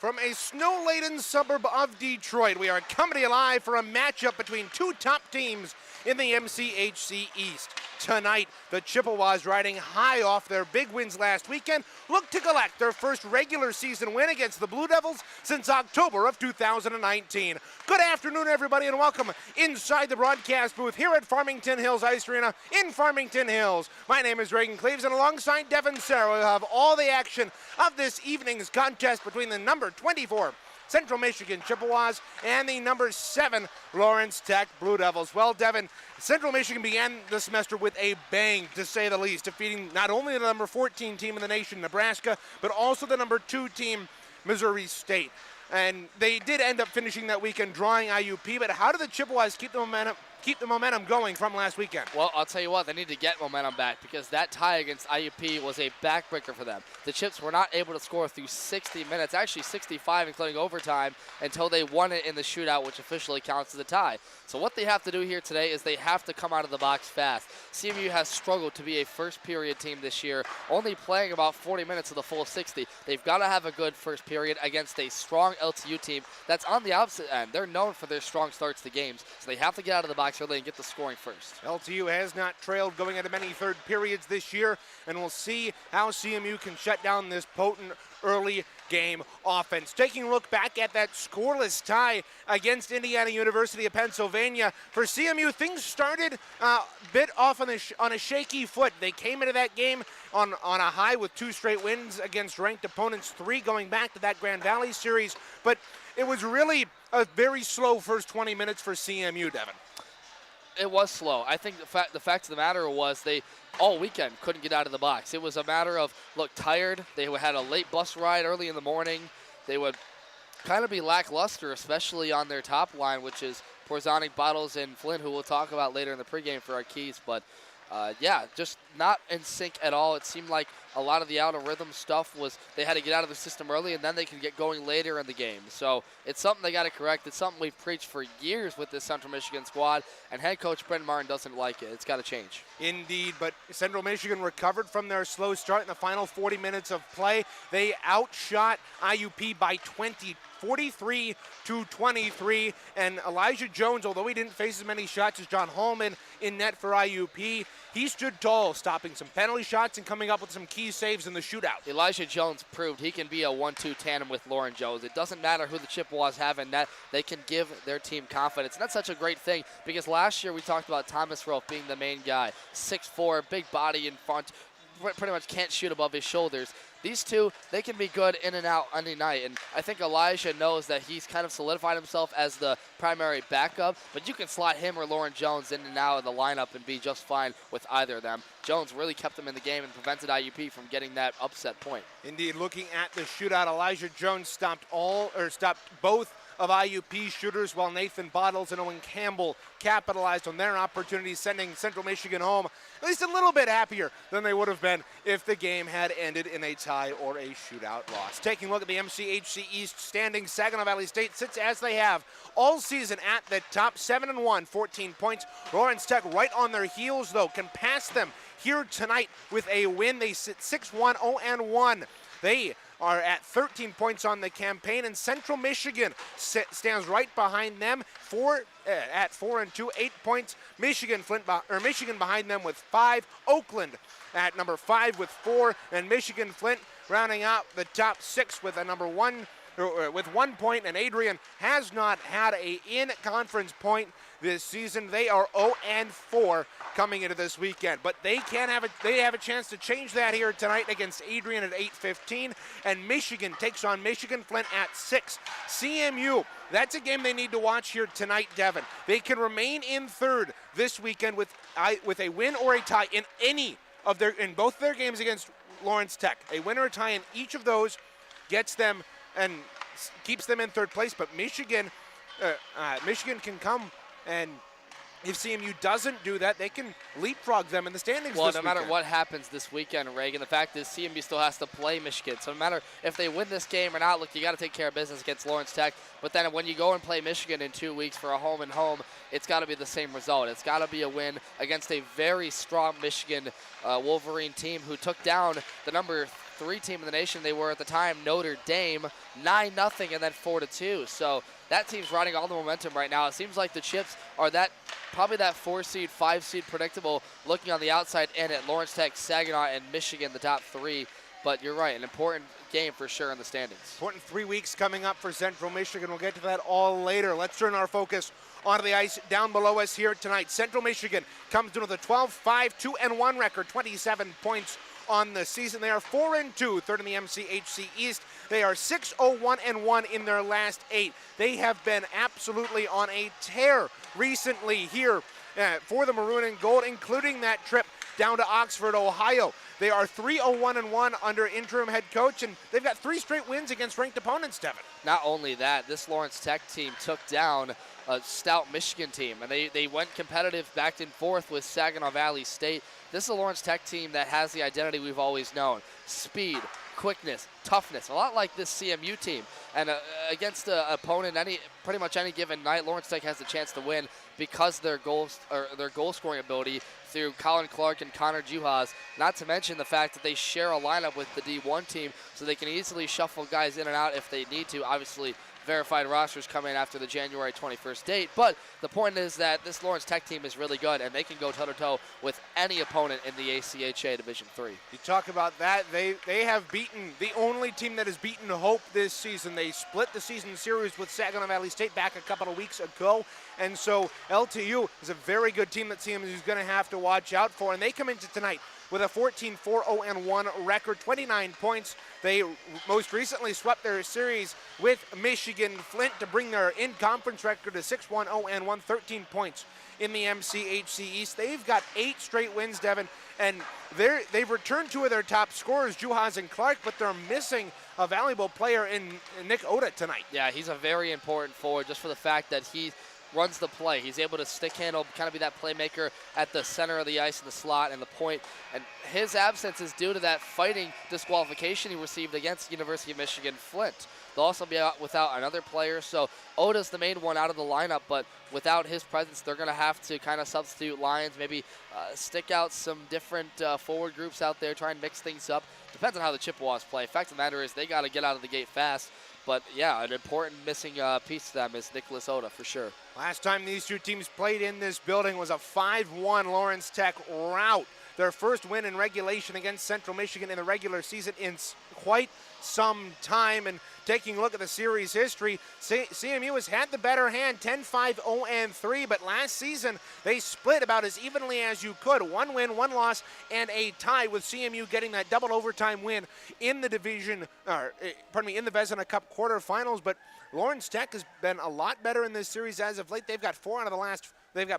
From a snow-laden suburb of Detroit, we are coming to you live for a matchup between two top teams in the MCHC East. Tonight, the Chippewas, riding high off their big wins last weekend, look to collect their first regular season win against the Blue Devils since October of 2019. Good afternoon, everybody, and welcome inside the broadcast booth here at Farmington Hills Ice Arena in Farmington Hills. My name is Reagan Cleaves, and alongside Devin Sarah, we'll have all the action of this evening's contest between the number 24 Central Michigan Chippewas and the number 7 Lawrence Tech Blue Devils. Well, Devin, Central Michigan began the semester with a bang, to say the least, defeating not only the number 14 team in the nation, Nebraska, but also the number 2 team, Missouri State. And they did end up finishing that weekend drawing IUP, but how did the Chippewas keep the momentum going from last weekend? Well, I'll tell you what, they need to get momentum back because that tie against IUP was a backbreaker for them. The Chips were not able to score through 60 minutes, actually 65 including overtime, until they won it in the shootout, which officially counts as a tie. So what they have to do here today is they have to come out of the box fast. CMU has struggled to be a first period team this year, only playing about 40 minutes of the full 60. They've got to have a good first period against a strong LTU team that's on the opposite end. They're known for their strong starts to games, so they have to get out of the box early and get the scoring first. LTU has not trailed going into many third periods this year, and we'll see how CMU can shut down this potent early game offense. Taking a look back at that scoreless tie against Indiana University of Pennsylvania, for CMU, things started a bit off on a shaky foot. They came into that game on a high with 2 straight wins against ranked opponents, 3 going back to that Grand Valley series, but it was really a very slow first 20 minutes for CMU, Devin. It was slow. I think the fact of the matter was they all weekend couldn't get out of the box. It was a matter of, look, tired. They had a late bus ride early in the morning. They would kind of be lackluster, especially on their top line, which is Porzanic, Bottles, and Flynn, who we'll talk about later in the pregame for our keys. But, yeah, just not in sync at all. It seemed like a lot of the out-of-rhythm stuff was they had to get out of the system early, and then they could get going later in the game. So it's something they got to correct. It's something we've preached for years with this Central Michigan squad, and head coach Brendan Martin doesn't like it. It's got to change. Indeed, but Central Michigan recovered from their slow start in the final 40 minutes of play. They outshot IUP by 20, 43-23, and Elijah Jones, although he didn't face as many shots as John Holman in net for IUP, he stood tall, stopping some penalty shots and coming up with some key saves in the shootout. Elijah Jones proved he can be a 1-2 tandem with Lauren Jones. It doesn't matter who the Chippewas have in net, they can give their team confidence. And that's such a great thing because last year we talked about Thomas Rolfe being the main guy. 6'4", big body in front, pretty much can't shoot above his shoulders. These two, they can be good in and out any night, and I think Elijah knows that he's kind of solidified himself as the primary backup, but you can slot him or Lauren Jones in and out of the lineup and be just fine with either of them. Jones really kept them in the game and prevented IUP from getting that upset point. Indeed, looking at the shootout, Elijah Jones stopped both of IUP shooters, while Nathan Bottles and Owen Campbell capitalized on their opportunities, sending Central Michigan home at least a little bit happier than they would have been if the game had ended in a tie or a shootout loss. Taking a look at the MCHC East standings, Saginaw Valley State sits as they have all season at the top, 7-1, 14 points. Lawrence Tech right on their heels, though, can pass them here tonight with a win. They sit 6-1, 0-1. They are at 13 points on the campaign, and Central Michigan stands right behind them at 4-2, 8 points. Michigan behind them with 5. Oakland at number 5 with 4, and Michigan Flint rounding out the top 6 with a number 1 with 1 point. And Adrian has not had a in-conference point this season. They are 0-4 coming into this weekend, but they have a chance to change that here tonight against Adrian at 8:15, and Michigan takes on Michigan Flint at 6. CMU, that's a game they need to watch here tonight, Devin. They can remain in third this weekend with a win or a tie in both their games against Lawrence Tech. A win or a tie in each of those gets them and keeps them in third place, but Michigan can come, and if CMU doesn't do that, they can leapfrog them in the standings well, this no weekend. matter what happens this weekend, Reagan, the fact is CMU still has to play Michigan. So no matter if they win this game or not, look, you got to take care of business against Lawrence Tech. But then when you go and play Michigan in 2 weeks for a home-and-home, it's got to be the same result. It's got to be a win against a very strong Michigan Wolverine team who took down the number 3 team in the nation. They were at the time Notre Dame, 9-0 and then 4-2. So that team's riding all the momentum right now. It seems like the Chips are probably that 4 seed, 5 seed predictable looking on the outside in at Lawrence Tech, Saginaw, and Michigan, the top 3. But you're right, an important game for sure in the standings. Important 3 weeks coming up for Central Michigan. We'll get to that all later. Let's turn our focus onto the ice down below us here tonight. Central Michigan comes in with a 12-5, 2-1 record, 27 points on the season. They are 4-2, third in the MCHC East. They are 6-0-1-1 in their last 8. They have been absolutely on a tear recently here for the Maroon and Gold, including that trip down to Oxford, Ohio. They are 3-0-1-1 under interim head coach, and they've got 3 straight wins against ranked opponents, Devin. Not only that, this Lawrence Tech team took down a stout Michigan team, and they went competitive back and forth with Saginaw Valley State. This is a Lawrence Tech team that has the identity we've always known: speed, quickness, toughness, a lot like this CMU team. And against an opponent pretty much any given night, Lawrence Tech has the chance to win because their goal scoring ability through Colin Clark and Connor Juhas, not to mention the fact that they share a lineup with the D1 team, so they can easily shuffle guys in and out if they need to. Obviously, verified rosters come in after the January 21st date, but the point is that this Lawrence Tech team is really good, and they can go toe-to-toe with any opponent in the ACHA Division III. You talk about that, they have beaten the only team that has beaten Hope this season. They split the season series with Saginaw Valley State back a couple of weeks ago, and so LTU is a very good team that CMU is going to have to watch out for, and they come into tonight with a 14-4-0-1 record, 29 points. They most recently swept their series with Michigan Flint to bring their in-conference record to 6-1-0-1, 13 points in the MCHC East. They've got 8 straight wins, Devin, and they've returned 2 of their top scorers, Juhas and Clark, but they're missing a valuable player in Nick Oda tonight. Yeah, he's a very important forward just for the fact that he runs the play. He's able to stick handle, kind of be that playmaker at the center of the ice in the slot and the point. And his absence is due to that fighting disqualification he received against University of Michigan Flint. They'll also be out without another player. So Oda's the main one out of the lineup, but without his presence, they're going to have to kind of substitute lines, maybe stick out some different forward groups out there, try and mix things up. Depends on how the Chippewas play. Fact of the matter is they got to get out of the gate fast. But, yeah, an important missing piece to them is Nicholas Oda for sure. Last time these 2 teams played in this building was a 5-1 Lawrence Tech rout. Their first win in regulation against Central Michigan in the regular season in quite some time. And taking a look at the series history, CMU has had the better hand, 10-5-0-3, but last season they split about as evenly as you could. 1 win, 1 loss, and a tie, with CMU getting that double overtime win in the division, in the Vezina Cup quarterfinals. But Lawrence Tech has been a lot better in this series as of late. They've got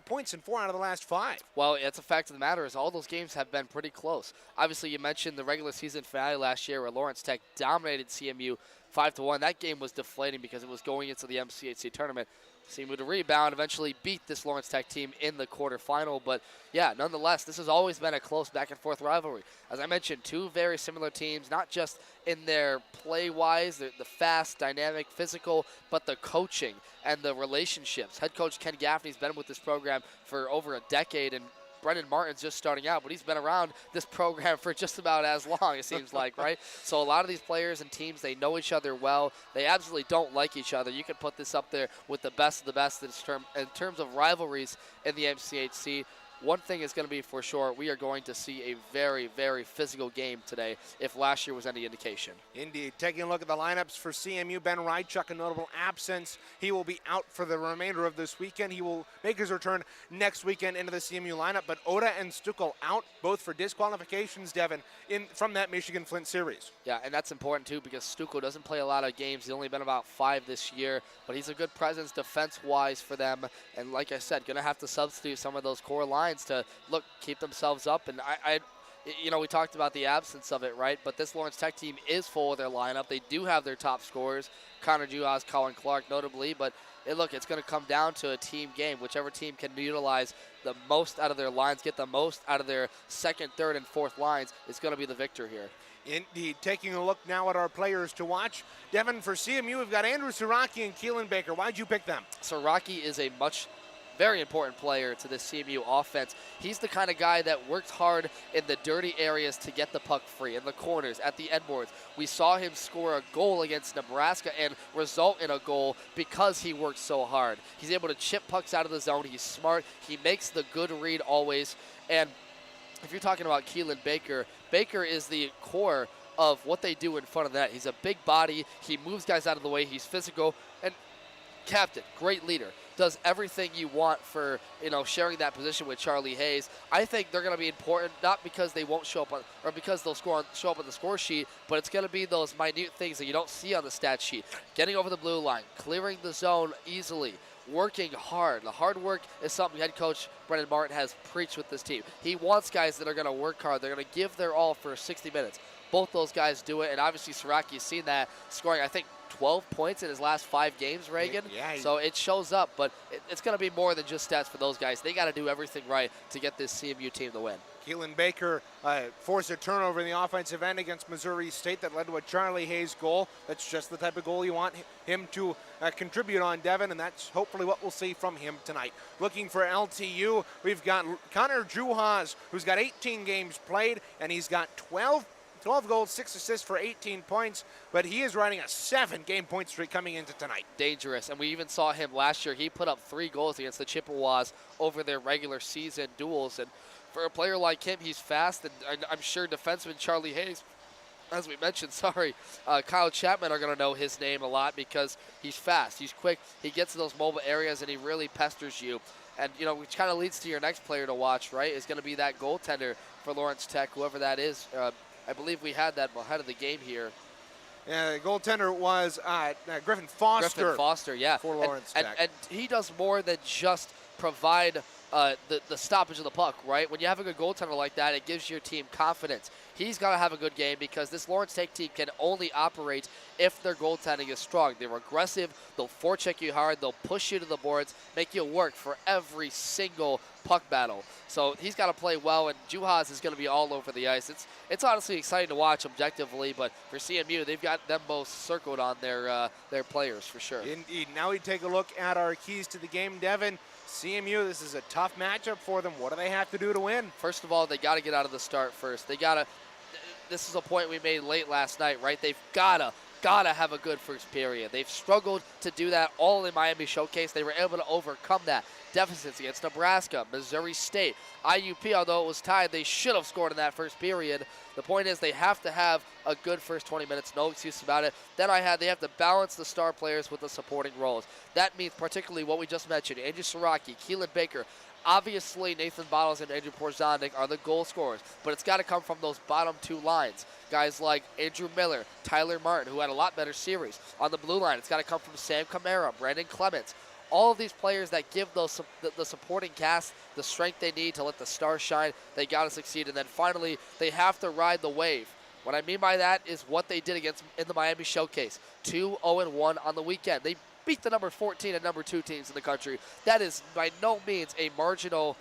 points in 4 out of the last 5. Well, it's a fact of the matter is all those games have been pretty close. Obviously, you mentioned the regular season finale last year where Lawrence Tech dominated CMU 5-1. That game was deflating because it was going into the MCHC tournament. CMU to rebound, eventually beat this Lawrence Tech team in the quarterfinal. But, yeah, nonetheless, this has always been a close back-and-forth rivalry. As I mentioned, 2 very similar teams, not just in their play-wise, the fast, dynamic, physical, but the coaching and the relationships. Head coach Ken Gaffney's been with this program for over a decade, and Brendan Martin's just starting out, but he's been around this program for just about as long, it seems like, right? So a lot of these players and teams, they know each other well. They absolutely don't like each other. You can put this up there with the best of the best in terms of rivalries in the MCHC. One thing is going to be for sure, we are going to see a very, very physical game today, if last year was any indication. Indeed. Taking a look at the lineups for CMU, Ben Rychuk, a notable absence. He will be out for the remainder of this weekend. He will make his return next weekend into the CMU lineup. But Oda and Stuckel out, both for disqualifications, Devin, from that Michigan Flint series. Yeah, and that's important too because Stuckel doesn't play a lot of games. He's only been about 5 this year, but he's a good presence defense-wise for them. And like I said, going to have to substitute some of those core lines to keep themselves up. And we talked about the absence of it, right? But this Lawrence Tech team is full of their lineup. They do have their top scorers, Connor Juhas, Colin Clark notably, but it's going to come down to a team game. Whichever team can utilize the most out of their lines, get the most out of their second, third, and fourth lines is going to be the victor here. Indeed. Taking a look now at our players to watch. Devin, for CMU, we've got Andrew Siraki and Keelan Baker. Why'd you pick them? Siraki is a much very important player to the CMU offense. He's the kind of guy that works hard in the dirty areas to get the puck free, in the corners, at the end boards. We saw him score a goal against Nebraska and result in a goal because he works so hard. He's able to chip pucks out of the zone. He's smart. He makes the good read always. And if you're talking about Keelan Baker, Baker is the core of what they do in front of that. He's a big body. He moves guys out of the way. He's physical. And captain, great leader. Does everything you want for, sharing that position with Charlie Hayes. I think they're going to be important, not because they won't show up or because they'll show up on the score sheet, but it's going to be those minute things that you don't see on the stat sheet. Getting over the blue line, clearing the zone easily, working hard. The hard work is something head coach Brendan Martin has preached with this team. He wants guys that are going to work hard. They're going to give their all for 60 minutes. Both those guys do it, and obviously Siraki's seen that, scoring, I think, 12 points in his last 5 games, Reagan. Yeah, so it shows up, but it's going to be more than just stats for those guys. They got to do everything right to get this CMU team to win. Keelan Baker forced a turnover in the offensive end against Missouri State that led to a Charlie Hayes goal. That's just the type of goal you want him to contribute on, Devin, and that's hopefully what we'll see from him tonight. Looking for LTU, we've got Connor Juhas, who's got 18 games played, and he's got 12 goals, 6 assists for 18 points, but he is riding a 7-game point streak coming into tonight. Dangerous, and we even saw him last year. He put up 3 goals against the Chippewas over their regular season duels, and for a player like him, he's fast, and I'm sure defenseman Charlie Hayes, as we mentioned, Kyle Chapman are going to know his name a lot because he's fast, he's quick, he gets to those mobile areas, and he really pesters you. And, which kind of leads to your next player to watch, right, is going to be that goaltender for Lawrence Tech, whoever that is. I believe we had that ahead of the game here. Yeah, the goaltender was Griffin Foster. Griffin Foster, yeah. For Lawrence Tech. And he does more than just provide the stoppage of the puck, right? When you have a good goaltender like that, it gives your team confidence. He's got to have a good game because this Lawrence Tech team can only operate if their goaltending is strong. They're aggressive. They'll forecheck you hard. They'll push you to the boards, make you work for every single puck battle. So he's got to play well, and Juhas is going to be all over the ice. It's honestly exciting to watch objectively, but for CMU, they've got them both circled on their players for sure. Indeed. Now we take a look at our keys to the game, Devin. CMU, this is a tough matchup for them. What do they have to do to win? First of all, they got to get out of the start first. This is a point we made late last night, right? They've got to have a good first period. They've struggled to do that all in Miami Showcase. They were able to overcome that. Deficits against Nebraska, Missouri State, IUP, although it was tied, they should have scored in that first period. The point is they have to have a good first 20 minutes, no excuse about it. Then they have to balance the star players with the supporting roles. That means particularly what we just mentioned, Andrew Siraki, Keelan Baker. Obviously, Nathan Bottles and Andrew Porzondik are the goal scorers, but it's got to come from those bottom 2 lines. Guys like Andrew Miller, Tyler Martin, who had a lot better series. On the blue line, it's got to come from Sam Camara, Brandon Clements. All of these players that give the supporting cast the strength they need to let the stars shine, they got to succeed. And then finally, they have to ride the wave. What I mean by that is what they did in the Miami Showcase. 2-0-1 on the weekend. They beat the number 14 and number 2 teams in the country. That is by no means a marginal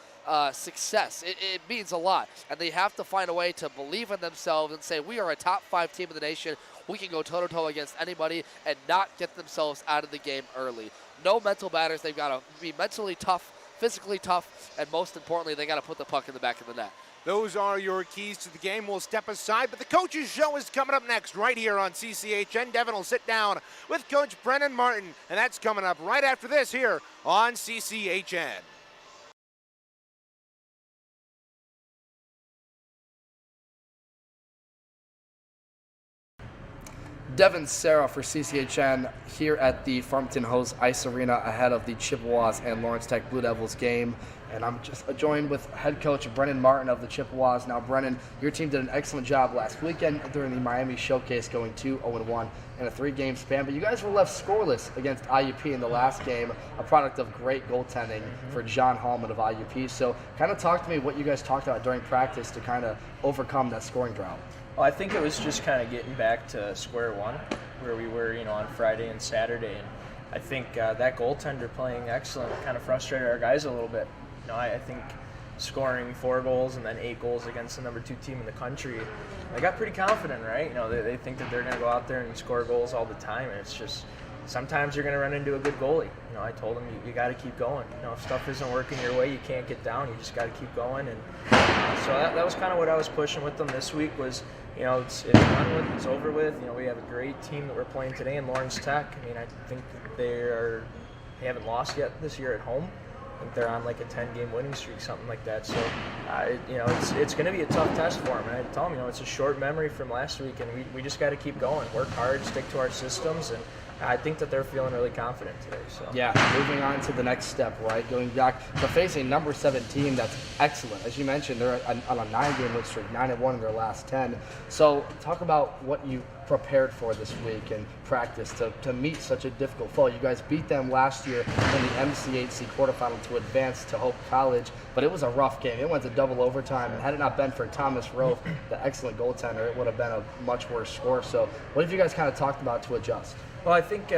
success. It means a lot. And they have to find a way to believe in themselves and say, we are a top 5 team in the nation. We can go toe-to-toe against anybody and not get themselves out of the game early. No mental batters. They've got to be mentally tough, physically tough, and most importantly, they got to put the puck in the back of the net. Those are your keys to the game. We'll step aside, but the Coach's Show is coming up next right here on CCHN. Devin will sit down with Coach Brendan Martin, and that's coming up right after this here on CCHN. Devin Serra for CCHN here at the Farmington Hills Ice Arena ahead of the Chippewas and Lawrence Tech Blue Devils game. And I'm just joined with head coach Brendan Martin of the Chippewas. Now, Brendan, your team did an excellent job last weekend during the Miami Showcase, going 2-0-1 in a 3-game span. But you guys were left scoreless against IUP in the last game, a product of great goaltending for John Hallman of IUP. So kind of talk to me what you guys talked about during practice to kind of overcome that scoring drought. Well, I think it was just kind of getting back to square one where we were, on Friday and Saturday. And I think that goaltender playing excellent kind of frustrated our guys a little bit. I think scoring 4 goals and then 8 goals against the number 2 team in the country, they got pretty confident, right? They think that they're going to go out there and score goals all the time. And it's just, sometimes you're going to run into a good goalie. You know, I told him you got to keep going. You know, if stuff isn't working your way, you can't get down. You just got to keep going. And so that was kind of what I was pushing with them this week was, you know, it's done with, it's over with. You know, we have a great team that we're playing today in Lawrence Tech. I mean, I think that they haven't lost yet this year at home. I think they're on like a 10-game winning streak, something like that. So, you know, it's going to be a tough test for them. And I tell them, you know, it's a short memory from last week, and we just got to keep going, work hard, stick to our systems, and I think that they're feeling really confident today. So yeah, moving on to the next step, right? Going back to facing number 7 team that's excellent. As you mentioned, they're on a 9-game win streak, 9-1 in their last 10. So talk about what you prepared for this week and practice to meet such a difficult foe. You guys beat them last year in the MCHC quarterfinal to advance to Hope College, but it was a rough game. It went to double overtime, and had it not been for Thomas Rowe, the excellent goaltender, it would have been a much worse score. So what have you guys kind of talked about to adjust? Well, I think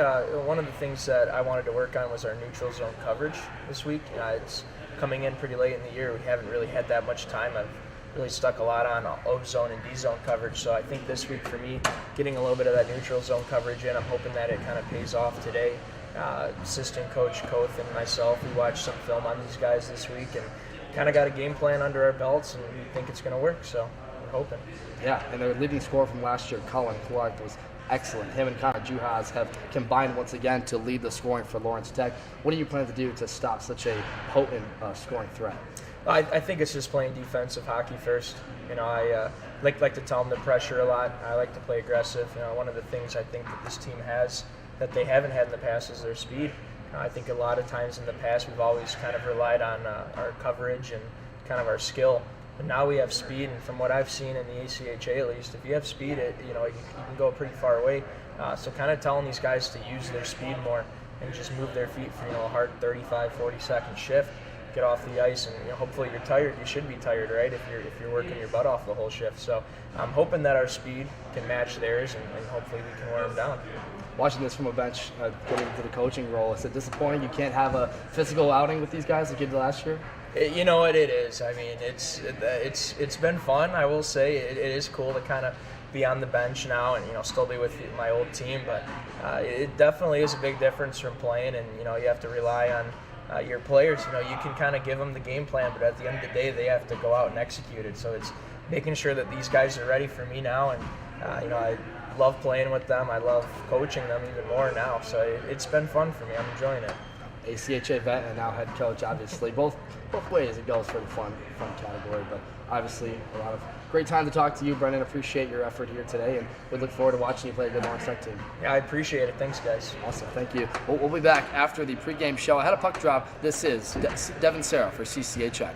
one of the things that I wanted to work on was our neutral zone coverage this week. It's coming in pretty late in the year. We haven't really had that much time. I've really stuck a lot on O zone and D zone coverage. So I think this week for me, getting a little bit of that neutral zone coverage in, I'm hoping that it kind of pays off today. Assistant coach Koth and myself, we watched some film on these guys this week and kind of got a game plan under our belts, and we think it's going to work. So we're hoping. Yeah, and their leading scorer from last year, Colin Clark, was excellent. Him and Connor Juhas have combined once again to lead the scoring for Lawrence Tech. What do you plan to do to stop such a potent scoring threat? I think it's just playing defensive hockey first. You know, I like to tell them to pressure a lot. I like to play aggressive. You know, one of the things I think that this team has that they haven't had in the past is their speed. I think a lot of times in the past we've always kind of relied on our coverage and kind of our skill. But now we have speed, and from what I've seen in the ACHA at least, if you have speed, you can go pretty far away. So kind of telling these guys to use their speed more and just move their feet for a hard 35, 40-second shift, get off the ice, and hopefully you're tired. You should be tired, right? If you're working your butt off the whole shift. So I'm hoping that our speed can match theirs, and hopefully we can wear them down. Watching this from a bench, getting into the coaching role, is it disappointing you can't have a physical outing with these guys like you did last year? You know what it is. I mean, it's been fun. I will say it is cool to kind of be on the bench now and still be with my old team. But it definitely is a big difference from playing, and you have to rely on your players. You can kind of give them the game plan, but at the end of the day, they have to go out and execute it. So it's making sure that these guys are ready for me now, and I love playing with them. I love coaching them even more now. So it's been fun for me. I'm enjoying it. ACHA vet and now head coach, obviously. Both ways it goes for the fun category, but obviously a lot of great time to talk to you, Brendan. Appreciate your effort here today, and we look forward to watching you play a good Lawrence Tech team. Yeah, I appreciate it. Thanks, guys. Awesome. Thank you. We'll be back after the pregame show. I had a puck drop. This is Devin Sarah for CCHN.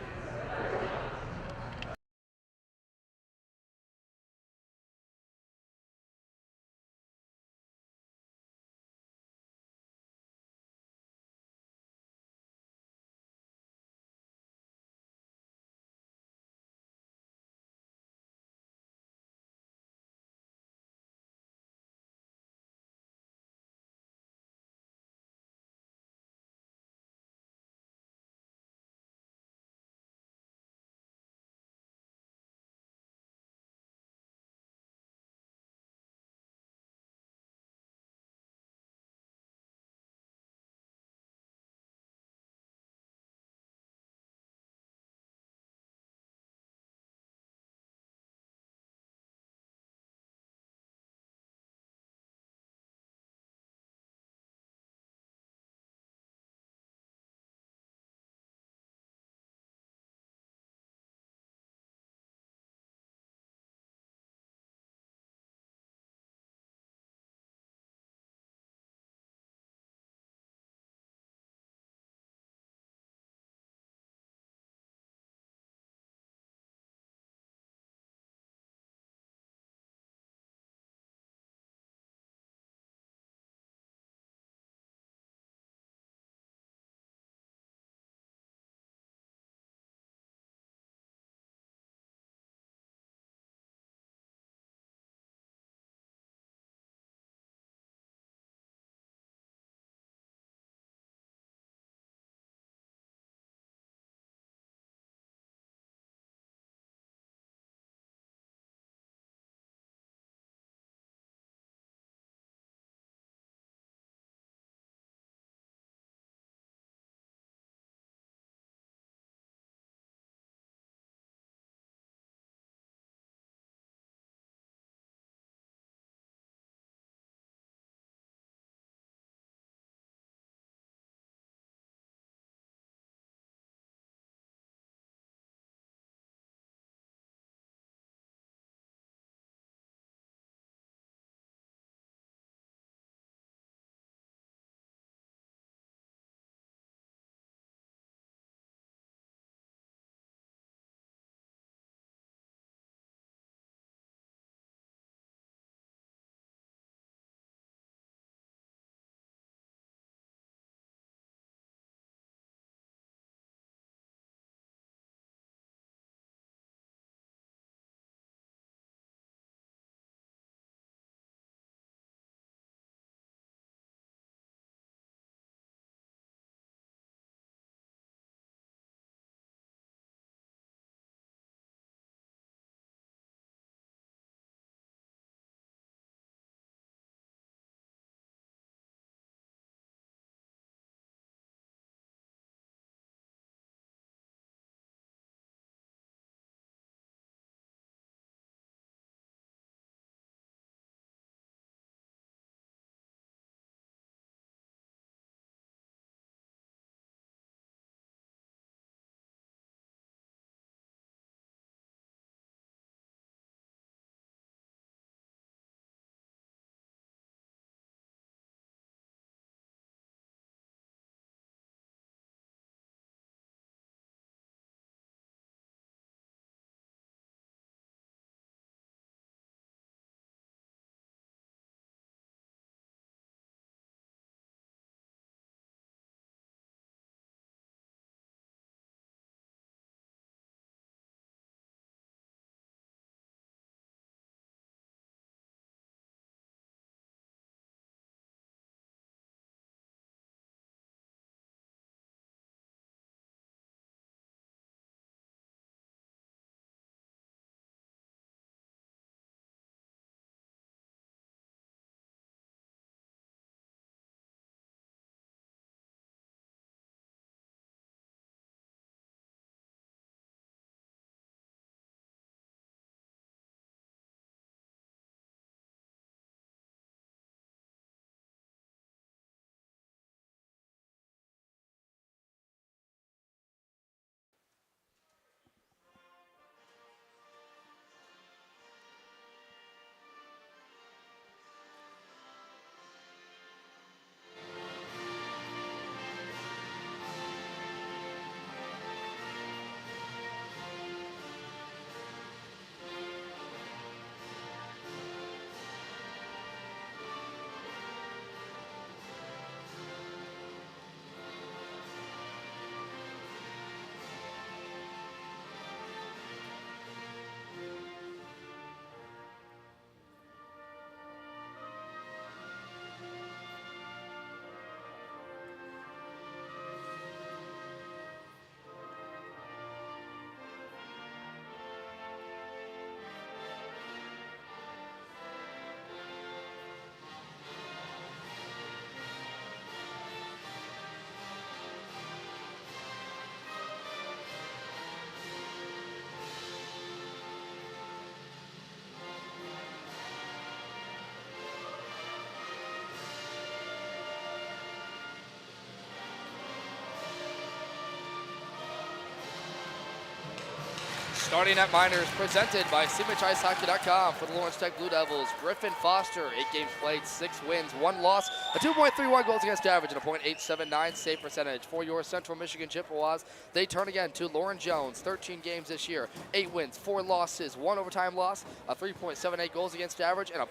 Starting at minors, presented by MCHCIceHockey.com for the Lawrence Tech Blue Devils. Griffin Foster, 8 games played, 6 wins, 1 loss, a 2.31 goals against average, and a .879 save percentage. For your Central Michigan Chippewas, they turn again to Lauren Jones, 13 games this year, 8 wins, 4 losses, 1 overtime loss, a 3.78 goals against average, and a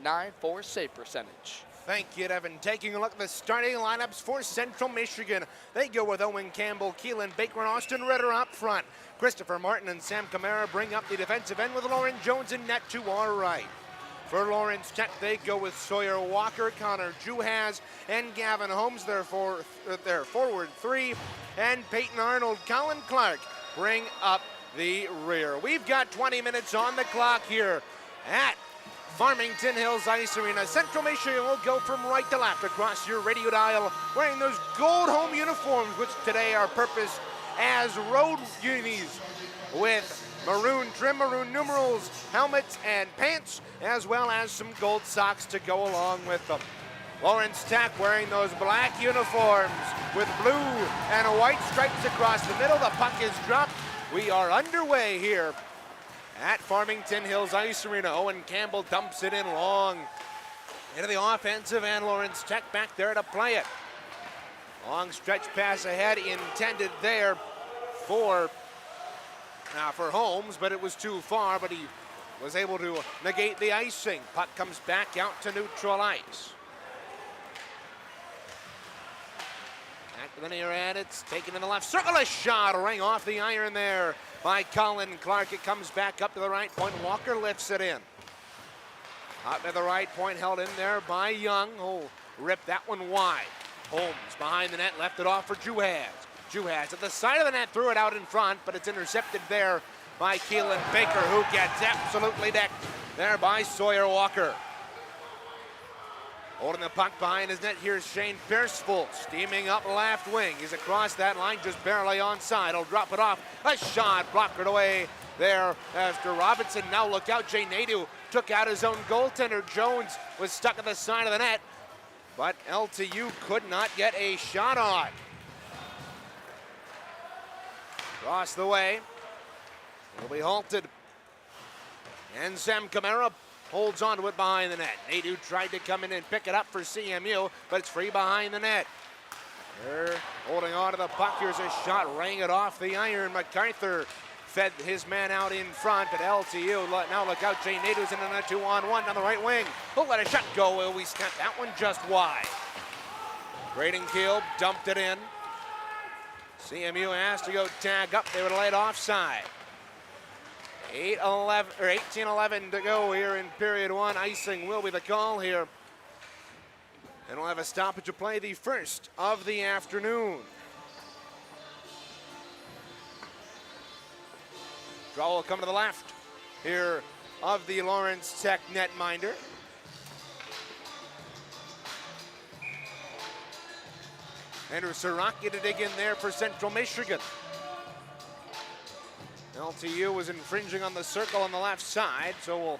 .894 save percentage. Thank you, Devin. Taking a look at the starting lineups for Central Michigan. They go with Owen Campbell, Keelan Baker, and Austin Ritter up front. Christopher Martin and Sam Camara bring up the defensive end with Lauren Jones in net to our right. For Lawrence Tech, they go with Sawyer Walker, Connor Juhas, and Gavin Holmes, their forward 3. And Peyton Arnold, Colin Clark bring up the rear. We've got 20 minutes on the clock here at Farmington Hills Ice Arena. Central Michigan will go from right to left across your radio dial, wearing those gold home uniforms, which today are purposed as road unis with maroon trim, maroon numerals, helmets, and pants, as well as some gold socks to go along with them. Lawrence Tech wearing those black uniforms with blue and white stripes across the middle. The puck is dropped. We are underway here at Farmington Hills Ice Arena. Owen Campbell dumps it in long into the offensive end. Lawrence Tech back there to play it. Long stretch pass ahead intended there for Holmes, but it was too far, but he was able to negate the icing. Puck comes back out to neutral ice. Back to the near end, it's taken in the left circle, a shot, ring off the iron there by Colin Clark. It comes back up to the right point. Walker lifts it in. Up to the right point, held in there by Young. Oh, ripped that one wide. Holmes behind the net, left it off for Juhas. Juhas at the side of the net, threw it out in front, but it's intercepted there by Keelan Baker, who gets absolutely decked there by Sawyer Walker. Holding the puck behind his net, here's Shane Pierceful, steaming up left wing. He's across that line, just barely onside. He'll drop it off. A shot, blocked away there after Robinson. Now look out, Jay Nadeau took out his own goaltender. Jones was stuck at the side of the net, but LTU could not get a shot on. Across the way, it'll be halted. And Sam Camara holds on to it behind the net. Nadeau tried to come in and pick it up for CMU, but it's free behind the net. They're holding on to the puck. Here's a shot, rang it off the iron. MacArthur fed his man out in front, but LTU, now look out, Jay Nadeau's in a 2-on-1 down the right wing. He'll let a shot go. We snapped that one just wide. Braden Keel dumped it in. CMU asked to go tag up. They were laid offside. 18-11 to go here in period 1. Icing will be the call here. And we'll have a stoppage of play, the first of the afternoon. Draw will come to the left here of the Lawrence Tech netminder. Andrew Siraki to dig in there for Central Michigan. LTU was infringing on the circle on the left side, so we'll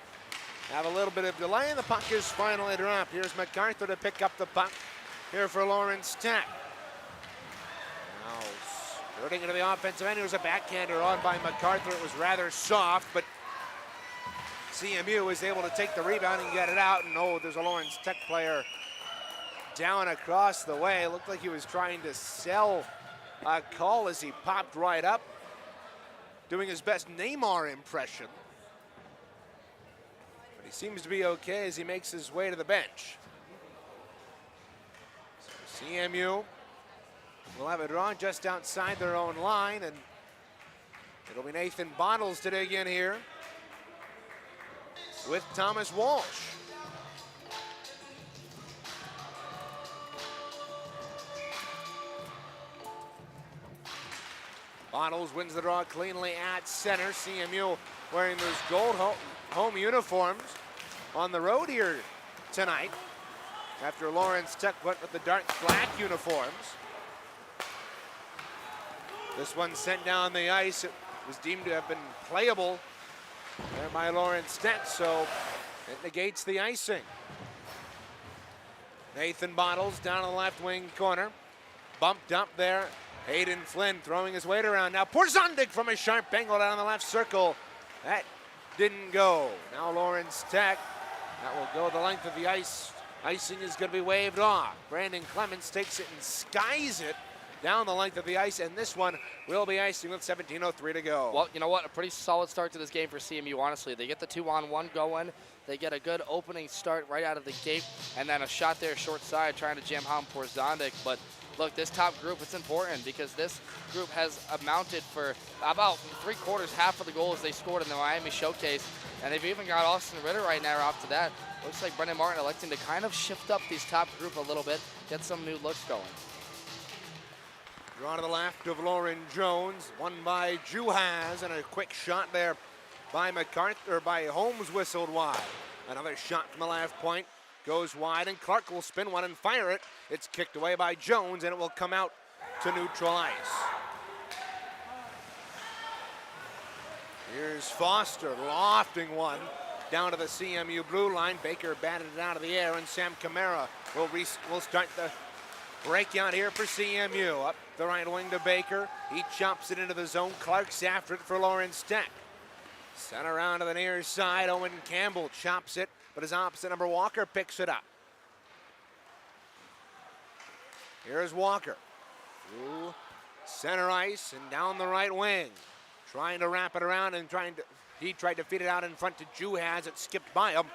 have a little bit of delay, and the puck is finally dropped. Here's MacArthur to pick up the puck here for Lawrence Tech. Now skirting into the offensive end. Here's a backhander on by MacArthur. It was rather soft, but CMU was able to take the rebound and get it out, and oh, there's a Lawrence Tech player down across the way. It looked like he was trying to sell a call as he popped right up, doing his best Neymar impression. But he seems to be okay as he makes his way to the bench. So CMU will have a draw just outside their own line, and it'll be Nathan Bottles to dig in here with Thomas Walsh. Bottles wins the draw cleanly at center. CMU wearing those gold home uniforms on the road here tonight after Lawrence Tech went with the dark black uniforms. This one sent down the ice. It was deemed to have been playable there by Lawrence Tech, so it negates the icing. Nathan Bottles down in the left wing corner. Bumped up there Hayden Flynn throwing his weight around. Now Porzondik from a sharp angle down the left circle. That didn't go. Now Lawrence Tech. That will go the length of the ice. Icing is going to be waved off. Brandon Clements takes it and skies it down the length of the ice, and this one will be icing with 17:03 to go. Well, you know what? A pretty solid start to this game for CMU, honestly. They get the 2-on-1 going. They get a good opening start right out of the gate, and then a shot there short side trying to jam home Porzondik. But look, this top group, it's important because this group has amounted for about 3/4, half of the goals they scored in the Miami Showcase, and they've even got Austin Ritter right now off to that. Looks like Brendan Martin electing to kind of shift up these top group a little bit, get some new looks going. Draw to the left of Lauren Jones, won by Juhas, and a quick shot there by MacArthur, or by Holmes, whistled wide. Another shot from the left point, goes wide, and Clark will spin one and fire it. It's kicked away by Jones, and it will come out to neutral ice. Here's Foster lofting one down to the CMU blue line. Baker batted it out of the air, and Sam Camara will start the breakout here for CMU. Up the right wing to Baker. He chops it into the zone. Clark's after it for Lawrence Tech. Sent around to the near side. Owen Campbell chops it, but his opposite number Walker picks it up. Here's Walker. Through center ice and down the right wing. Trying to wrap it around and he tried to feed it out in front to Juhas. It skipped by him.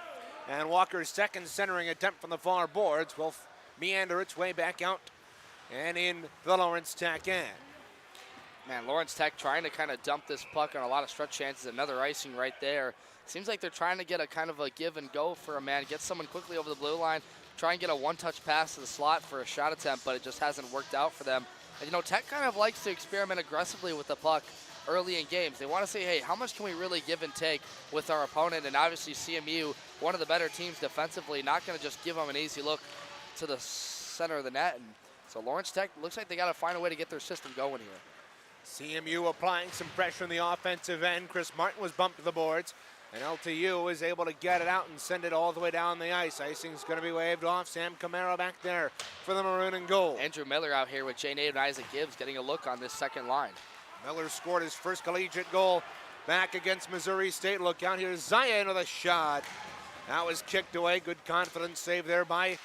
And Walker's second centering attempt from the far boards will meander its way back out and in the Lawrence Tech end. Man, Lawrence Tech trying to kind of dump this puck on a lot of stretch chances. Another icing right there. Seems like they're trying to get a kind of a give and go for a man. Get someone quickly over the blue line. Try and get a one-touch pass to the slot for a shot attempt, but it just hasn't worked out for them. And, you know, Tech kind of likes to experiment aggressively with the puck early in games. They want to say, hey, how much can we really give and take with our opponent? And obviously CMU, one of the better teams defensively, not going to just give them an easy look to the center of the net. And so Lawrence Tech looks like they got to find a way to get their system going here. CMU applying some pressure on the offensive end. Chris Martin was bumped to the boards, and LTU is able to get it out and send it all the way down the ice. Icing's going to be waved off. Sam Camara back there for the maroon and gold. Andrew Miller out here with Jay Nate and Isaac Gibbs getting a look on this second line. Miller scored his first collegiate goal back against Missouri State. Look out here, Zaya with a shot. That was kicked away. Good confidence save there by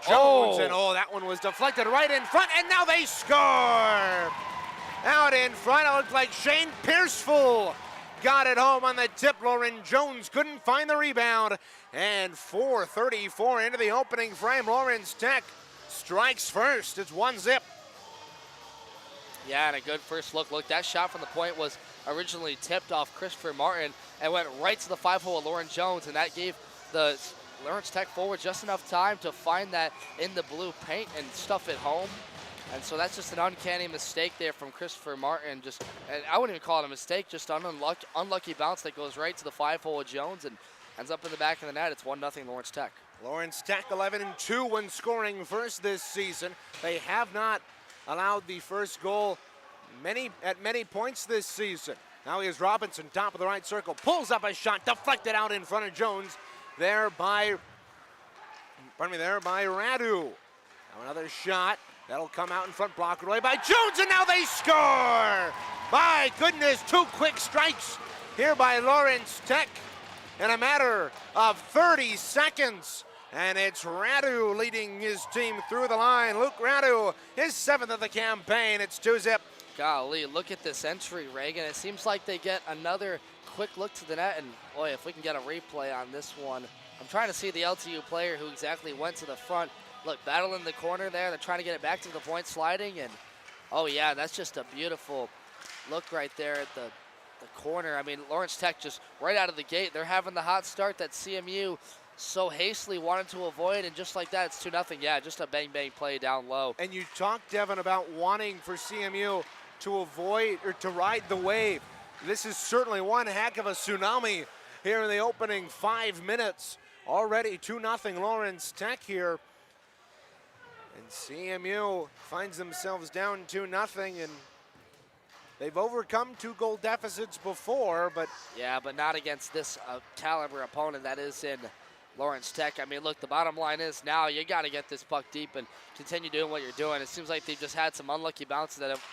Jones, and that one was deflected right in front, and now they score! Out in front, it looked like Shane Pierceful got it home on the tip. Lauren Jones couldn't find the rebound, and 4:34 into the opening frame. Lawrence Tech strikes first. It's 1-0. Yeah, and a good first look. Look, that shot from the point was originally tipped off Christopher Martin and went right to the 5-hole of Lauren Jones, and that gave the Lawrence Tech forward just enough time to find that in the blue paint and stuff it home. And so that's just an uncanny mistake there from Christopher Martin. And I wouldn't even call it a mistake, just an unlucky bounce that goes right to the 5-hole of Jones and ends up in the back of the net. It's 1-0 Lawrence Tech. Lawrence Tech 11-2 when scoring first this season. They have not allowed the first goal at many points this season. Now here's Robinson, top of the right circle, pulls up a shot, deflected out in front of Jones. There by Radu. Now another shot. That'll come out in front, blocked away by Jones, and now they score! My goodness, 2 quick strikes here by Lawrence Tech in a matter of 30 seconds. And it's Radu leading his team through the line. Luke Radu, his 7th of the campaign. It's 2-0. Golly, look at this entry, Reagan. It seems like they get another quick look to the net, and boy, if we can get a replay on this one. I'm trying to see the LTU player who exactly went to the front. Look, battle in the corner there. They're trying to get it back to the point, sliding, and oh yeah, that's just a beautiful look right there at the corner. I mean, Lawrence Tech just right out of the gate, they're having the hot start that CMU so hastily wanted to avoid, and just like that, it's 2-0. Yeah, just a bang-bang play down low. And you talked, Devin, about wanting for CMU to avoid or to ride the wave. This is certainly one heck of a tsunami here in the opening 5 minutes. Already 2-0 Lawrence Tech here. And CMU finds themselves down 2-0, and they've overcome 2-goal deficits before, but... Yeah, but not against this caliber opponent that is in Lawrence Tech. I mean, look, the bottom line is now you got to get this puck deep and continue doing what you're doing. It seems like they've just had some unlucky bounces that have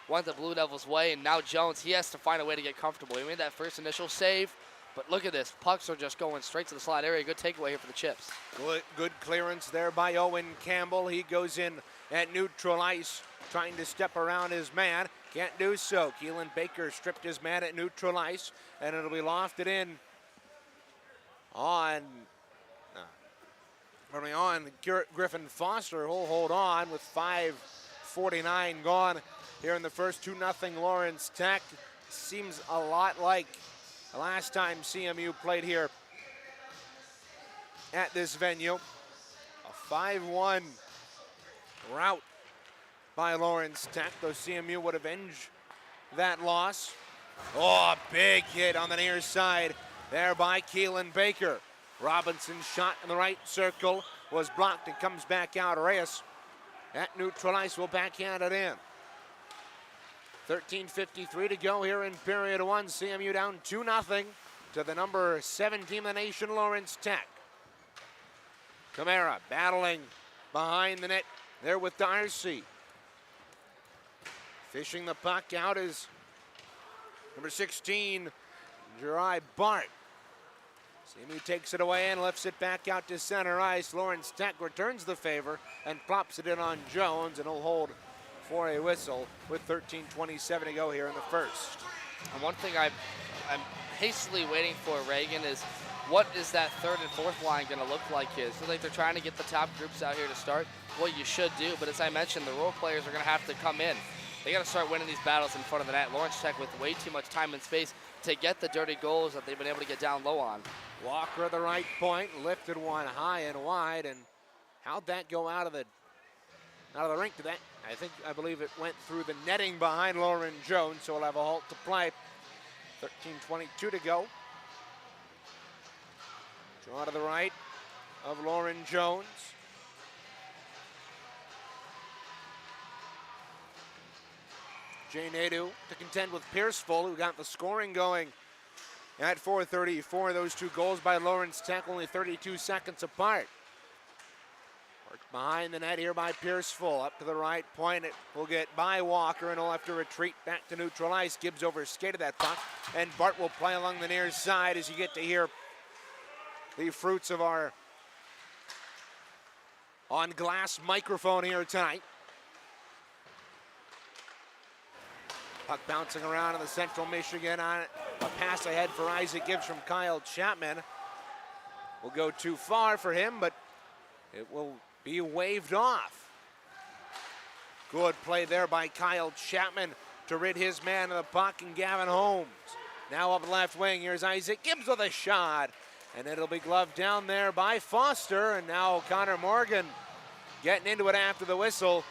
went the Blue Devils' way, and now Jones, he has to find a way to get comfortable. He made that first initial save, but look at this. Pucks are just going straight to the slot area. Good takeaway here for the Chips. Good clearance there by Owen Campbell. He goes in at neutral ice, trying to step around his man. Can't do so. Keelan Baker stripped his man at neutral ice, and it'll be lofted in on Griffin Foster. Who'll hold on with 5:49 gone here in the first. 2-0 Lawrence Tech. Seems a lot like the last time CMU played here at this venue. A 5-1 rout by Lawrence Tech, though CMU would avenge that loss. Oh, a big hit on the near side there by Keelan Baker. Robinson's shot in the right circle was blocked and comes back out. Reyes at neutral ice will backhand it in. 13:53 to go here in period one. CMU down 2-0 to the number 7 team in the nation, Lawrence Tech. Camara battling behind the net there with Darcy. Fishing the puck out is number 16, Jerai Bart. CMU takes it away and lifts it back out to center ice. Lawrence Tech returns the favor and plops it in on Jones, and he'll hold for a whistle with 13:27 to go here in the first. And one thing I'm hastily waiting for, Reagan, is what is that third and fourth line going to look like here? So like they're trying to get the top groups out here to start. What you should do, but as I mentioned, the role players are going to have to come in. They got to start winning these battles in front of the net. Lawrence Tech with way too much time and space to get the dirty goals that they've been able to get down low on. Walker at the right point, lifted one high and wide, and how'd that go out of the rink? To that, I believe it went through the netting behind Lauren Jones, so we'll have a halt to play. 13:22 to go. Draw to the right of Lauren Jones. Jay Nadeau to contend with Pierceville, who got the scoring going at 4:34. Those two goals by Lawrence Tech only 32 seconds apart. Worked behind the net here by Pierceville. Up to the right point. It will get by Walker, and he'll have to retreat back to neutral ice. Gibbs overskated that puck, and Bart will play along the near side as you get to hear the fruits of our on-glass microphone here tonight. Puck bouncing around in the Central Michigan on it. A pass ahead for Isaac Gibbs from Kyle Chapman. Will go too far for him, but it will be waved off. Good play there by Kyle Chapman to rid his man of the puck, and Gavin Holmes. Now up the left wing, here's Isaac Gibbs with a shot, and it'll be gloved down there by Foster, and now Connor Morgan getting into it after the whistle.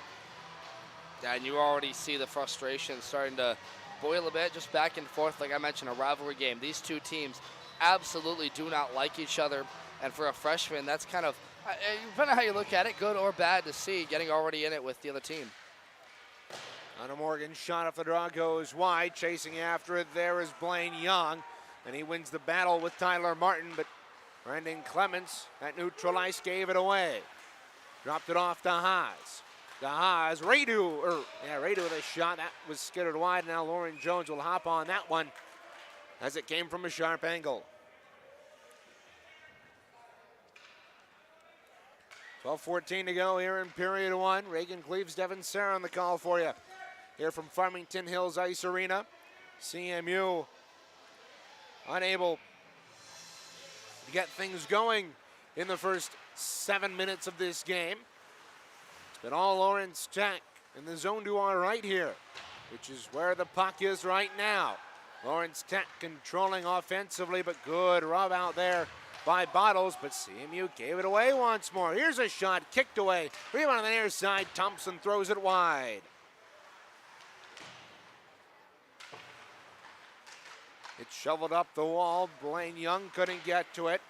And you already see the frustration starting to boil a bit, just back and forth. Like I mentioned, a rivalry game. These two teams absolutely do not like each other. And for a freshman, that's kind of, depending on how you look at it, good or bad to see, getting already in it with the other team. Connor Morgan's shot off the draw goes wide. Chasing after it there is Blaine Young. And he wins the battle with Tyler Martin, but Brendan Clements at neutral ice gave it away. Dropped it off to Haas. Haas, Radu with a shot. That was skittered wide. Now Lauren Jones will hop on that one as it came from a sharp angle. 12:14 to go here in period one. Reagan Cleaves, Devin Sarah on the call for you here from Farmington Hills Ice Arena. CMU unable to get things going in the first 7 minutes of this game. It's been all Lawrence Tech in the zone to our right here, which is where the puck is right now. Lawrence Tech controlling offensively, but good rub out there by Bottles, but CMU gave it away once more. Here's a shot, kicked away. Rebound on the near side, Thompson throws it wide. It's shoveled up the wall. Blaine Young couldn't get to it.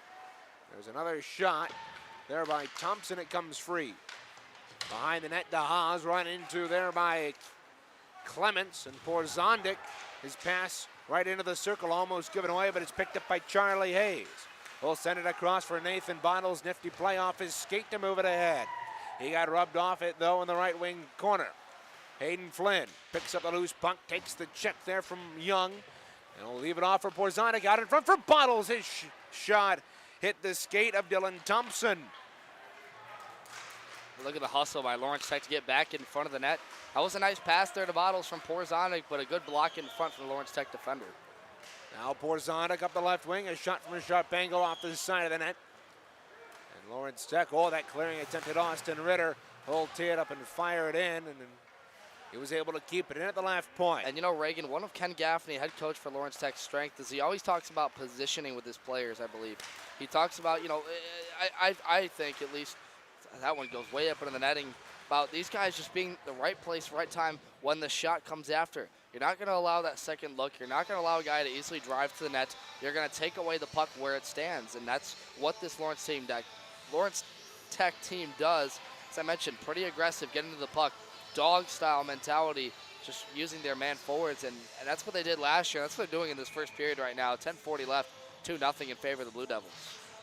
There's another shot there by Thompson. It comes free. Behind the net, DeHaas run into there by Clements, and Porzondik. His pass right into the circle, almost given away, but it's picked up by Charlie Hayes. We'll send it across for Nathan Bottles. Nifty play off his skate to move it ahead. He got rubbed off it, though, in the right wing corner. Hayden Flynn picks up the loose puck, takes the check there from Young. And will leave it off for Porzanic. Out in front for Bottles. His shot hit the skate of Dylan Thompson. Look at the hustle by Lawrence Tech to get back in front of the net. That was a nice pass there to Bottles from Porzanic, but a good block in front from the Lawrence Tech defender. Now Porzanic up the left wing. A shot from Sharpengo off the side of the net. And Lawrence Tech, that clearing attempt at Austin Ritter. He'll tee it up and fire it in, and then he was able to keep it in at the left point. And you know, Reagan, one of Ken Gaffney, head coach for Lawrence Tech's strength is he always talks about positioning with his players, I believe. He talks about, I think at least, that one goes way up into the netting, about these guys just being the right place, right time when the shot comes after. You're not going to allow that second look. You're not going to allow a guy to easily drive to the net. You're going to take away the puck where it stands, and that's what this Lawrence Tech team does. As I mentioned, pretty aggressive, getting to the puck, dog-style mentality, just using their man forwards, and that's what they did last year. That's what they're doing in this first period right now. 10:40 left, 2-0 in favor of the Blue Devils.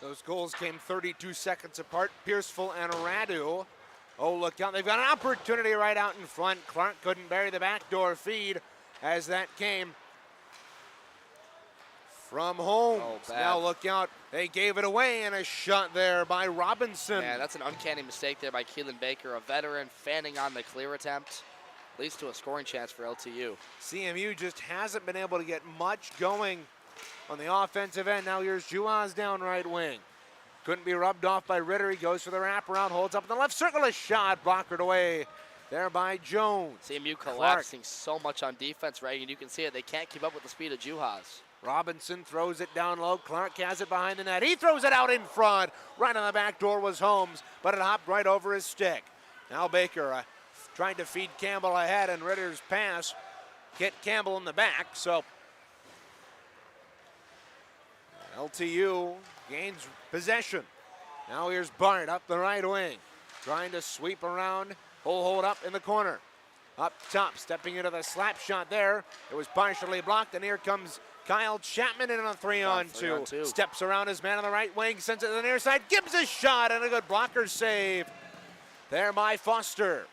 Those goals came 32 seconds apart. Pierceville and Radu. Look out. They've got an opportunity right out in front. Clark couldn't bury the backdoor feed as that came from Holmes. Now look out. They gave it away, and a shot there by Robinson. Yeah, that's an uncanny mistake there by Keelan Baker, a veteran, fanning on the clear attempt. Leads to a scoring chance for LTU. CMU just hasn't been able to get much going on the offensive end. Now here's Juaz down right wing. Couldn't be rubbed off by Ritter. He goes for the wraparound, holds up in the left circle. A shot blockered away there by Jones. CMU collapsing so much on defense, Reagan. You can see it. They can't keep up with the speed of Juhas. Robinson throws it down low. Clark has it behind the net. He throws it out in front. Right on the back door was Holmes, but it hopped right over his stick. Now Baker trying to feed Campbell ahead, and Ritter's pass hit Campbell in the back. So LTU gains possession. Now here's Bart up the right wing, trying to sweep around. Hold up in the corner. Up top, stepping into the slap shot there. It was partially blocked, and here comes Kyle Chapman in on a 3-on-2. Steps around his man on the right wing, sends it to the near side, gives a shot, and a good blocker save there by Foster.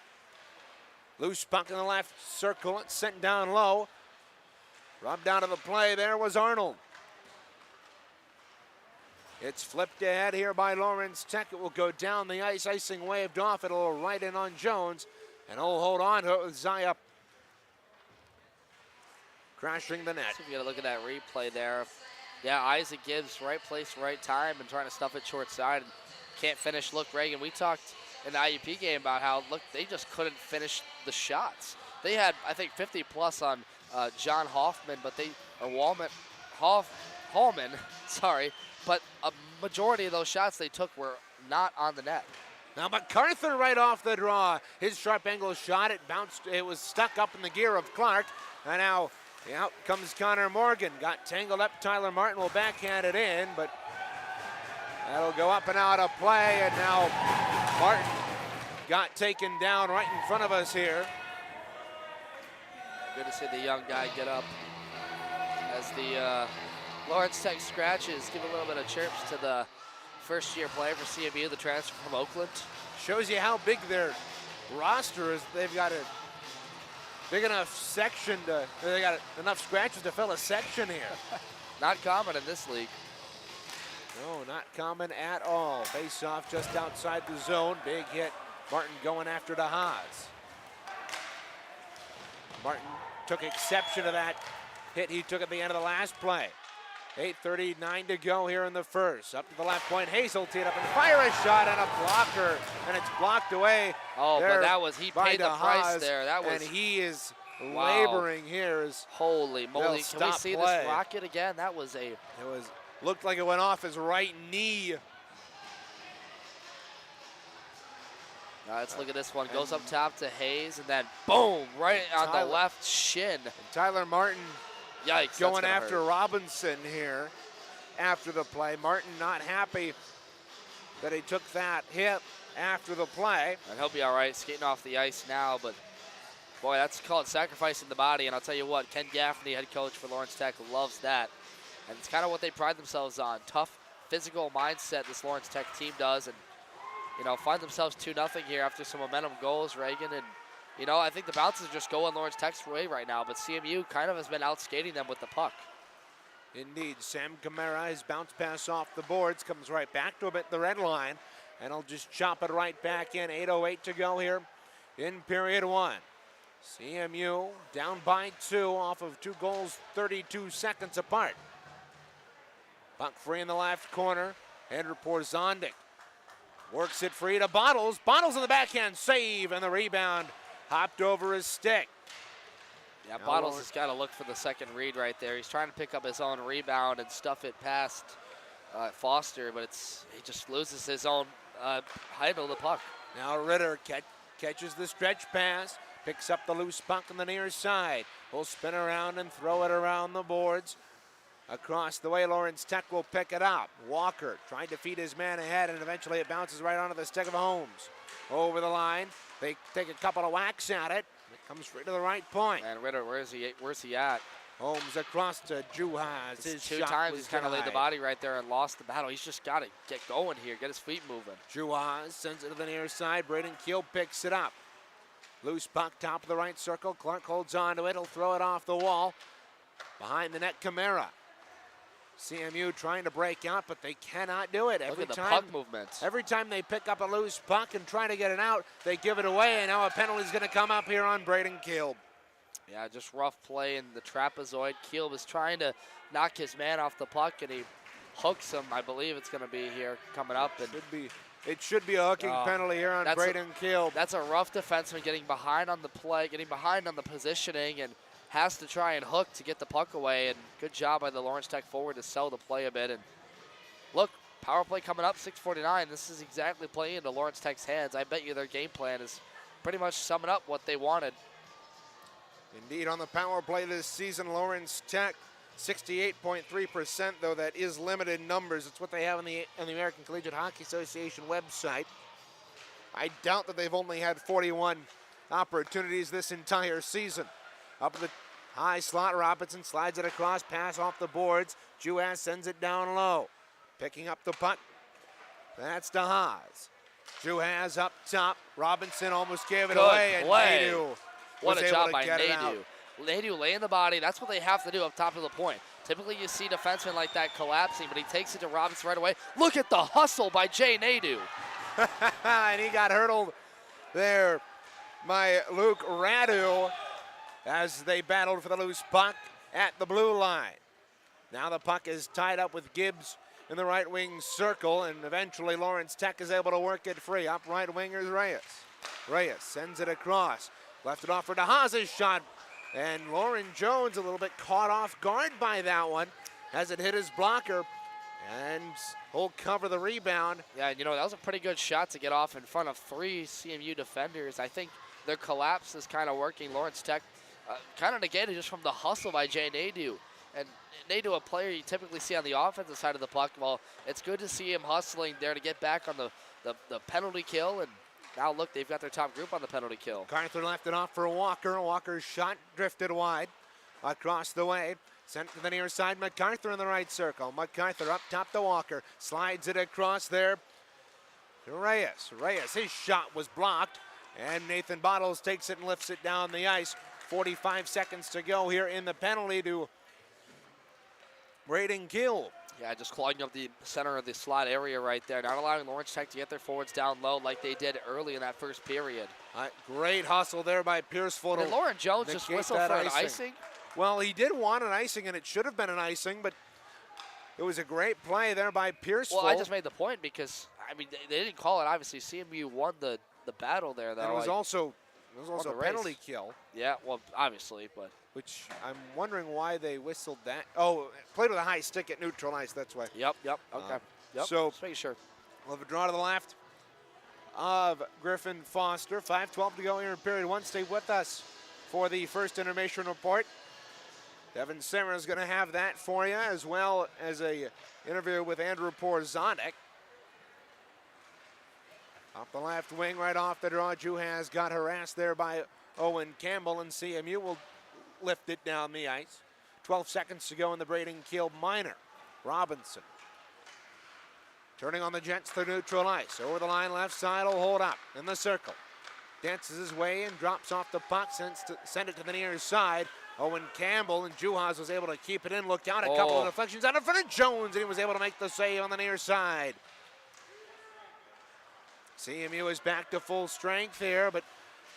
Loose puck in the left circle, it's sent down low. Rubbed out of the play, there was Arnold. It's flipped ahead here by Lawrence Tech. It will go down the ice, icing waved off. It'll right in on Jones, and he'll hold on to it with Zaya crashing the net. So you got to look at that replay there. Yeah, Isaac Gibbs, right place, right time, and trying to stuff it short side. Can't finish. Look, Reagan, we talked in the IUP game about how, look, they just couldn't finish the shots. They had, I think, 50 plus on John Hoffman, but Hallman, sorry, but a majority of those shots they took were not on the net. Now MacArthur right off the draw. His sharp angle shot, it bounced, it was stuck up in the gear of Clark. And now out comes Connor Morgan. Got tangled up, Tyler Martin will backhand it in, but that'll go up and out of play. And now Martin got taken down right in front of us here. Good to see the young guy get up as the Lawrence Tech scratches give a little bit of chirps to the first-year player for CMU, the transfer from Oakland. Shows you how big their roster is. They've got a big enough section to, they got enough scratches to fill a section here. Not common in this league. No, not common at all. Face off just outside the zone. Big hit. Martin going after the Haas. Martin took exception to that hit he took at the end of the last play. 8:39 to go here in the first. Up to the left point, Hazel teed up and fire a shot and a blocker, and it's blocked away. Oh, but that was, he paid the price there. That was, and he is laboring here. Holy moly! Can we see this rocket again? That was a. It looked like it went off his right knee. Let's look at this one. Goes up top to Hayes, and then boom, right on the left shin. Tyler Martin. Yikes. Going after Robinson here after the play. Martin not happy that he took that hit after the play. And he'll be all right skating off the ice now, but boy, that's called sacrificing the body. And I'll tell you what, Ken Gaffney, head coach for Lawrence Tech, loves that. And it's kind of what they pride themselves on, tough physical mindset this Lawrence Tech team does, and find themselves 2-0 here after some momentum goals, Reagan. And I think the bounce is just going Lawrence Tech's way right now, but CMU kind of has been outskating them with the puck. Indeed, Sam Camara, his bounce pass off the boards, comes right back to him at the red line, and he'll just chop it right back in. 8:08 to go here in period 1. CMU down by 2 off of 2 goals, 32 seconds apart. Puck free in the left corner. Andrew Porzondik works it free to Bottles. Bottles in the backhand save, and the rebound hopped over his stick. Yeah, Bottles has got to look for the second read right there. He's trying to pick up his own rebound and stuff it past Foster, but he just loses his own height of the puck. Now Ritter catches the stretch pass, picks up the loose puck on the near side. Will spin around and throw it around the boards. Across the way, Lawrence Tech will pick it up. Walker trying to feed his man ahead, and eventually it bounces right onto the stick of Holmes. Over the line, they take a couple of whacks at it. It comes straight to the right point. And Ritter, where's he at? Holmes across to Juhas. His two shot times was he's kind of laid the denied. body right there and lost the battle. He's just got to get going here, get his feet moving. Juhas sends it to the near side. Braden Keel picks it up. Loose puck, top of the right circle. Clark holds on to it. He'll throw it off the wall. Behind the net, Camara. CMU trying to break out, but they cannot do it. Look Every at the time, puck movement. Every time they pick up a loose puck and try to get it out, they give it away, and now a penalty is going to come up here on Braden Keel. Yeah, just rough play in the trapezoid. Keel was trying to knock his man off the puck, and he hooks him. I believe it's going to be here coming up. And It should be a hooking penalty here on Braden Keel. That's a rough defenseman getting behind on the play, getting behind on the positioning, and has to try and hook to get the puck away. And good job by the Lawrence Tech forward to sell the play a bit. And look, power play coming up, 6:49. This is exactly playing into Lawrence Tech's hands. I bet you their game plan is pretty much summing up what they wanted. Indeed, on the power play this season, Lawrence Tech 68.3%, though that is limited numbers. It's what they have on the American Collegiate Hockey Association website. I doubt that they've only had 41 opportunities this entire season. Up the high slot, Robinson slides it across, pass off the boards. Juhas sends it down low. Picking up the puck, that's to Haas. Juhas up top. Robinson almost gave it away, and Nadu What was a able job to by get it out. Nadu laying the body. That's what they have to do up top of the point. Typically you see defensemen like that collapsing, but he takes it to Robinson right away. Look at the hustle by Jay Nadu. And he got hurdled there by Luke Radu as they battled for the loose puck at the blue line. Now the puck is tied up with Gibbs in the right wing circle, and eventually Lawrence Tech is able to work it free. Up right winger is Reyes. Reyes sends it across. Left it off for DeHaas's shot. And Lauren Jones a little bit caught off guard by that one as it hit his blocker. And he'll cover the rebound. Yeah, that was a pretty good shot to get off in front of 3 CMU defenders. I think their collapse is kind of working. Lawrence Tech kind of negated just from the hustle by Jay Nadu. And Nadu, a player you typically see on the offensive side of the puck. Well, it's good to see him hustling there to get back on the penalty kill. And now look, they've got their top group on the penalty kill. MacArthur left it off for Walker. Walker's shot drifted wide across the way. Sent to the near side. MacArthur in the right circle. MacArthur up top to Walker. Slides it across there to Reyes. Reyes, his shot was blocked. And Nathan Bottles takes it and lifts it down the ice. 45 seconds to go here in the penalty to Braden Keel. Yeah, just clogging up the center of the slot area right there. Not allowing Lawrence Tech to get their forwards down low like they did early in that first period. Great hustle there by Pierceville. Did Lauren Jones just whistle for an icing? Well, he did want an icing, and it should have been an icing, but it was a great play there by Pierceville. Well, I just made the point because, they didn't call it. Obviously, CMU won the battle there, though. And it was also a penalty kill. Yeah, well, obviously, but. Which I'm wondering why they whistled that. Oh, played with a high stick at neutral ice, that's why. Yep, okay. So, just making sure. We'll have a draw to the left of Griffin Foster. 5:12 to go here in period 1. Stay with us for the first intermission report. Devin Serra is going to have that for you, as well as a interview with Andrew Porzondik. Up the left wing, right off the draw. Juhas got harassed there by Owen Campbell, and CMU will lift it down the ice. 12 seconds to go in the Braden Keel minor. Robinson Turning on the Jets to neutral ice. Over the line, left side will hold up in the circle. Dances his way and drops off the puck, send it to the near side. Owen Campbell, and Juhas was able to keep it in. Looked out, a couple of deflections out in front of Jones, and he was able to make the save on the near side. CMU is back to full strength here, but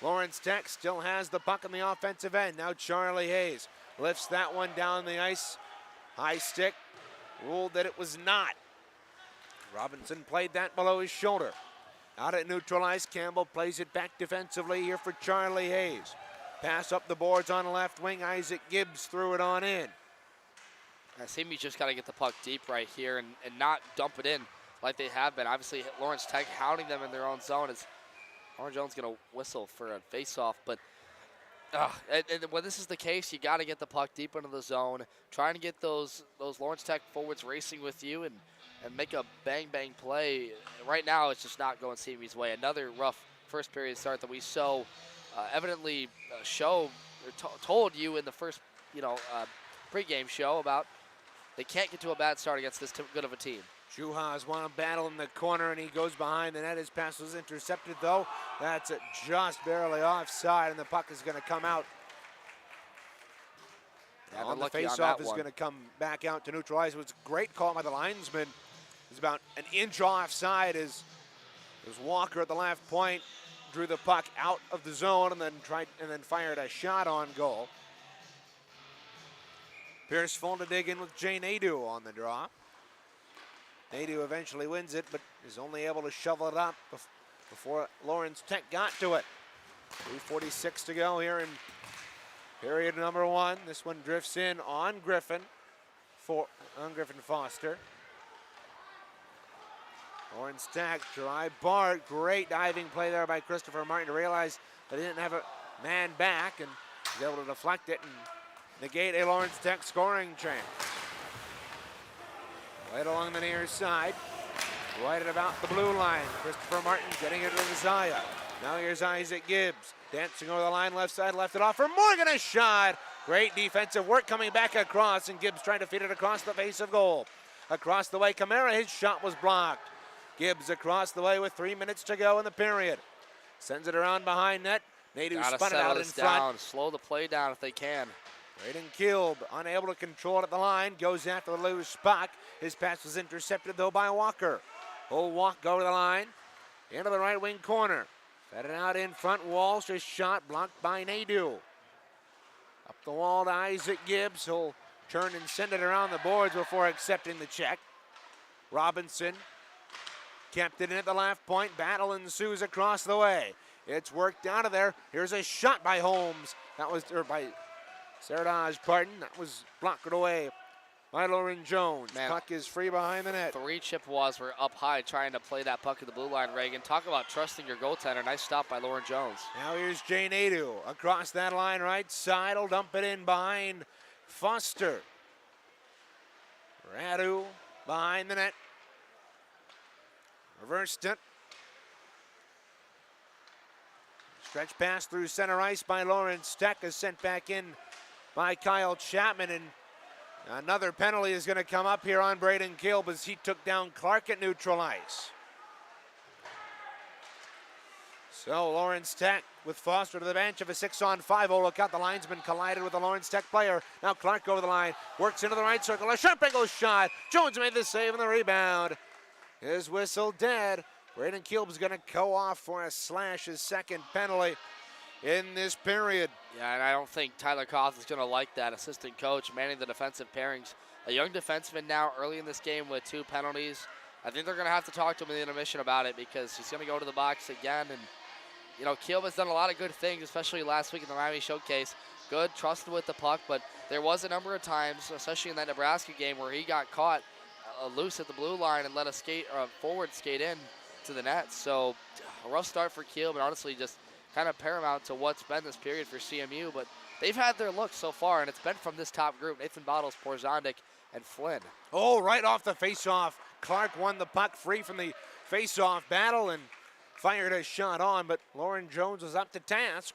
Lawrence Tech still has the puck on the offensive end. Now Charlie Hayes lifts that one down the ice. High stick, ruled that it was not. Robinson played that below his shoulder. Out at neutral ice, Campbell plays it back defensively here for Charlie Hayes. Pass up the boards on the left wing. Isaac Gibbs threw it on in. CMU just got to get the puck deep right here and not dump it in like they have been. Obviously, Lawrence Tech hounding them in their own zone. As Lauren Jones going to whistle for a face-off, but and when this is the case, you got to get the puck deep into the zone, trying to get those Lawrence Tech forwards racing with you and make a bang-bang play. Right now, it's just not going CMU's way. Another rough first period start that we so evidently told you in the first, pregame show about. They can't get to a bad start against this good of a team. Juhas won a battle in the corner, and he goes behind the net. His pass was intercepted, though. That's just barely offside, and the puck is going to come out. Yeah, on the face-off is going to come back out to neutralize. It was a great call by the linesman. It was about an inch offside as Walker at the left point drew the puck out of the zone and then fired a shot on goal. Pierce full to dig in with Jay Nadeau on the draw. Nadeau eventually wins it, but is only able to shovel it up before Lawrence Tech got to it. 3:46 to go here in period number one. This one drifts in on Griffin Foster. Lawrence Tech, Dry Bart, great diving play there by Christopher Martin to realize that he didn't have a man back and was able to deflect it and negate a Lawrence Tech scoring chance. Right along the near side, right at about the blue line. Christopher Martin getting it to Zaya. Now here's Isaac Gibbs, dancing over the line, left side, left it off for Morgan, a shot. Great defensive work coming back across, and Gibbs trying to feed it across the face of goal. Across the way, Camara, his shot was blocked. Gibbs across the way with 3 minutes to go in the period. Sends it around behind net. Nadeau spun it out in front. Slow the play down if they can. Braden Kilb, unable to control it at the line, goes after the loose puck. His pass was intercepted, though, by Walker. Walk go to the line, into the right wing corner. Fed it out in front. Walsh, a shot blocked by Nadeau. Up the wall to Isaac Gibbs. He'll turn and send it around the boards before accepting the check. Robinson kept it in at the left point. Battle ensues across the way. It's worked out of there. Here's a shot by Holmes. By Sardaj, pardon. That was blocked away by Lauren Jones. Man, puck is free behind the net. 3 Chippewas were up high trying to play that puck at the blue line, Reagan. Talk about trusting your goaltender. Nice stop by Lauren Jones. Now here's Jay Nadeau. Across that line right side. Will dump it in behind Foster. Radu behind the net. Reversed it. Stretch pass through center ice by Lawrence Tech is sent back in by Kyle Chapman, and another penalty is going to come up here on Braden Kilb as he took down Clark at neutral ice. So Lawrence Tech with Foster to the bench of a 6-on-5. Oh, look out, the linesman collided with a Lawrence Tech player. Now Clark over the line, works into the right circle, a sharp angle shot. Jones made the save and the rebound. His whistle dead. Braden Kilb is going to go off for a slash, his second penalty in this period. Yeah, and I don't think Tyler Koth is going to like that. Assistant coach manning the defensive pairings. A young defenseman now early in this game with 2 penalties. I think they're going to have to talk to him in the intermission about it because he's going to go to the box again. And, Kilb has done a lot of good things, especially last week in the Miami Showcase. Good, trusted with the puck, but there was a number of times, especially in that Nebraska game, where he got caught loose at the blue line and let a forward skate in to the net. So a rough start for Kilb, and honestly just kind of paramount to what's been this period for CMU. But they've had their look so far, and it's been from this top group: Nathan Bottles, Porzondik, and Flynn. Oh, right off the face-off. Clark won the puck free from the face-off battle and fired a shot on, but Lauren Jones was up to task.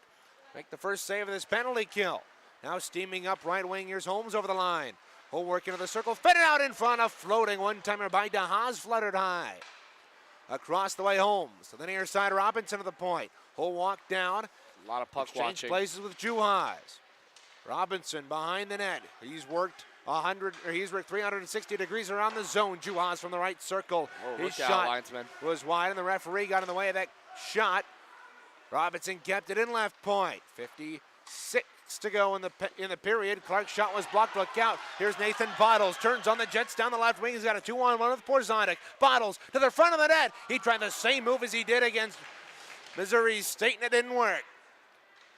Make the first save of this penalty kill. Now steaming up right wing. Here's Holmes over the line. Will work into the circle, fed it out in front, a floating one-timer by DeHaas, fluttered high. Across the way home, so the near side, Robinson to the point. Will walk down. A lot of puck Exchange watching. places with Juhas. Robinson behind the net. He's worked 360 degrees around the zone. Juhas from the right circle. His shot linesman. was wide, and the referee got in the way of that shot. Robinson kept it in left point. 56 to go in the period. Clark's shot was blocked. Look out. Here's Nathan Bottles. Turns on the Jets down the left wing. He's got a 2-on-1 with Porzonic. Bottles to the front of the net. He tried the same move as he did against Missouri State, and it didn't work.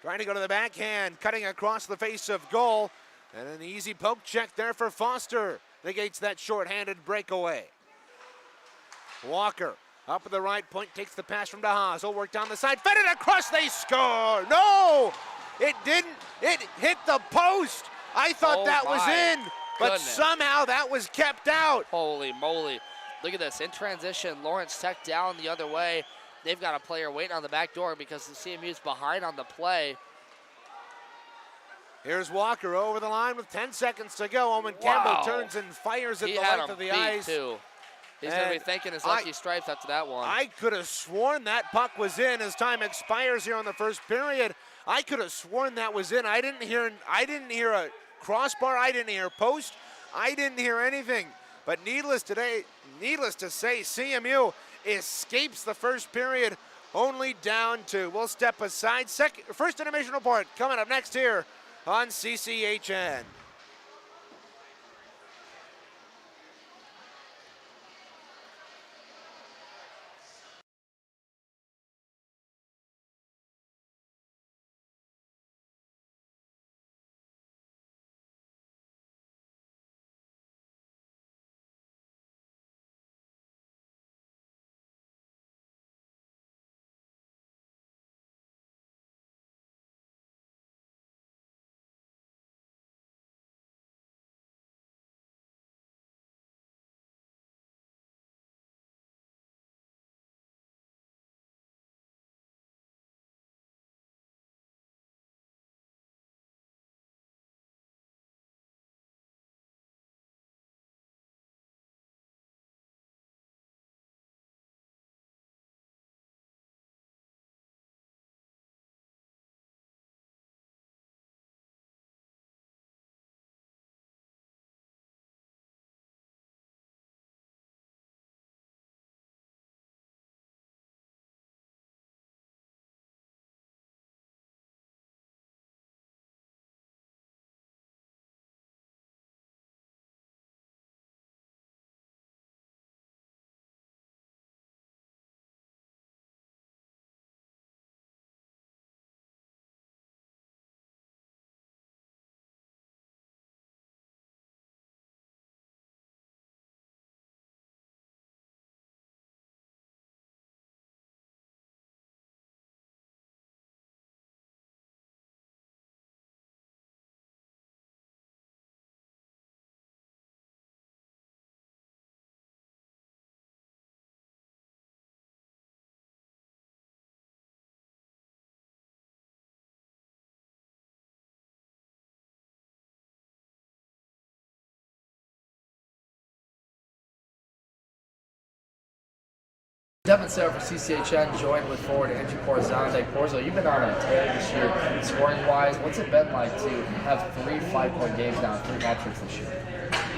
Trying to go to the backhand, cutting across the face of goal. And an easy poke check there for Foster. Negates that short-handed breakaway. Walker up at the right point, takes the pass from DeHaas. He'll work down the side, fed it across, they score! No! It didn't, it hit the post. I thought that was in, but somehow that was kept out. Holy moly. Look at this, in transition, Lawrence Tech down the other way. They've got a player waiting on the back door because the CMU's behind on the play. Here's Walker over the line with 10 seconds to go. Owen Campbell turns and fires at the length of the ice. Too. He's going to be thanking his lucky stripes after that one. I could have sworn that puck was in as time expires here on the first period. I could have sworn that was in. I didn't hear a crossbar. I didn't hear a post. I didn't hear anything. But needless to say, CMU escapes the first period only down to, we'll step aside. First intermission report coming up next here on CCHN. Devin Sarah for CCHN, joined with forward Andrew Porzonic. Porzo, you've been on a tear this year, scoring-wise. What's it been like to have 3 5-point games now, 3 hat-tricks this year?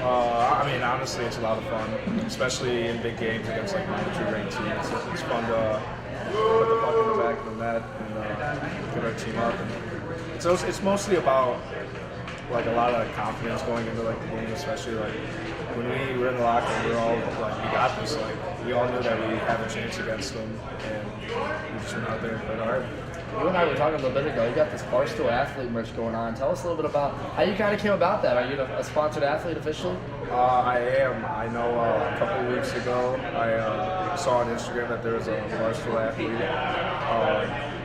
I mean, honestly, it's a lot of fun, especially in big games against like #2 ranked teams. It's fun to put the puck in the back of the net and get our team up. And it's mostly about like a lot of confidence going into like the game, especially like when we were in the locker room, we were all like, we got this. Like we all knew that we have a chance against them, and we just went out there and played hard. You and I were talking a little bit ago. You got this Barstool athlete merch going on. Tell us a little bit about how you kind of came about that. Are you a sponsored athlete officially? I am. I know a couple of weeks ago I saw on Instagram that there was a Barstool athlete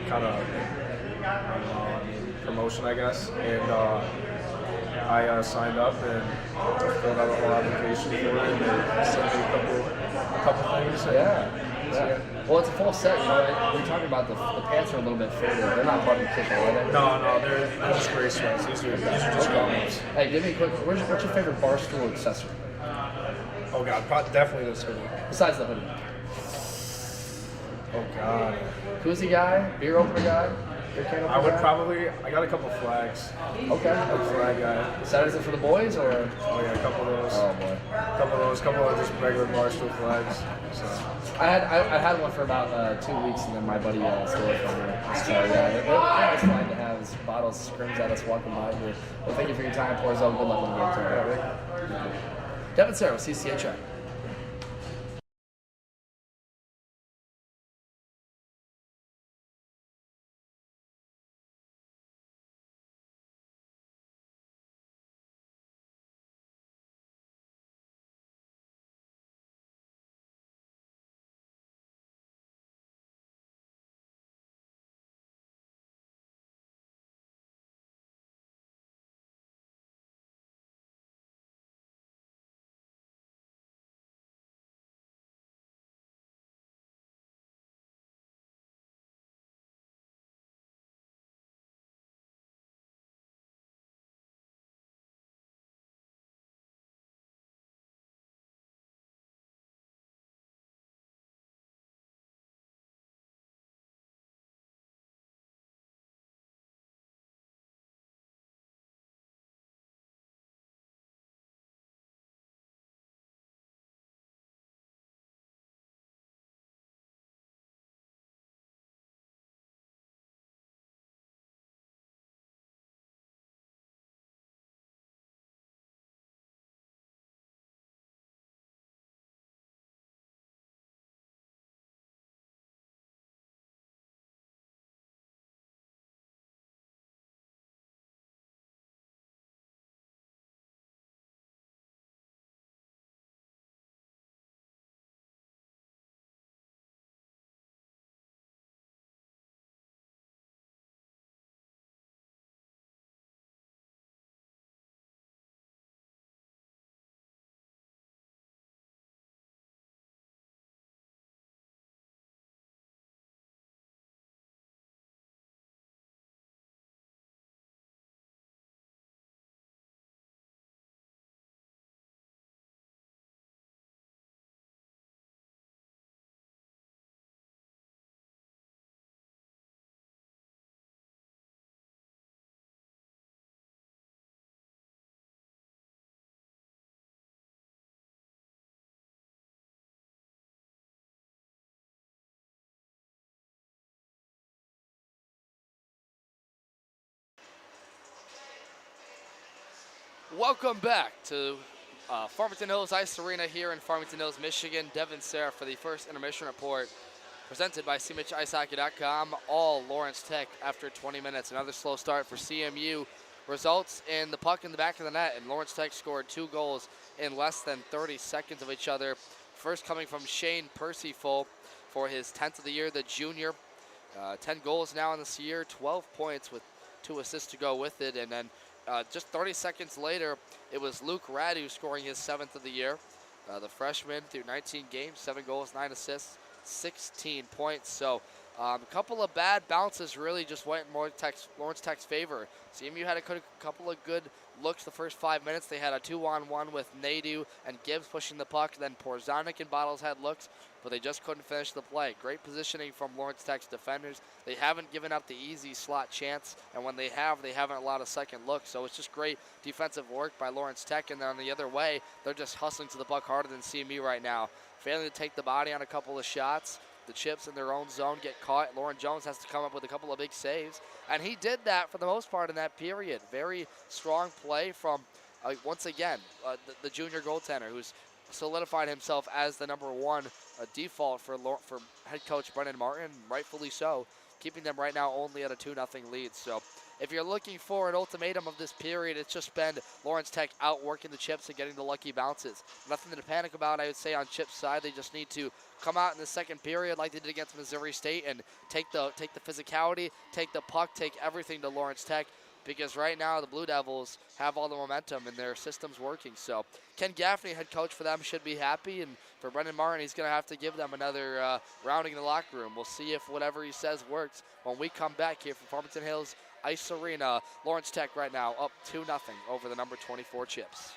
kind of promotion, I guess, and I signed up and filled out a whole application for it and sent me a couple things. Yeah. Well, it's a full set. You know, we're talking about the pants are a little bit faded. They're not part of the kit, though, are they? No, they're just gray sweats. These are just garments. Hey, give me a quick. What's your favorite Barstool accessory? Oh God, definitely this hoodie. Besides the hoodie. Oh God. Koozie guy, beer opener guy, beer can opener I would guy? probably. I got a couple flags. Okay. I'm a flag guy. Saturdays are for the boys, or? Oh yeah, a couple of those. Oh boy. Couple of just regular Barstool flags. So. I had one for about 2 weeks, and then my buddy stole it from me. So yeah, they're nice flag to have. As bottles screams at us walking by here. Well, thank you for your time, Porzo. Good luck in the game tonight. Devin Sarah with CCHI. Welcome back to Farmington Hills Ice Arena here in Farmington Hills, Michigan. Devin Sarah for the first intermission report presented by CMHIceHockey.com. All Lawrence Tech after 20 minutes. Another slow start for CMU results in the puck in the back of the net, and Lawrence Tech scored 2 goals in less than 30 seconds of each other. First coming from Shane Percyful for his 10th of the year, the junior. 10 goals now in this year, 12 points with 2 assists to go with it, and then just 30 seconds later, it was Luke Radu scoring his 7th of the year. The freshman through 19 games, 7 goals, 9 assists, 16 points. So a couple of bad bounces really just went in Lawrence Tech's favor. CMU had a couple of good looks the first 5 minutes. They had a 2-on-1 with Nadu and Gibbs pushing the puck. Then Porzanik and Bottles had looks, but they just couldn't finish the play. Great positioning from Lawrence Tech's defenders. They haven't given up the easy slot chance, and when they haven't allowed a second look. So it's just great defensive work by Lawrence Tech, and then on the other way, they're just hustling to the puck harder than CMU right now. Failing to take the body on a couple of shots. The chips in their own zone get caught. Lauren Jones has to come up with a couple of big saves, and he did that for the most part in that period. Very strong play from, once again, the junior goaltender who's solidified himself as the number 1 default for head coach Brendan Martin, rightfully so, keeping them right now only at a 2-0 lead. So if you're looking for an ultimatum of this period, it's just been Lawrence Tech outworking the Chips and getting the lucky bounces. Nothing to panic about, I would say, on Chips' side. They just need to come out in the second period like they did against Missouri State and take the physicality, take the puck, take everything to Lawrence Tech. because right now the Blue Devils have all the momentum and their system's working. So Ken Gaffney, head coach for them, should be happy. And for Brendan Martin, he's going to have to give them another rounding in the locker room. We'll see if whatever he says works when we come back here from Farmington Hills Ice Arena. Lawrence Tech right now up 2-0 over the number 24 Chips.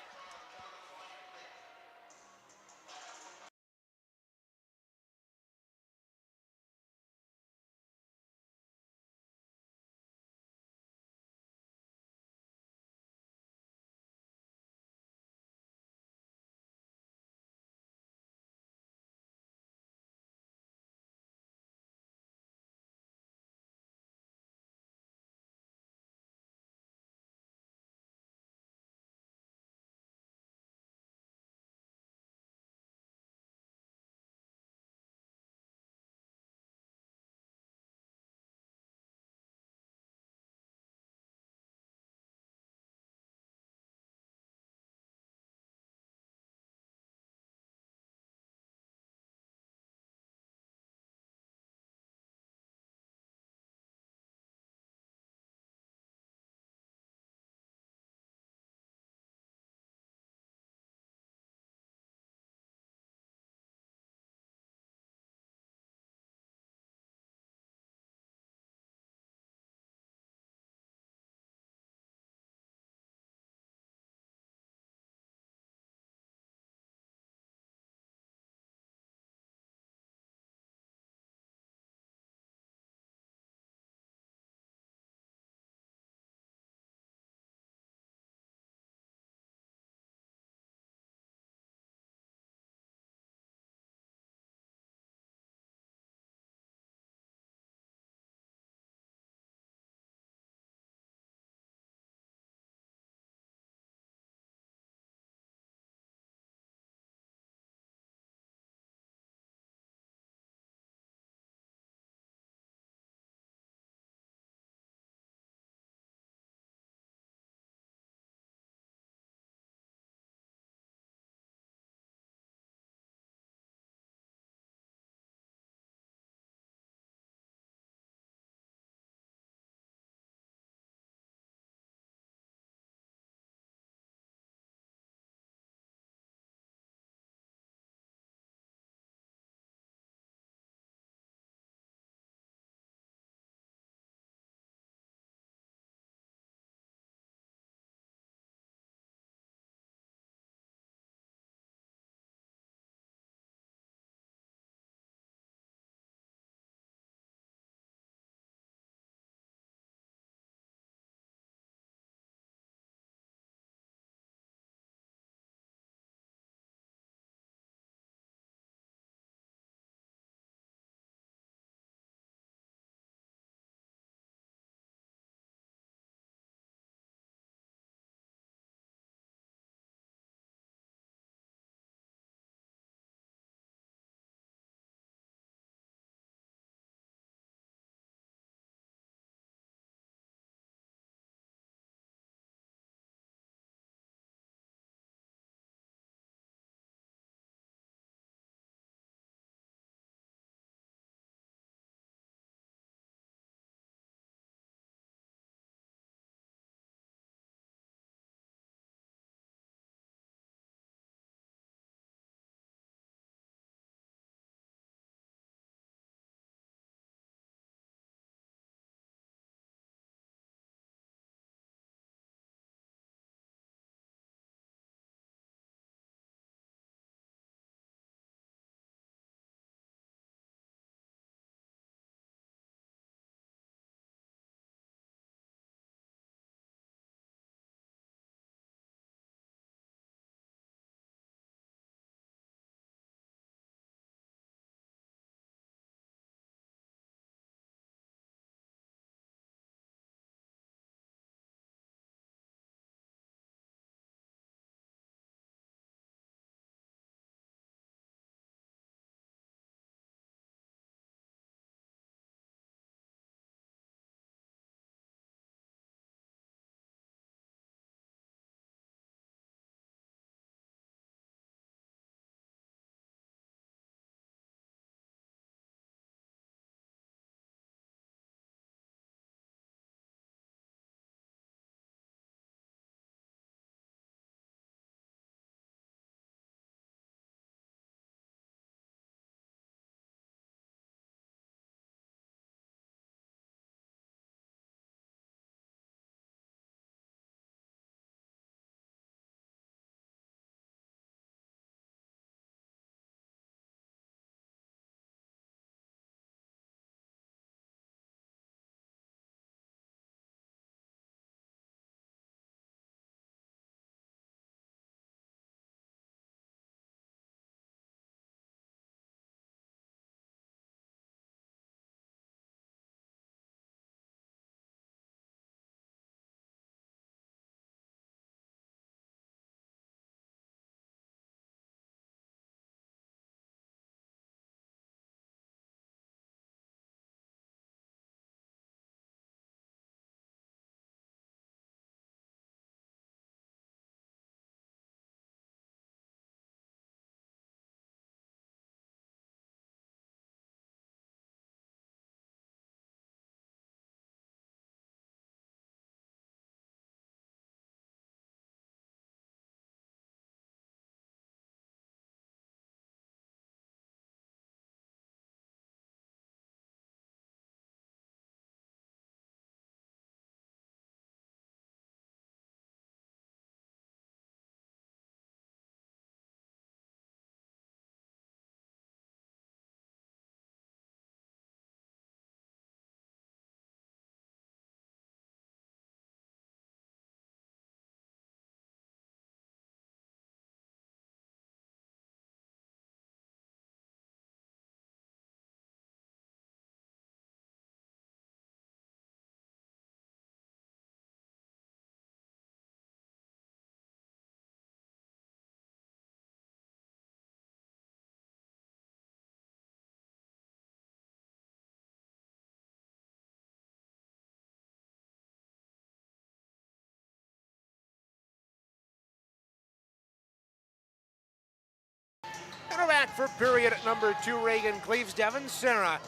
And we're back for period number 2. Reagan Cleaves, Devin Serra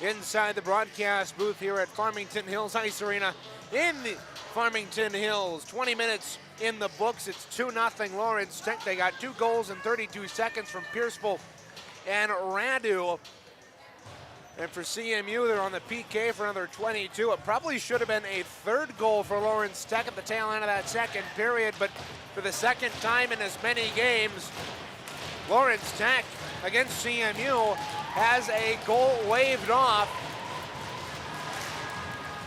inside the broadcast booth here at Farmington Hills Ice Arena in the Farmington Hills. 20 minutes in the books. It's 2-0 Lawrence Tech. They got 2 goals in 32 seconds from Pierceville and Radu. And for CMU, they're on the PK for another 22. It probably should have been a 3rd goal for Lawrence Tech at the tail end of that second period, but for the second time in as many games, Lawrence Tech against CMU has a goal waved off.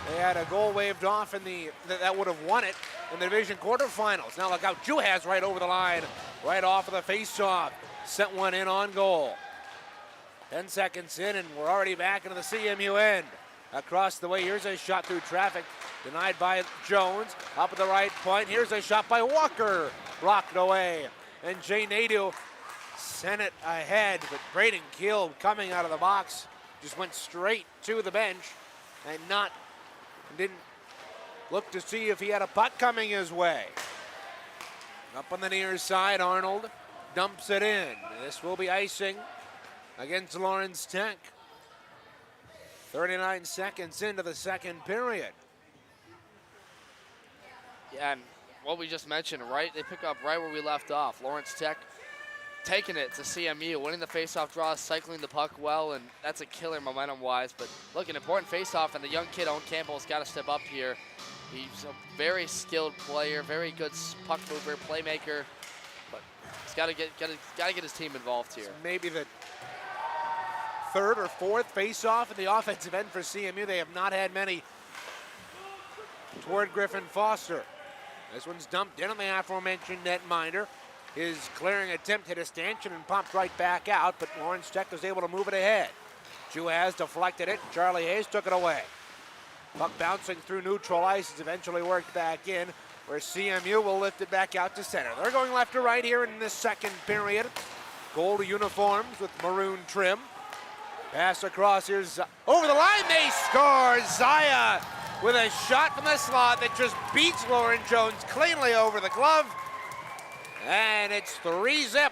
They had a goal waved off in that would have won it in the division quarterfinals. Now look out, Juhas right over the line, right off of the face-off. Sent one in on goal. 10 seconds in, and we're already back into the CMU end. Across the way, here's a shot through traffic, denied by Jones. Up at the right point, here's a shot by Walker, blocked away. And Jay Nadeau sent it ahead, but Braden Keel coming out of the box just went straight to the bench and didn't look to see if he had a puck coming his way. Up on the near side, Arnold dumps it in. This will be icing against Lawrence Tech. 39 seconds into the second period. Yeah, and what we just mentioned, right? They pick up right where we left off. Lawrence Tech taking it to CMU, winning the faceoff draw, cycling the puck well, and that's a killer momentum-wise. But look, an important faceoff, and the young kid, Owen Campbell's got to step up here. He's a very skilled player, very good puck mover, playmaker, but he's got to get his team involved here. It's maybe the 3rd or 4th faceoff in the offensive end for CMU. They have not had many toward Griffin Foster. This one's dumped in on the aforementioned netminder. His clearing attempt hit a stanchion and popped right back out, but Lawrence Tech was able to move it ahead. Juhas deflected it. Charlie Hayes took it away. Puck bouncing through neutral ice is eventually worked back in, where CMU will lift it back out to center. They're going left to right here in this second period. Gold uniforms with maroon trim. Pass across, here's over the line, they score! Zaya with a shot from the slot that just beats Lauren Jones cleanly over the glove. And it's 3-zip,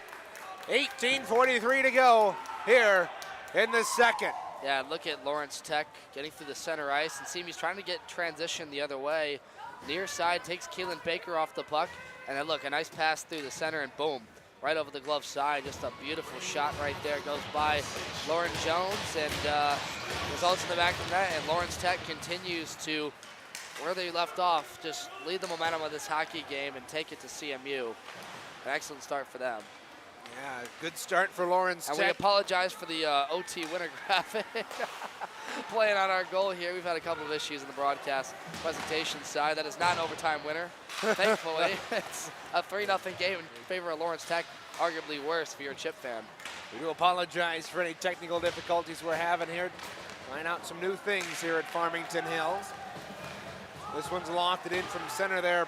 18:43 to go here in the second. Yeah, look at Lawrence Tech getting through the center ice, and CMU's trying to get transition the other way. Near side takes Keelan Baker off the puck, and then look, a nice pass through the center, and boom, right over the glove side. Just a beautiful shot right there. Goes by Lauren Jones, and results in the back of the net, and Lawrence Tech continues to, where they left off, just lead the momentum of this hockey game and take it to CMU. An excellent start for them. Yeah, good start for Lawrence And Tech. we apologize for the OT winner graphic playing on our goal here. We've had a couple of issues in the broadcast presentation side. That is not an overtime winner, thankfully. It's a 3-0 game in favor of Lawrence Tech, arguably worse if you're a Chip fan. We do apologize for any technical difficulties we're having here. Find out some new things here at Farmington Hills. This one's lofted in from center there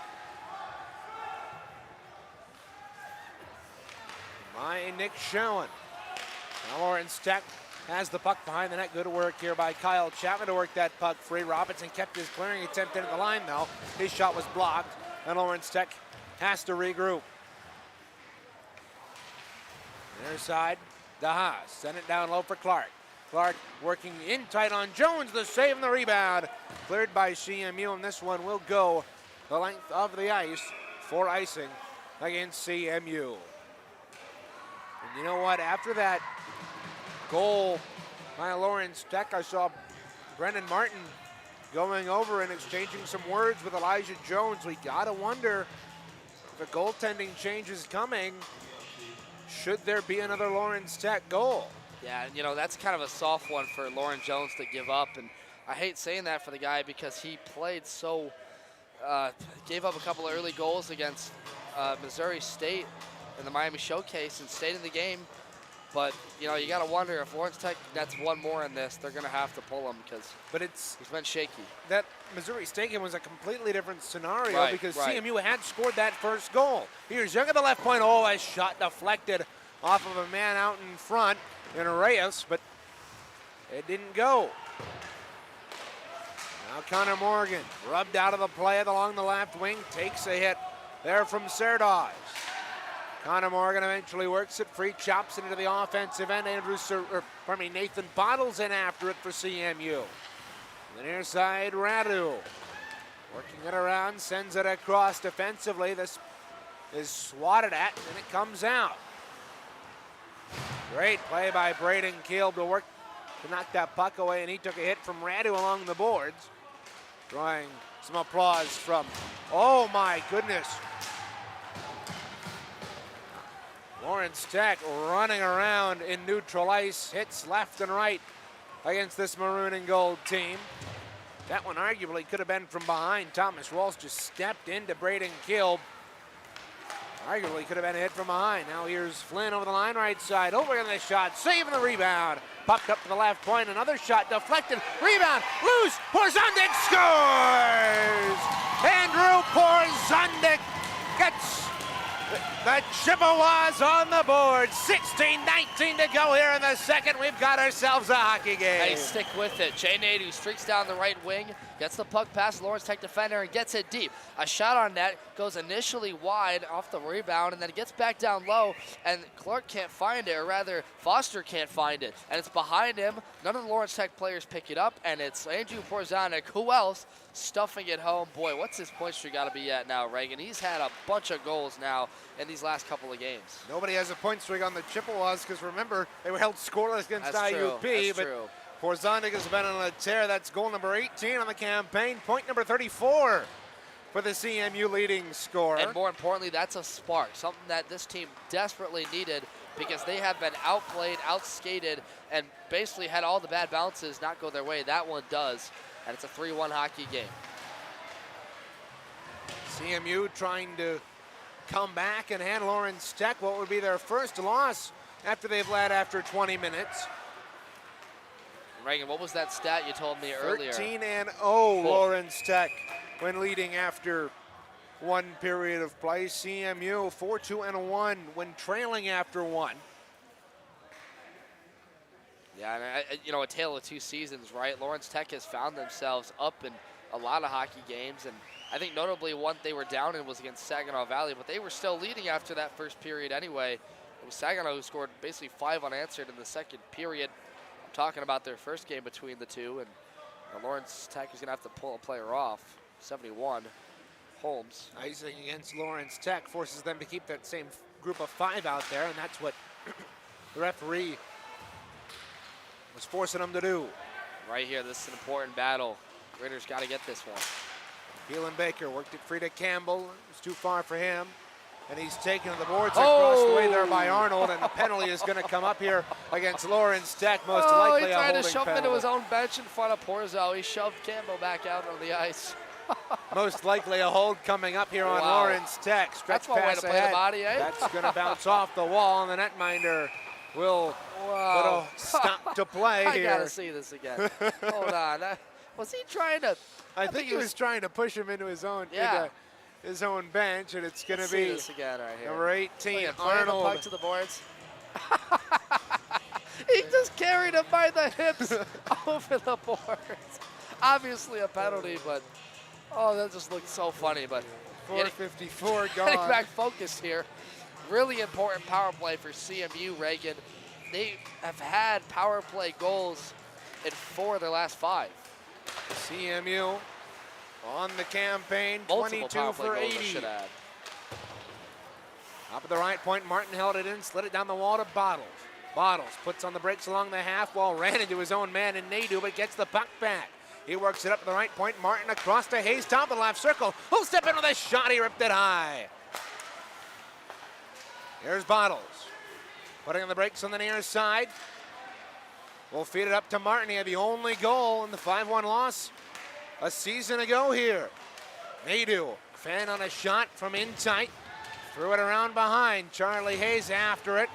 by Nick Schoen. Now Lawrence Tech has the puck behind the net. Good work here by Kyle Chapman to work that puck free. Robinson kept his clearing attempt into the line though. His shot was blocked, and Lawrence Tech has to regroup. Near side, DeHaas sent it down low for Clark. Clark working in tight on Jones, the save and the rebound. Cleared by CMU, and this one will go the length of the ice for icing against CMU. And you know what, after that goal by Lawrence Tech, I saw Brendan Martin going over and exchanging some words with Elijah Jones. We gotta wonder if a goaltending change is coming. Should there be another Lawrence Tech goal? Yeah, and you know, that's kind of a soft one for Lauren Jones to give up. And I hate saying that for the guy because he played so, gave up a couple of early goals against Missouri State in the Miami Showcase and stayed in the game. But, you know, you got to wonder if Lawrence Tech nets one more in this, they're going to have to pull him because he's been shaky. That Missouri State game was a completely different scenario Right, because right. CMU had scored that first goal. Here's Young at the left point. Oh, a shot deflected off of a man out in front in Reyes, but it didn't go. Now Connor Morgan rubbed out of the play along the left wing, takes a hit there from Serdoz. Connor Morgan eventually works it free, chops it into the offensive end. Nathan Bottles in after it for CMU. The near side, Radu. Working it around, sends it across defensively. This is swatted at, and it comes out. Great play by Braden Keelb to knock that puck away, and he took a hit from Radu along the boards. Drawing some applause from, oh my goodness. Lawrence Tech running around in neutral ice, hits left and right against this maroon and gold team. That one arguably could have been from behind. Thomas Walsh just stepped into Braden Keelb. Arguably could have been a hit from behind. Now here's Flynn over the line, right side. Over in the shot, saving the rebound. Popped up to the left point, another shot deflected. Rebound, loose, Porzundik scores! Andrew Porzundik gets the Chippewas on the board. 16-19 to go here in the second. We've got ourselves a hockey game. Hey, stick with it. Jay Nadeau streaks down the right wing, gets the puck past the Lawrence Tech defender and gets it deep. A shot on net goes initially wide off the rebound, and then it gets back down low, and Clark can't find it, or rather Foster can't find it. And it's behind him. None of the Lawrence Tech players pick it up, and it's Andrew Porzundik. Who else? Stuffing it home. Boy, what's his point streak got to be at now, Reagan? He's had a bunch of goals now in these last couple of games. Nobody has a point streak on the Chippewas because remember, they were held scoreless against That's IUP. True. But True. Porzundik has been on a tear. That's goal number 18 on the campaign. Point number 34 for the CMU leading scorer. And more importantly, that's a spark, something that this team desperately needed because they have been outplayed, outskated, and basically had all the bad bounces not go their way. That one does, and it's a 3-1 hockey game. CMU trying to come back and hand Lawrence Tech what would be their first loss after they've led after 20 minutes. Reagan, what was that stat you told me earlier? 13-0 Lawrence Tech when leading after one period of play. CMU 4-2-1 when trailing after one. Yeah, and you know, a tale of two seasons, right? Lawrence Tech has found themselves up in a lot of hockey games, and I think notably one they were down in was against Saginaw Valley, but they were still leading after that first period anyway. It was Saginaw who scored basically 5 unanswered in the second period. I'm talking about their first game between the two, and Lawrence Tech is going to have to pull a player off. 71, Holmes. Icing against Lawrence Tech forces them to keep that same group of 5 out there, and that's what the referee was forcing them to do. Right here, this is an important battle. Raiders got to get this one. Keelan Baker worked it free to Campbell. It was too far for him. And he's taken to the boards across the way there by Arnold, and the penalty is going to come up here against Lawrence Tech, most likely he a tried holding to shove penalty. into his own bench in front of Porzo. He shoved Campbell back out on the ice. Most likely a hold coming up here on Wow. Lawrence Tech. Stretch That's one way pass to play ahead. the body, eh? That's going to bounce off the wall, and the netminder will Wow. put a stop to play I here. got to see this again. Hold on. Was he trying to? I think he was trying to push him into his own his own bench, and it's going to See be this again right here. number 18, Look at playing the puck Arnold. to the boards. He just carried him by the hips over the boards. Obviously a penalty, but that just looked so funny. But 4:54 getting gone. back focused here. Really important power play for CMU, Reagan. They have had power play goals in 4 of their last 5. CMU on the campaign, Multiple 22 power play for goals, I 80. should add. Up at the right point, Martin held it in, slid it down the wall to Bottles. Bottles puts on the brakes along the half wall, ran into his own man in Nadeau, but gets the puck back. He works it up to the right point. Martin across to Hayes, top of the left circle. Who'll step in with a shot? He ripped it high. Here's Bottles. Putting on the brakes on the near side. We'll feed it up to Martin. He had the only goal in the 5-1 loss a season ago here. Nadeau, fan on a shot from in tight. Threw it around behind. Charlie Hayes after it.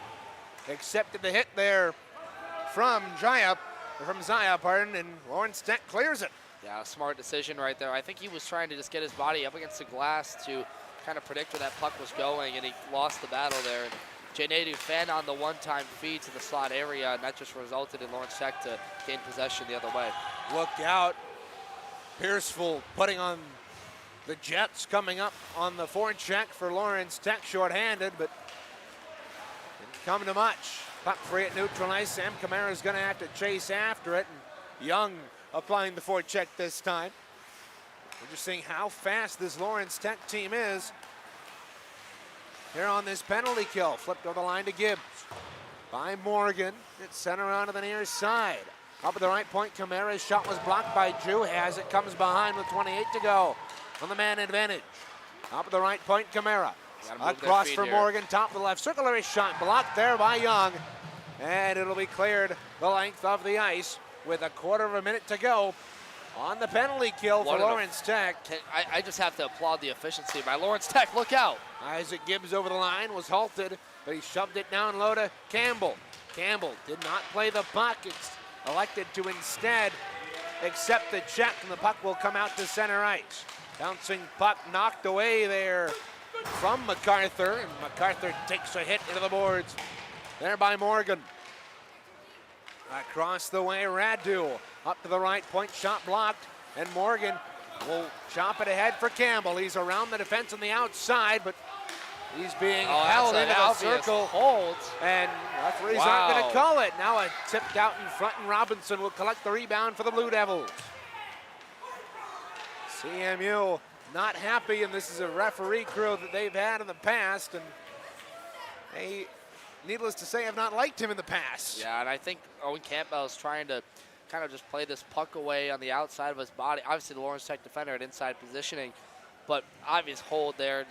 Accepted the hit there from Zaya, and Lawrence Tech clears it. Yeah, a smart decision right there. I think he was trying to just get his body up against the glass to kind of predict where that puck was going, and he lost the battle there. And Jay Nadeau fanned on the one-time feed to the slot area, and that just resulted in Lawrence Tech to gain possession the other way. Look out. Pierceville putting on the Jets, coming up on the forecheck for Lawrence Tech, shorthanded, but come to much. Puck free at neutral ice. Sam Kamara is going to have to chase after it. And Young applying the forecheck this time. We're just seeing how fast this Lawrence Tech team is. Here on this penalty kill. Flipped over the line to Gibbs. By Morgan. It's sent around to the near side. Up at the right point, Kamara's shot was blocked by Drew. As it comes behind with 28 to go on the man advantage. Up at the right point, Kamara. Across for Morgan, top of the left circle. There is shot blocked there by Young. And it'll be cleared the length of the ice with a quarter of a minute to go on the penalty kill for Lawrence Tech. I just have to applaud the efficiency by Lawrence Tech. Look out. Isaac Gibbs over the line was halted, but he shoved it down low to Campbell. Campbell did not play the puck. It's elected to instead accept the check, and the puck will come out to center ice. Bouncing puck knocked away there from MacArthur, and MacArthur takes a hit into the boards there by Morgan. Across the way, Radu up to the right point, shot blocked, and Morgan will chop it ahead for Campbell. He's around the defense on the outside, but he's being held into the circle. Holds. And referees aren't going to call it. Now a tipped out in front, and Robinson will collect the rebound for the Blue Devils. CMU not happy, and this is a referee crew that they've had in the past, and they, needless to say, have not liked him in the past. Yeah, and I think Owen Campbell is trying to kind of just play this puck away on the outside of his body. Obviously, the Lawrence Tech defender at inside positioning, but obvious hold there.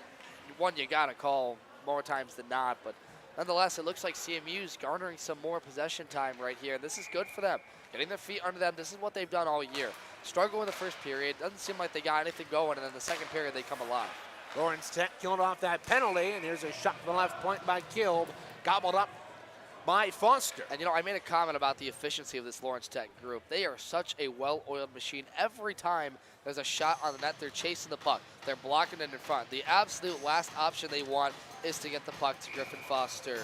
One you got to call more times than not, but nonetheless, it looks like CMU's garnering some more possession time right here. This is good for them. Getting their feet under them, this is what they've done all year. Struggle in the first period, doesn't seem like they got anything going, and then the second period they come alive. Lawrence Tech killed off that penalty, and here's a shot to the left point by Kilb, gobbled up by Foster. And you know, I made a comment about the efficiency of this Lawrence Tech group. They are such a well-oiled machine. Every time there's a shot on the net, they're chasing the puck. They're blocking it in front. The absolute last option they want is to get the puck to Griffin Foster.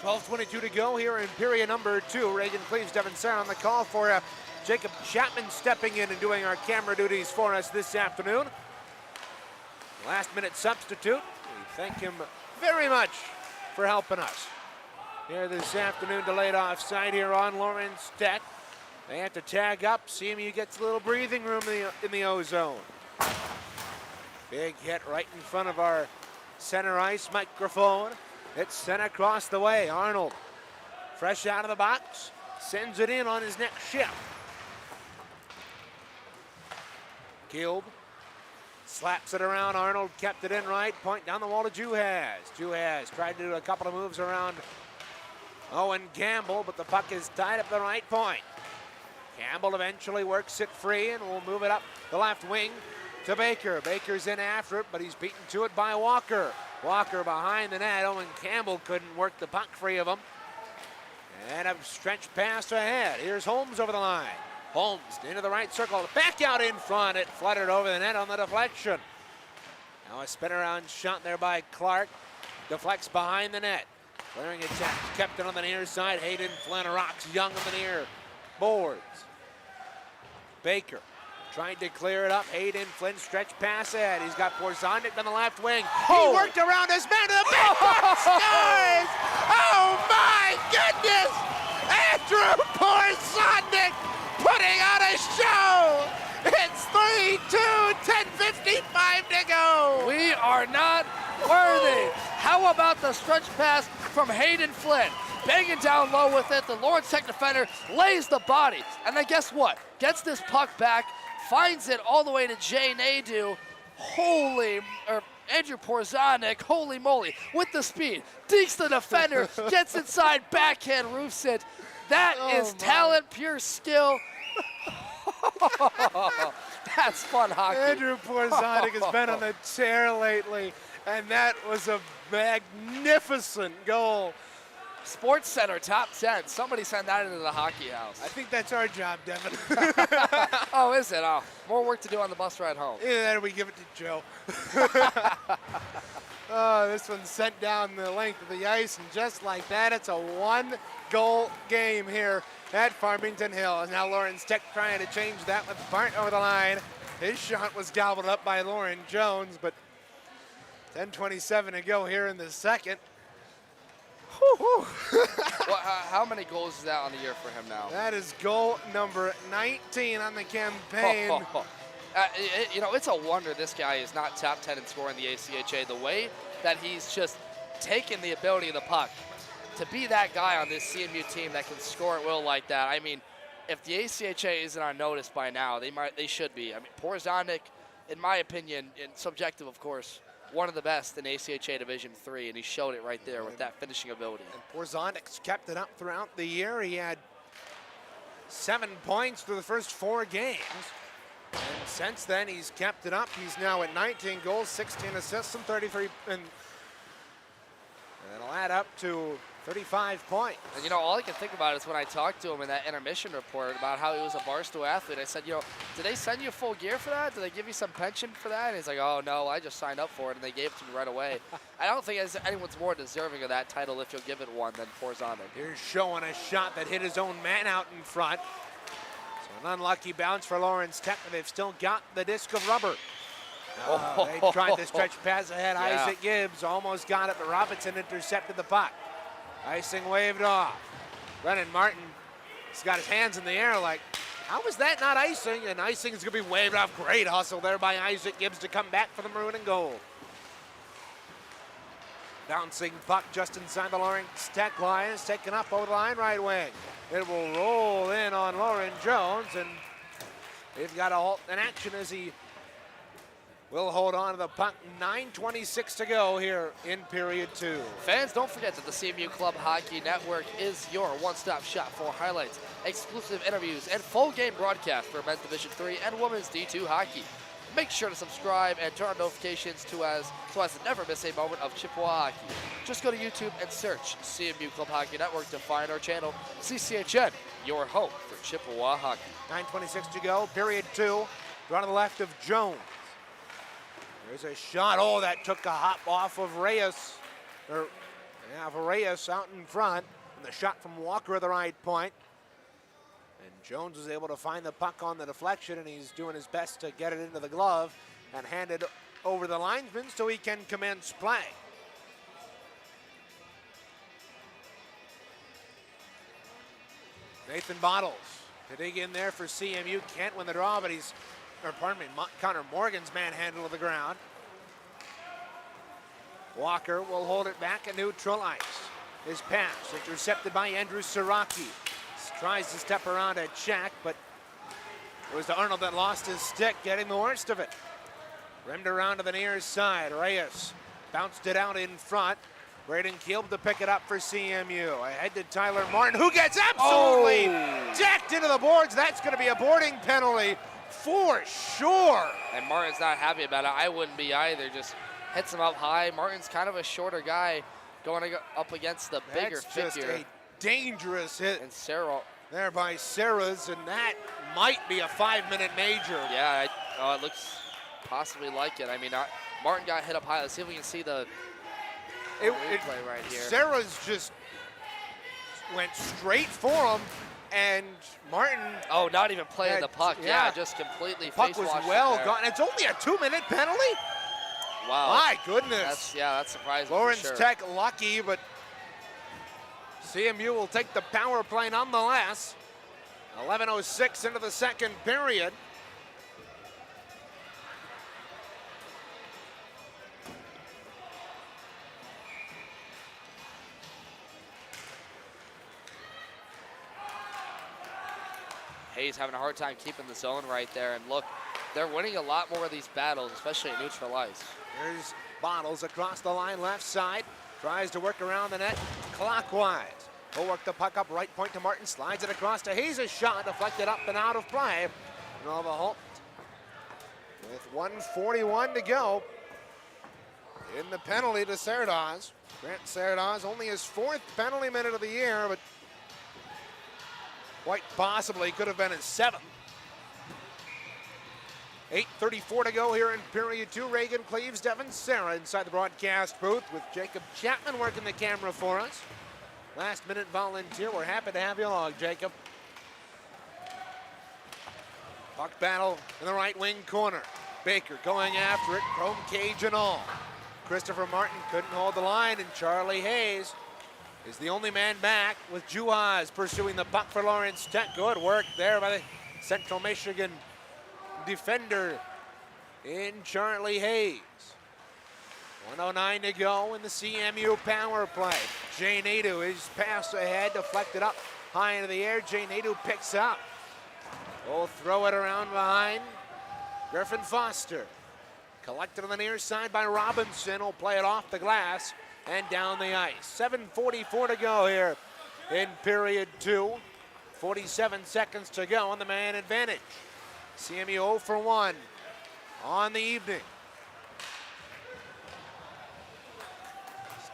12:22 to go here in period number 2. Reagan Cleves, Devin Sarah on the call for you. Jacob Chapman stepping in and doing our camera duties for us this afternoon. Last minute substitute. We thank him very much for helping us here this afternoon. Delayed offside here on Lawrence Tech. They have to tag up. CMU gets a little breathing room in the O-zone. Big hit right in front of our center ice microphone. It's sent across the way. Arnold, fresh out of the box, sends it in on his next shift. Kilb slaps it around. Arnold kept it in right. Point down the wall to Juhas. Juhas tried to do a couple of moves around Owen Campbell, but the puck is tied up the right point. Campbell eventually works it free and will move it up the left wing to Baker. Baker's in after it, but he's beaten to it by Walker. Walker behind the net. Owen Campbell couldn't work the puck free of him. And a stretch pass ahead. Here's Holmes over the line. Holmes into the right circle. Back out in front. It fluttered over the net on the deflection. Now a spin around shot there by Clark. Deflects behind the net. Clearing attack. Kept it on the near side. Hayden Flynn rocks Young on the near boards. Baker tried to clear it up. Hayden Flynn stretch pass ahead. He's got Porzonic on the left wing. He worked around his man to the back. Scores! Oh my goodness! Andrew Porzonic putting on a show! It's 3-2, 10:55 to go. We are not worthy. How about the stretch pass from Hayden Flynn? Banging down low with it. The Lawrence Tech defender lays the body. And then guess what? Gets this puck back, finds it all the way to Jay Nadeau. Andrew Porzonic, holy moly, with the speed. Dinks the defender, gets inside, backhand roofs it. That is talent, pure skill. That's fun hockey. Andrew Porzonic has been on the tear lately, and that was a magnificent goal. Sports Center top 10. Somebody send that into the hockey house. I think that's our job, Devin. Oh, is it? Oh, more work to do on the bus ride home. Either that or we give it to Joe. Oh, this one's sent down the length of the ice, and just like that, it's a one-goal game here at Farmington Hills. Now Lawrence Tech trying to change that with Bart over the line. His shot was gobbled up by Lauren Jones, but 10:27 to go here in the second. Well, how many goals is that on the year for him now? That is goal number 19 on the campaign. You know, it's a wonder this guy is not top 10 in scoring the ACHA. The way that he's just taken the ability of the puck to be that guy on this CMU team that can score at will like that. I mean, if the ACHA isn't on notice by now, they should be. I mean, Porzonic, in my opinion, and subjective of course, one of the best in ACHA Division 3, and he showed it right there with that finishing ability. And Porzonic's kept it up throughout the year. He had 7 points through the first 4 games. And since then, he's kept it up. He's now at 19 goals, 16 assists, and 33. And it'll add up to 35 points. And, you know, all I can think about is when I talked to him in that intermission report about how he was a Barstool athlete. I said, you know, did they send you full gear for that? Did they give you some pension for that? And he's like, oh, no, I just signed up for it, and they gave it to me right away. I don't think anyone's more deserving of that title if you'll give it one than Porzonic. Here's showing a shot that hit his own man out in front. So an unlucky bounce for Lawrence Tech, but they've still got the disc of rubber. They tried to stretch pass ahead. Yeah. Isaac Gibbs almost got it, but Robinson intercepted the puck. Icing waved off. Brennan Martin, he's got his hands in the air like, how is that not icing? And icing is going to be waved off. Great hustle there by Isaac Gibbs to come back for the maroon and gold. Bouncing puck just inside the Lawrence Tech Lions, taken up over the line right wing. It will roll in on Lauren Jones, and they've got a halt in action as he will hold on to the puck. 9:26 to go here in period 2. Fans, don't forget that the CMU Club Hockey Network is your one-stop shop for highlights, exclusive interviews, and full game broadcast for men's Division 3 and women's D2 hockey. Make sure to subscribe and turn on notifications so as to never miss a moment of Chippewa hockey. Just go to YouTube and search CMU Club Hockey Network to find our channel, CCHN, your home for Chippewa hockey. 9:26 to go, period 2. Draw to the left of Jones. There's a shot. Oh, that took a hop off of Reyes. Reyes out in front. And the shot from Walker at the right point. And Jones was able to find the puck on the deflection, and he's doing his best to get it into the glove and hand it over the linesman so he can commence play. Nathan Bottles to dig in there for CMU. Can't win the draw, but Connor Morgan's manhandled to the ground. Walker will hold it back at neutral ice. His pass intercepted by Andrew Siraki. Tries to step around a check, but it was to Arnold that lost his stick, getting the worst of it. Rimmed around to the near side. Reyes bounced it out in front. Braden Kielb to pick it up for CMU. Ahead to Tyler Martin, who gets absolutely decked into the boards. That's going to be a boarding penalty for sure. And Martin's not happy about it. I wouldn't be either. Just hits him up high. Martin's kind of a shorter guy going up against the bigger figure. That's just a dangerous hit. And Sarah there by Sarah's, and that might be a 5-minute major. Yeah, it looks possibly like it. I mean, Martin got hit up high. Let's see if we can see the replay right here. Sarah's just went straight for him, and Martin. Oh, not even playing the puck. Yeah, just completely face-washed. Puck was well gone. It's only a 2-minute penalty? Wow. My goodness. That's surprising. Lawrence Tech lucky, but CMU will take the power play nonetheless. 11:06 into the second period. Hayes having a hard time keeping the zone right there. And look, they're winning a lot more of these battles, especially at neutral ice. Here's Bottles across the line left side. Tries to work around the net clockwise. He'll work the puck up right point to Martin. Slides it across to Hayes. A shot deflected up and out of play. And all the halt with 1:41 to go. In the penalty to Cerdas. Grant Cerdas, only his 4th penalty minute of the year, but quite possibly could have been his 7th. 8:34 to go here in period 2. Reagan Cleaves, Devin Sarah inside the broadcast booth with Jacob Chapman working the camera for us. Last minute volunteer. We're happy to have you along, Jacob. Puck battle in the right wing corner. Baker going after it. Chrome cage and all. Christopher Martin couldn't hold the line, and Charlie Hayes is the only man back with Juhas pursuing the puck for Lawrence Tech. Good work there by the Central Michigan defender in Charlie Hayes. 1:09 to go in the CMU power play. Jay Nadeau is passed ahead, deflected up high into the air. Jay Nadeau picks up. We'll throw it around behind Griffin Foster. Collected on the near side by Robinson. Will play it off the glass and down the ice. 7:44 to go here in period 2. 47 seconds to go on the man advantage. CMU 0 for 1 on the evening.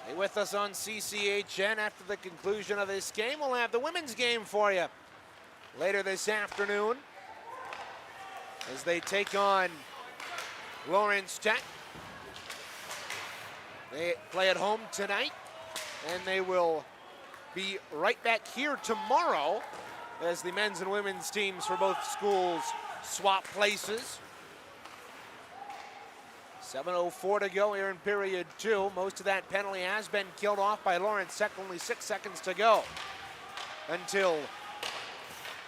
Stay with us on CCHN. After the conclusion of this game, we'll have the women's game for you later this afternoon as they take on Lawrence Tech. They play at home tonight, and they will be right back here tomorrow as the men's and women's teams for both schools swap places. 7:04 to go here in period 2. Most of that penalty has been killed off by Lawrence Tech. Only 6 seconds to go until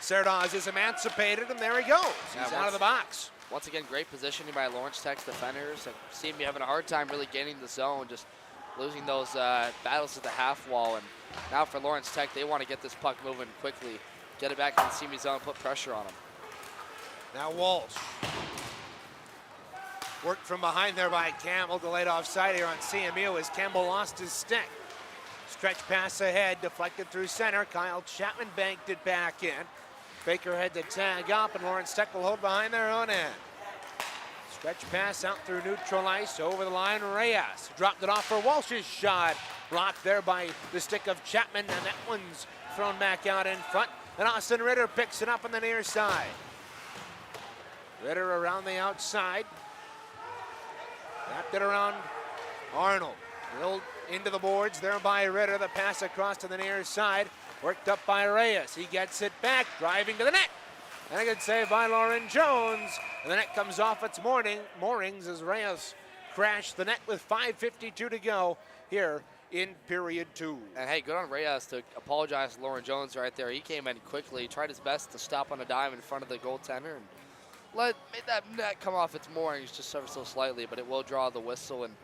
Serdaz is emancipated, and there he goes. He's out of the box. Once again, great positioning by Lawrence Tech's defenders. It seemed to be having a hard time really gaining the zone, just losing those battles at the half wall. And now for Lawrence Tech, they want to get this puck moving quickly, get it back in the CMU zone, put pressure on them. Now Walsh. Worked from behind there by Campbell, delayed offside here on CMU as Campbell lost his stick. Stretch pass ahead, deflected through center. Kyle Chapman banked it back in. Baker had to tag up, and Lawrence Tech will hold behind their own end. Stretch pass out through neutral ice, over the line, Reyes. Dropped it off for Walsh's shot. Blocked there by the stick of Chapman, and that one's thrown back out in front. And Austin Ritter picks it up on the near side. Ritter around the outside. Wrapped it around Arnold. Drilled into the boards there by Ritter. The pass across to the near side. Worked up by Reyes. He gets it back, driving to the net. And a good save by Lauren Jones. And the net comes off its moorings as Reyes crashed the net with 5:52 to go here in period 2. And hey, good on Reyes to apologize to Lauren Jones right there. He came in quickly, tried his best to stop on a dime in front of the goaltender and made that net come off its moorings just ever so slightly, but it will draw the whistle. And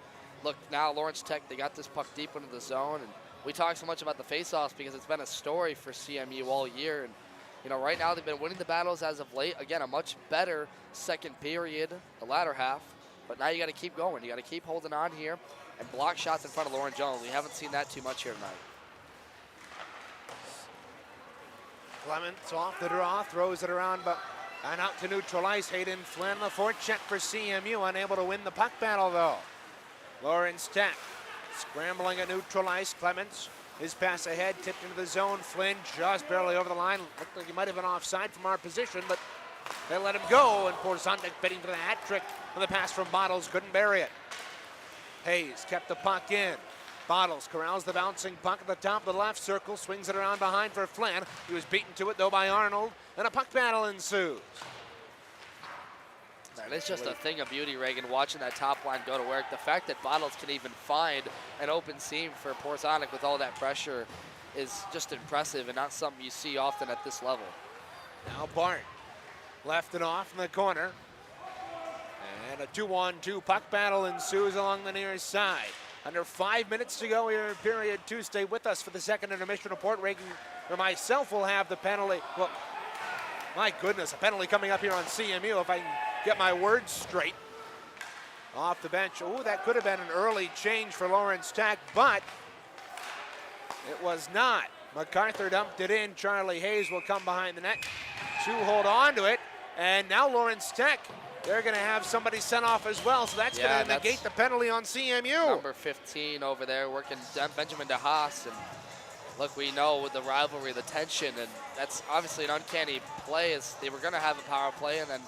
look, now Lawrence Tech, they got this puck deep into the zone, and we talk so much about the faceoffs because it's been a story for CMU all year. And you know, right now they've been winning the battles as of late. Again, a much better second period, the latter half. But now you got to keep going. You got to keep holding on here and block shots in front of Lauren Jones. We haven't seen that too much here tonight. Clements off the draw, throws it around, and out to neutral ice. Hayden Flynn, the forecheck for CMU, unable to win the puck battle though. Lawrence Tech scrambling at neutral ice. Clements, his pass ahead, tipped into the zone. Flynn just barely over the line. Looked like he might have been offside from our position, but they let him go, and Porzondik bidding for the hat trick on the pass from Bottles, couldn't bury it. Hayes kept the puck in. Bottles corrals the bouncing puck at the top of the left circle, swings it around behind for Flynn. He was beaten to it though by Arnold, and a puck battle ensues. And it's just a thing of beauty, Reagan, watching that top line go to work. The fact that Bottles can even find an open seam for Porzondik with all that pressure is just impressive and not something you see often at this level. Now Bart left it off in the corner. And a 2-on-2 puck battle ensues along the near side. Under 5 minutes to go here in period 2. Stay with us for the second intermission report. Reagan or myself will have the penalty. Well, my goodness, a penalty coming up here on CMU if I can get my words straight. Off the bench. Oh, that could have been an early change for Lawrence Tech, but it was not. MacArthur dumped it in. Charlie Hayes will come behind the net to hold on to it. And now Lawrence Tech, they're going to have somebody sent off as well, so that's going to negate the penalty on CMU. Number 15 over there working Benjamin DeHaas. And look, we know with the rivalry, the tension, and that's obviously an uncanny play as they were going to have a power play and then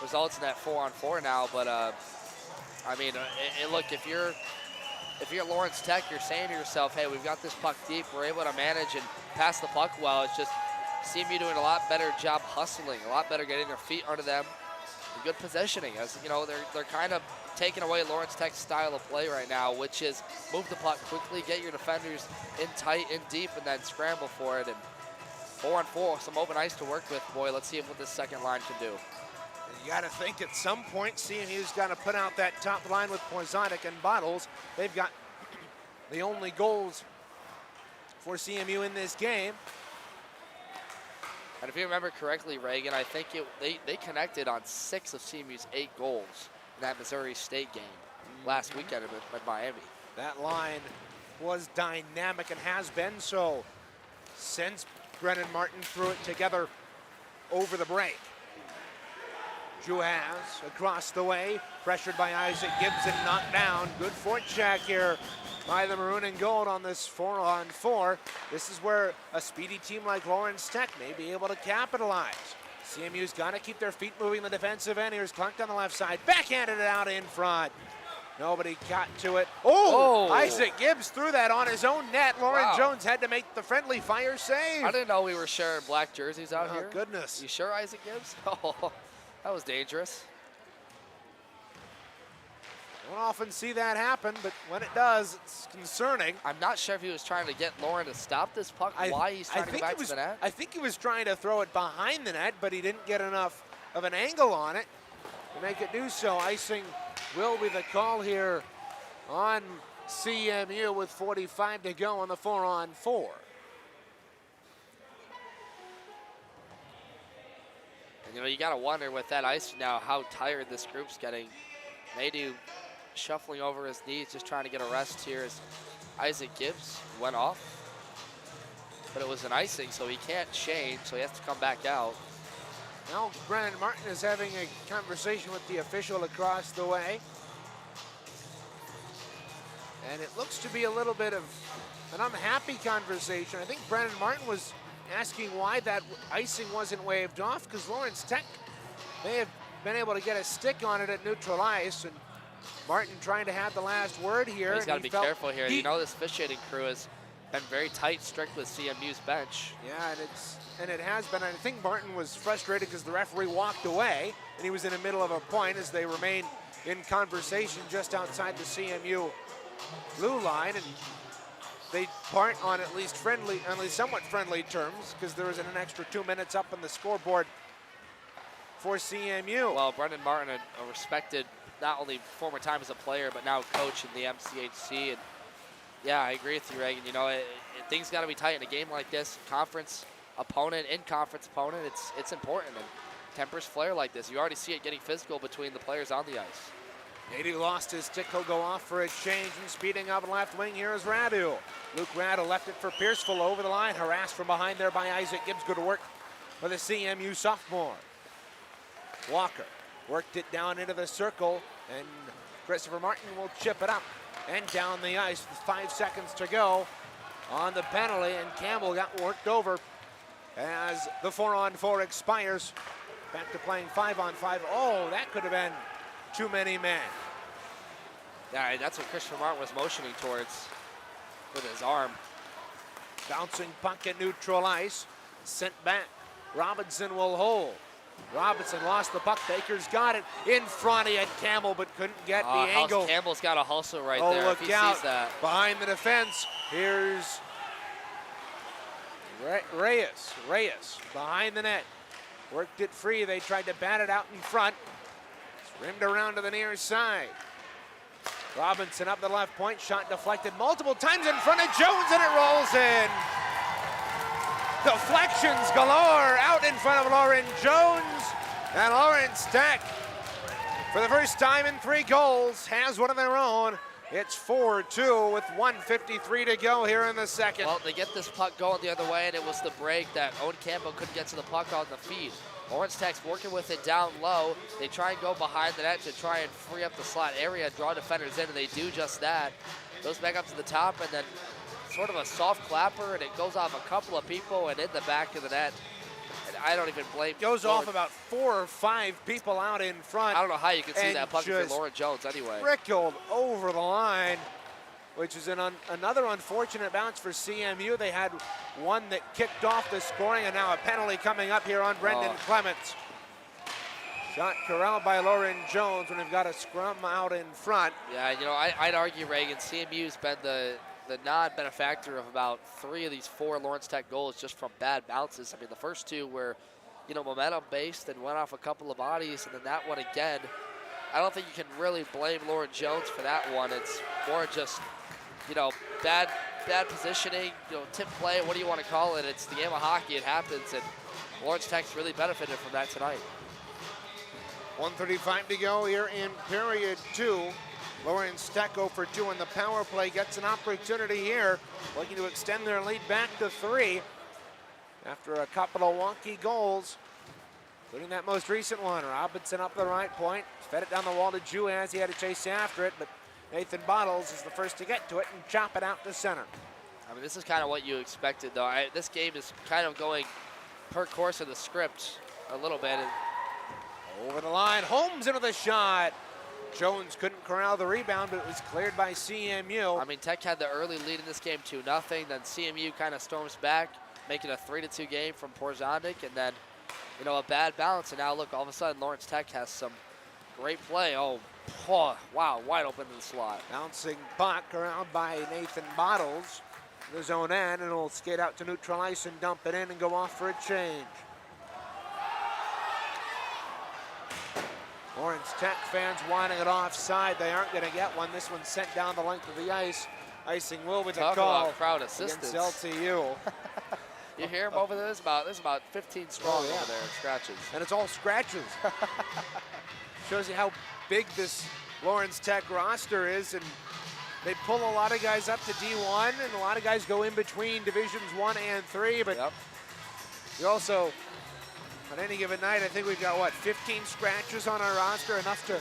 results in that 4-on-4 now. But, I mean, look, if you're Lawrence Tech, you're saying to yourself, hey, we've got this puck deep. We're able to manage and pass the puck well. It's just CMU doing a lot better job hustling, a lot better getting their feet under them, good positioning. As you know, they're kind of taking away Lawrence Tech's style of play right now, which is move the puck quickly, get your defenders in tight, in deep, and then scramble for it. And 4-on-4, some open ice to work with. Boy, let's see what this second line can do. You got to think at some point CMU's got to put out that top line with Porzonic and Bottles. They've got the only goals for CMU in this game. And if you remember correctly, Reagan, I think they connected on 6 of CMU's 8 goals in that Missouri State game last weekend at Miami. That line was dynamic and has been so since Brennan Martin threw it together over the break. Juhas across the way, pressured by Isaac Gibbs and knocked down. Good forecheck here by the Maroon and Gold on this 4-on-4. This is where a speedy team like Lawrence Tech may be able to capitalize. CMU's got to keep their feet moving the defensive end. Here's Klunk on the left side, backhanded it out in front. Nobody got to it. Oh! Isaac Gibbs threw that on his own net. Lauren Jones had to make the friendly fire save. I didn't know we were sharing black jerseys out here. Oh, goodness. You sure, Isaac Gibbs? Oh, that was dangerous. Don't often see that happen, but when it does, it's concerning. I'm not sure if he was trying to get Lauren to stop this puck, why he's trying to go back to the net. I think he was trying to throw it behind the net, but he didn't get enough of an angle on it to make it do so. Icing will be the call here on CMU with 45 to go on the 4-on-4. And you know, you got to wonder with that ice now how tired this group's getting. Maydu shuffling over his knees, just trying to get a rest here as Isaac Gibbs went off. But it was an icing, so he can't change, so he has to come back out. Now Brennan Martin is having a conversation with the official across the way. And it looks to be a little bit of an unhappy conversation. I think Brennan Martin was asking why that icing wasn't waved off, because Lawrence Tech may have been able to get a stick on it at neutral ice, and Martin trying to have the last word here. He's got to be careful here. You know, this officiating crew has been very tight, strict with CMU's bench. Yeah, and it has been. I think Martin was frustrated because the referee walked away, and he was in the middle of a point as they remain in conversation just outside the CMU blue line, and they part on at least somewhat friendly terms, because there was an extra 2 minutes up on the scoreboard for CMU. Well, Brendan Martin, a respected, not only former time as a player, but now coach in the MCHC. And yeah, I agree with you, Reagan. You know, things got to be tight in a game like this. Conference opponent, in-conference opponent, it's important. And tempers flare like this. You already see it getting physical between the players on the ice. Nadu lost his stick. He'll go off for a change, and speeding up left wing here is Radu. Luke Radu left it for Pierceville over the line, harassed from behind there by Isaac Gibbs. Good work for the CMU sophomore. Walker worked it down into the circle, and Christopher Martin will chip it up and down the ice with 5 seconds to go on the penalty, and Campbell got worked over as the 4-on-4 expires. Back to playing 5-on-5. Oh, that could have been too many men. Yeah, that's what Christopher Martin was motioning towards with his arm. Bouncing puck at neutral ice, sent back. Robinson will hold. Robinson lost the puck. Baker's got it in front. He had Campbell, but couldn't get the angle. Campbell's got a hustle right there. Look if he out. Sees that. Behind the defense. Here's Reyes behind the net. Worked it free. They tried to bat it out in front. It's rimmed around to the near side. Robinson up the left point. Shot deflected multiple times in front of Jones, and it rolls in. Deflections galore out in front of Lauren Jones. And Lawrence Tech, for the first time in 3 goals, has one of their own. It's 4-2 with 1:53 to go here in the second. Well, they get this puck going the other way, and it was the break that Owen Campbell couldn't get to the puck on the feed. Lawrence Tech's working with it down low. They try and go behind the net to try and free up the slot area, draw defenders in, and they do just that. Goes back up to the top, and then sort of a soft clapper, and it goes off a couple of people and in the back of the net. And I don't even blame. Goes off about 4 or 5 people out in front. I don't know how you can see that puck for Lauren Jones anyway. Trickled over the line, which is another unfortunate bounce for CMU. They had one that kicked off the scoring, and now a penalty coming up here on Brendan Clements. Shot corralled by Lauren Jones when we've got a scrum out in front. Yeah, I'd argue, Reagan, CMU's been the non-benefactor of about 3 of these 4 Lawrence Tech goals just from bad bounces. I mean, the first 2 were, momentum-based and went off a couple of bodies, and then that one again. I don't think you can really blame Lauren Jones for that one. It's more just, bad positioning, tip play, what do you want to call it? It's the game of hockey, it happens, and Lawrence Tech's really benefited from that tonight. 1:35 to go here in period 2. Lawrence Tech 0 for 2 on the power play, gets an opportunity here, looking to extend their lead back to 3 after a couple of wonky goals, including that most recent one. Robinson up the right point, fed it down the wall to Juaz. He had to chase after it, but Nathan Bottles is the first to get to it and chop it out to center. I mean, this is kind of what you expected, though. This game is kind of going per course of the script a little bit. Over the line, Holmes into the shot. Jones couldn't corral the rebound, but it was cleared by CMU. I mean, Tech had the early lead in this game 2-0. Then CMU kind of storms back, making a 3-2 game from Porzondik, and then, a bad balance. And now look, all of a sudden, Lawrence Tech has some great play. Oh, wow, wide open in the slot. Bouncing puck around by Nathan Bottles. The zone end, and it'll skate out to neutral ice and dump it in and go off for a change. Lawrence Tech fans wanting it offside. They aren't going to get one. This one's sent down the length of the ice. Icing will be the Talk call about crowd assistance. against LTU. You hear them over there? There's about 15 strong over there in scratches. And it's all scratches. Shows you how big this Lawrence Tech roster is, and they pull a lot of guys up to D1, and a lot of guys go in between Divisions 1 and 3, but you also, on any given night, I think we've got, 15 scratches on our roster, enough to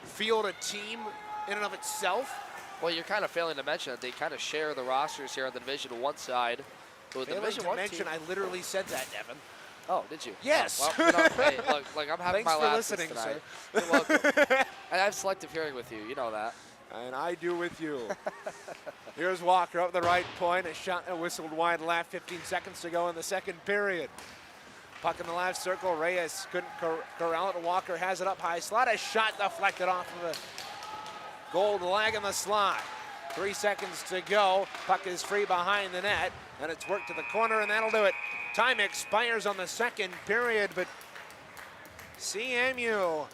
field a team in and of itself. Well, you're kind of failing to mention that they kind of share the rosters here on the Division 1 side. With the Division 1 team. I literally said that, Devin. Oh, did you? Yes. Oh, well, hey, look, I'm having Thanks my for lapses listening, tonight. sir. You're welcome. I have selective hearing with you. You know that. And I do with you. Here's Walker up the right point. A shot whistled wide left. 15 seconds to go in the second period. Puck in the left circle. Reyes couldn't corral it. Walker has it up high slot. A shot deflected off of the gold leg in the slot. 3 seconds to go. Puck is free behind the net. And it's worked to the corner, and that'll do it. Time expires on the second period, but CMU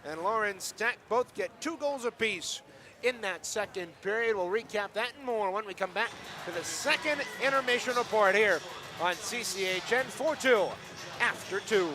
and Lawrence Tech both get 2 goals apiece in that second period. We'll recap that and more when we come back to the second intermission report here on CCHN 4-2 after 2.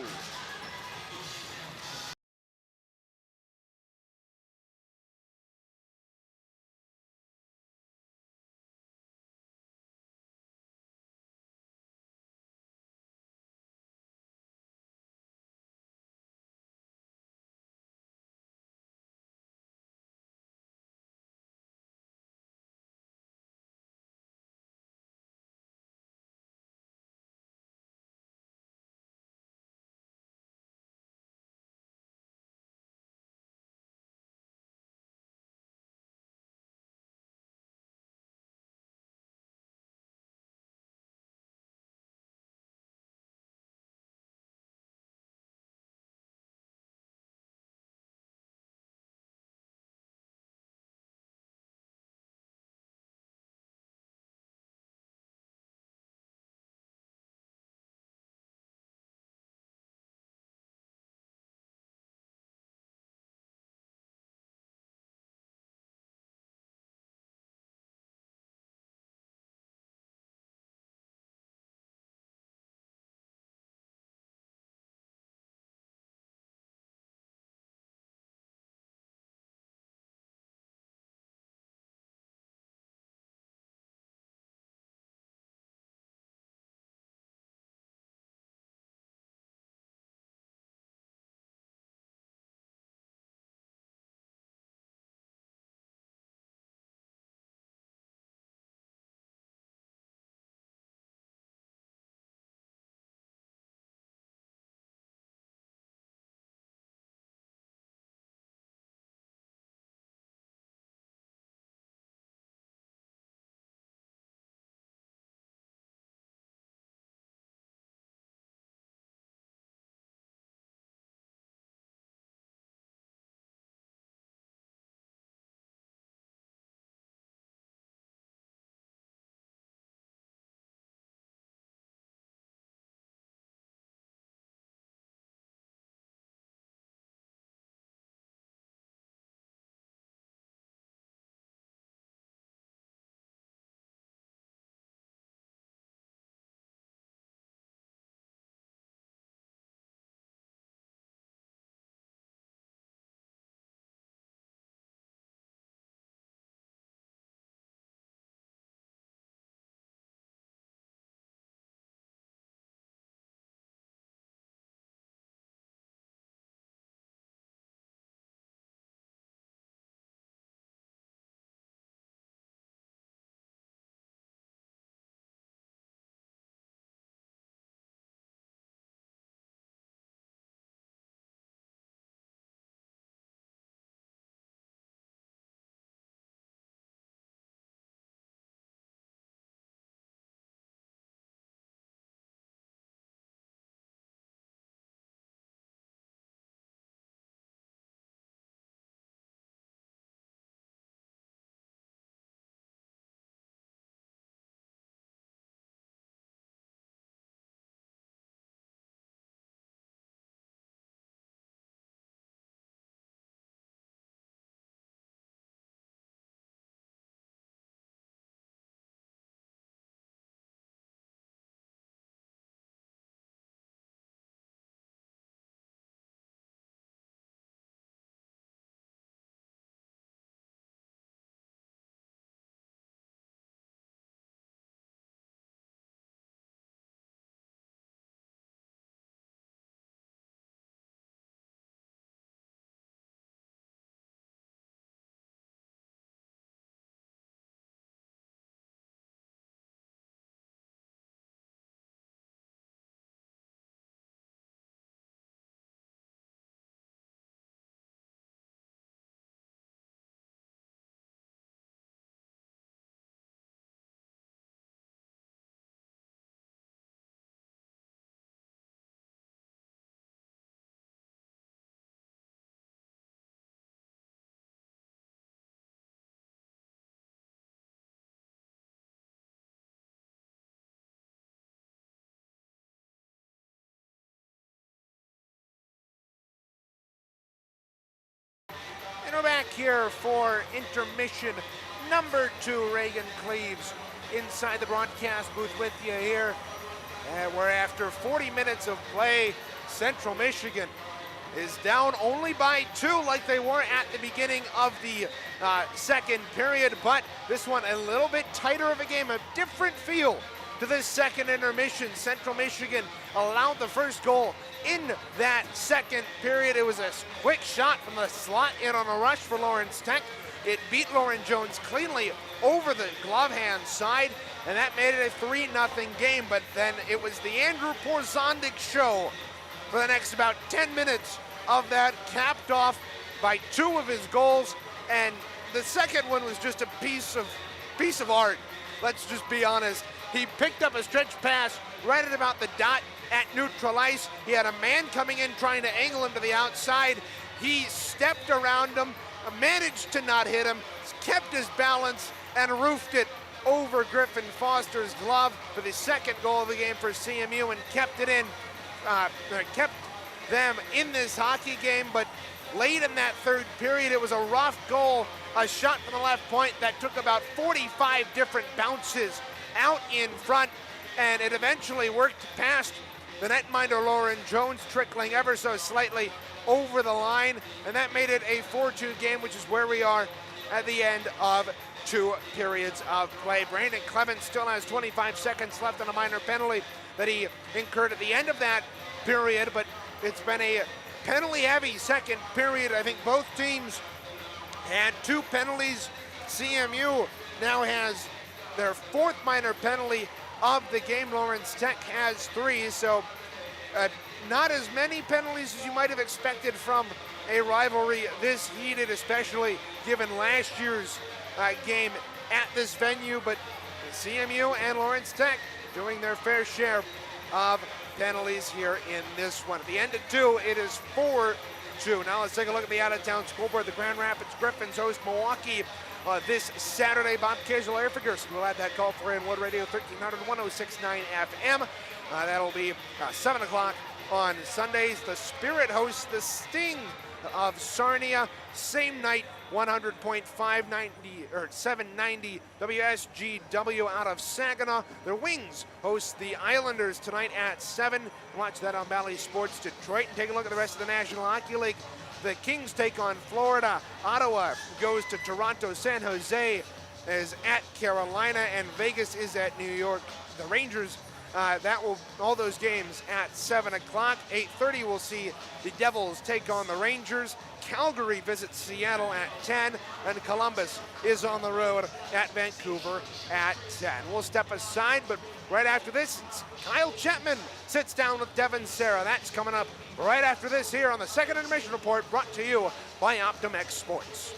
we're back here for intermission number 2. Reagan Cleaves inside the broadcast booth with you here. And we're after 40 minutes of play. Central Michigan is down only by 2 like they were at the beginning of the second period, but this one a little bit tighter of a game, a different feel to this second intermission. Central Michigan allowed the first goal in that second period. It was a quick shot from the slot in on a rush for Lawrence Tech. It beat Lauren Jones cleanly over the glove hand side, and that made it a 3-0 game. But then it was the Andrew Porzondik show for the next about 10 minutes of that, capped off by 2 of his goals, and the second one was just a piece of art. Let's just be honest. He picked up a stretch pass right at about the dot at neutral ice. He had a man coming in trying to angle him to the outside. He stepped around him, managed to not hit him, kept his balance, and roofed it over Griffin Foster's glove for the second goal of the game for CMU, and kept it in, kept them in this hockey game. But late in that third period, it was a rough goal, a shot from the left point that took about 45 different bounces out in front, and it eventually worked past the netminder Lauren Jones, trickling ever so slightly over the line, and that made it a 4-2 game, which is where we are at the end of 2 periods of play. Brandon Clemens still has 25 seconds left on a minor penalty that he incurred at the end of that period, but it's been a penalty-heavy second period. I think both teams had 2 penalties. CMU now has their 4th minor penalty of the game. Lawrence Tech has 3, so not as many penalties as you might have expected from a rivalry this heated, especially given last year's game at this venue. But CMU and Lawrence Tech doing their fair share of penalties here in this one. At the end of 2, it is 4-2. Now let's take a look at the out-of-town scoreboard. The Grand Rapids Griffins host Milwaukee this Saturday. Bob Casual Air Figures will have that call for you on Wood Radio 1300 1069 FM. That'll be 7 o'clock on Sundays. The Spirit hosts the Sting of Sarnia. Same night, 100.590 or 790 WSGW out of Saginaw. The Wings host the Islanders tonight at 7. Watch that on Valley Sports Detroit. And take a look at the rest of the National Hockey League. The Kings take on Florida. Ottawa goes to Toronto. San Jose is at Carolina, and Vegas is at New York. The Rangers, all those games at 7 o'clock. 8:30 we'll see the Devils take on the Rangers. Calgary visits Seattle at 10, and Columbus is on the road at Vancouver at 10. We'll step aside, but right after this, Kyle Chapman sits down with Devin Serra. That's coming up right after this here on the Second Intermission Report, brought to you by OptimX Sports.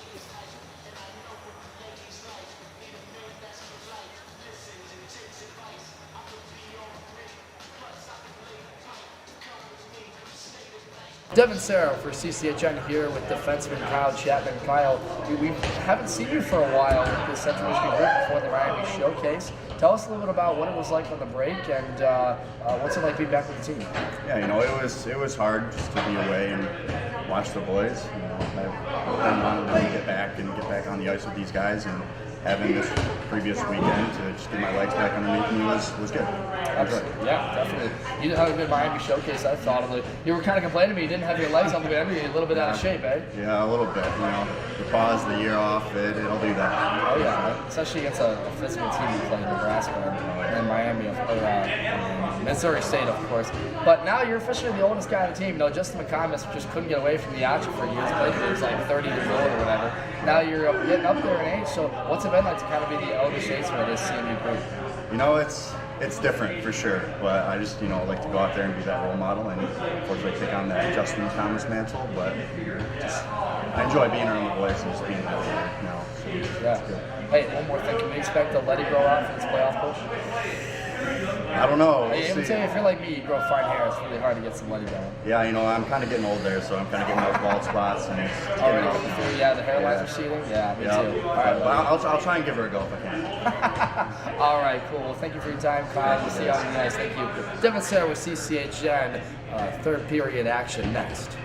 Devin Serra for CCHN here with defenseman Kyle Chapman. Kyle, we haven't seen you for a while with the Central Michigan group before the Miami Showcase. Tell us a little bit about what it was like on the break, and what's it like being back with the team? Yeah, it was hard just to be away and watch the boys. I've been wanting to get back on the ice with these guys, and having this previous weekend to just get my legs back underneath me was good. Yeah, definitely. You didn't have a good Miami Showcase, I thought of it. You were kind of complaining to me you didn't have your legs on the way under you, a little bit out of shape, eh? Yeah, a little bit. The pause, the year off, it'll do that. Oh yeah, especially against a physical team you play in Nebraska and Miami, Missouri State, of course. But now you're officially the oldest guy on the team. Justin McComas just couldn't get away from the action for years. Played till he was like 30 years old or whatever. Now you're getting up there in age. So what's it been like to kind of be the eldest statesman of this CMU group? It's different for sure, but I just like to go out there and be that role model, and unfortunately take on that Justin Thomas mantle. But I enjoy being around the boys and just being that leader now. So yeah. Hey, one more thing. Can we expect a Letty grow out for this playoff push? I don't know. Let me tell you, if you're like me, you grow fine hair. It's really hard to get some Letty going. Yeah, I'm kind of getting old there, so I'm kind of getting those bald spots. And already coming through. Yeah, the hairline's receding. Yeah, me too. All right, well, I'll try and give her a go if I can. All right, cool. Well, thank you for your time, Kyle. We'll see you on the ice. Thank you. Devin Serra with CCHN. Third period action next.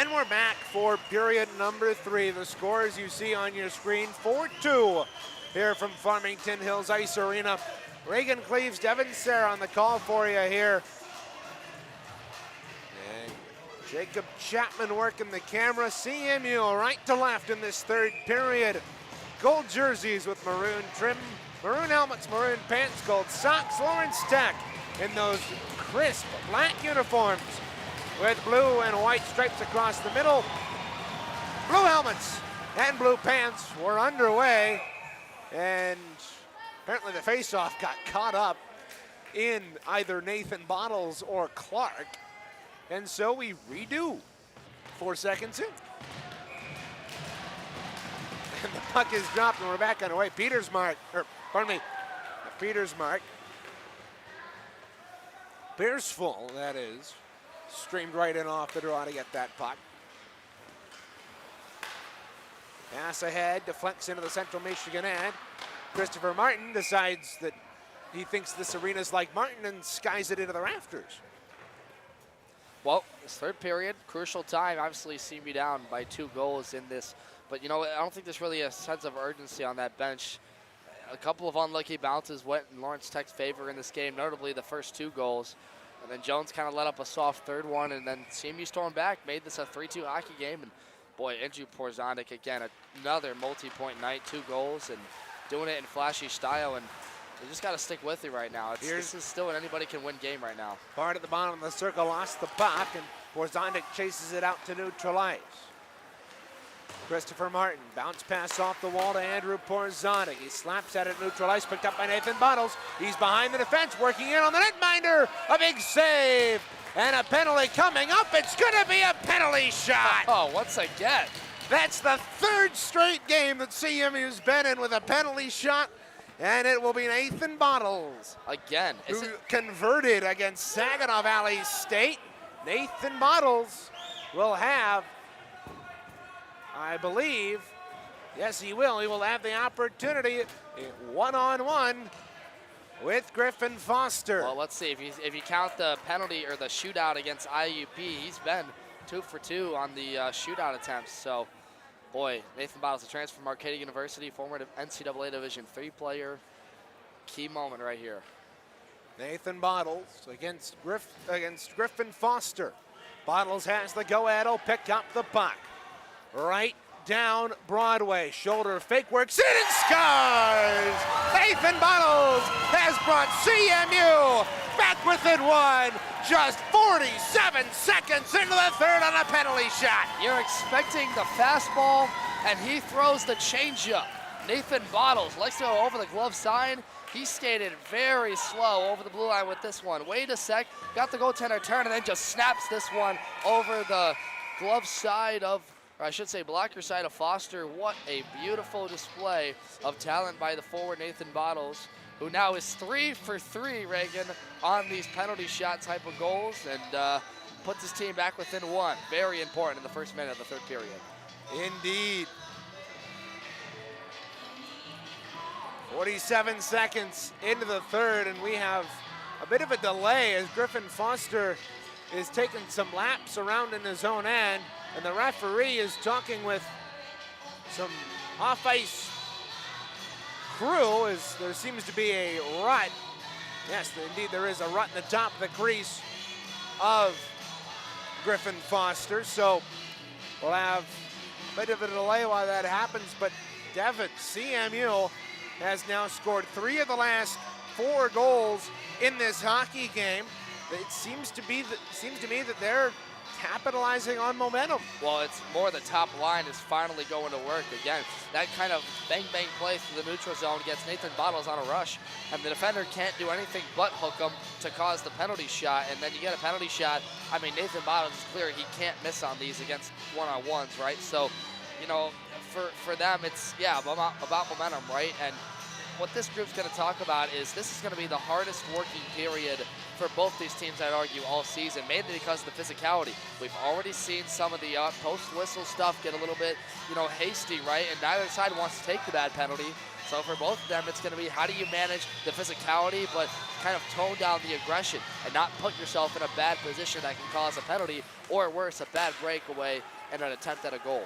And we're back for period number 3. The scores you see on your screen, 4-2 here from Farmington Hills Ice Arena. Reagan Cleaves, Devin Sarah on the call for you here. And Jacob Chapman working the camera. CMU right to left in this third period. Gold jerseys with maroon trim, maroon helmets, maroon pants, gold socks. Lawrence Tech in those crisp black uniforms with blue and white stripes across the middle. Blue helmets and blue pants were underway, and apparently the face-off got caught up in either Nathan Bottles or Clark, and so we redo 4 seconds in. And the puck is dropped, and we're back on the way. Petersmark. Beersful, that is. Streamed right in off the draw to get that puck. Pass ahead, deflects into the Central Michigan end. Christopher Martin decides that he thinks this arena's like Martin and skies it into the rafters. Well, this third period, crucial time. Obviously, CMU down by 2 goals in this. But, you know, I don't think there's really a sense of urgency on that bench. A couple of unlucky bounces went in Lawrence Tech's favor in this game, notably the first 2 goals. And then Jones kind of let up a soft third one, and then CMU stormed back, made this a 3-2 hockey game. And, boy, Andrew Porzanic, again, another multi-point night, 2 goals, and doing it in flashy style. And you just got to stick with it right now. This is still an anybody-can-win game right now. Bard at the bottom of the circle lost the puck, and Porzanic chases it out to neutral ice. Christopher Martin, bounce pass off the wall to Andrew Porzanic. He slaps at it neutral ice, picked up by Nathan Bottles. He's behind the defense, working in on the netminder. A big save, and a penalty coming up. It's gonna be a penalty shot. Oh, once again. That's the 3rd straight game that CMU's been in with a penalty shot, and it will be Nathan Bottles. Again. Who converted against Saginaw Valley State. Nathan Bottles will have, I believe, yes he will. He will have the opportunity one-on-one with Griffin Foster. Well, let's see. If you count the penalty or the shootout against IUP, he's been 2 for 2 on the shootout attempts. So, boy, Nathan Bottles, a transfer from Arcadia University, former NCAA Division III player. Key moment right here. Nathan Bottles against Griffin Foster. Bottles has the go-ahead, will pick up the puck. Right down Broadway. Shoulder fake, works in and scores! Nathan Bottles has brought CMU back within 1. Just 47 seconds into the 3rd on a penalty shot. You're expecting the fastball, and he throws the changeup. Nathan Bottles likes to go over the glove side. He skated very slow over the blue line with this one. Wait a sec, got the goaltender turn, and then just snaps this one over the glove side of, or I should say blocker side of Foster. What a beautiful display of talent by the forward Nathan Bottles, who now is 3 for 3, Reagan, on these penalty shot type of goals, and puts his team back within 1. Very important in the first minute of the 3rd period. Indeed. 47 seconds into the 3rd, and we have a bit of a delay as Griffin Foster is taking some laps around in his own end, and the referee is talking with some off-ice crew as there seems to be a rut. Yes, indeed there is a rut in the top of the crease of Griffin Foster, so we'll have a bit of a delay while that happens, but Devin, CMU has now scored 3 of the last 4 goals in this hockey game. It seems to me that they're capitalizing on momentum. Well, it's more the top line is finally going to work again. That kind of bang-bang play through the neutral zone gets Nathan Bottles on a rush, and the defender can't do anything but hook him to cause the penalty shot, and then you get a penalty shot. I mean, Nathan Bottles is clear he can't miss on these against one-on-ones, right? So, you know, for them, it's, yeah, about momentum, right? And what this group's going to talk about is this is going to be the hardest working period for both these teams, I'd argue, all season, mainly because of the physicality. We've already seen some of the post-whistle stuff get a little bit, you know, hasty, right? And neither side wants to take the bad penalty. So for both of them, it's going to be how do you manage the physicality, but kind of tone down the aggression and not put yourself in a bad position that can cause a penalty, or worse, a bad breakaway and an attempt at a goal.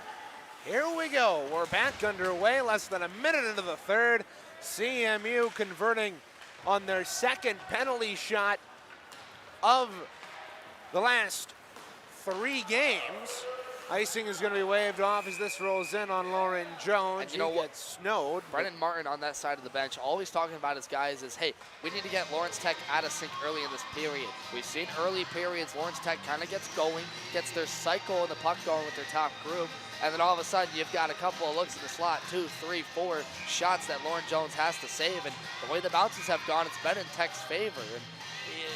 Here we go. We're back underway. Less than a minute into the third. CMU converting on their second penalty shot of the last 3 games. Icing is going to be waved off as this rolls in on Lauren Jones. And you know he what? gets snowed. Brennan Martin on that side of the bench, always talking about his guys is, hey, we need to get Lawrence Tech out of sync early in this period. We've seen early periods, Lawrence Tech kind of gets going, gets their cycle and the puck going with their top group, and then all of a sudden you've got a couple of looks in the slot, 2, 3, 4 shots that Lauren Jones has to save, and the way the bounces have gone, it's been in Tech's favor. And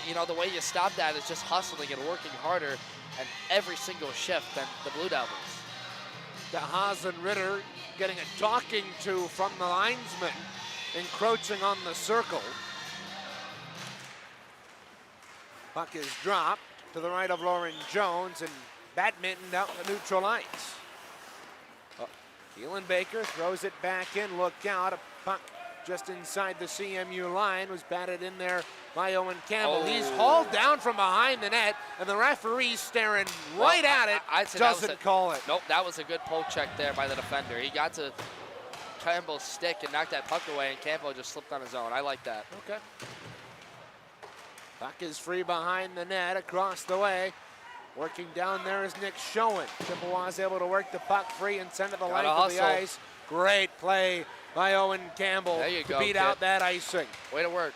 you know, the way you stop that is just hustling and working harder and every single shift than the Blue Devils. DeHaas and Ritter getting a talking to from the linesman, encroaching on the circle. Puck is dropped to the right of Lauren Jones and badminton out the neutral ice. Keelan Baker throws it back in, look out, a puck just inside the CMU line was batted in there by Owen Campbell. He's hauled down from behind the net, and the referee staring right at it, I'd say doesn't call it. Nope, that was a good poke check there by the defender. He got to Campbell's stick and knocked that puck away, and Campbell just slipped on his own. I like that. Okay. Puck is free behind the net, across the way. Working down there is Nick Schoen. Chippewas able to work the puck free and send it the length of the ice. Great play by Owen Campbell to beat out that icing. Way to work.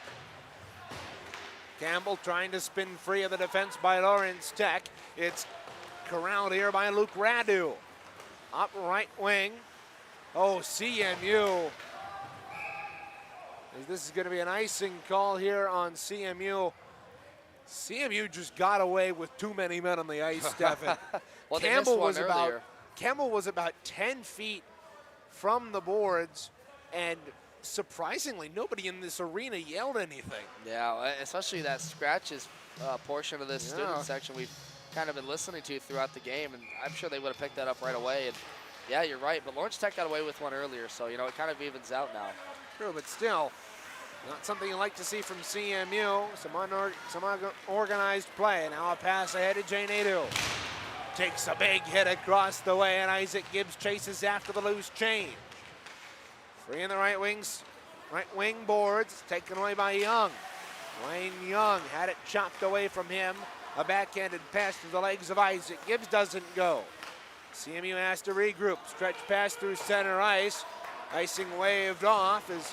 Campbell trying to spin free of the defense by Lawrence Tech. It's corralled here by Luke Radu. Up right wing. Oh, CMU. This is going to be an icing call here on CMU. CMU just got away with too many men on the ice, Stefan. Well, Campbell was about 10 feet from the boards, and surprisingly, nobody in this arena yelled anything. Yeah, especially that scratches portion of this student section we've kind of been listening to throughout the game, and I'm sure they would have picked that up right away. And yeah, you're right, but Lawrence Tech got away with one earlier, so you know it kind of evens out now. True, but still, not something you like to see from CMU. Some unorganized play. Now a pass ahead to Jane Adu. Takes a big hit across the way, and Isaac Gibbs chases after the loose change. Free in the right wing boards, taken away by Young. Wayne Young had it chopped away from him. A backhanded pass to the legs of Isaac Gibbs doesn't go. CMU has to regroup. Stretch pass through center ice. Icing waved off is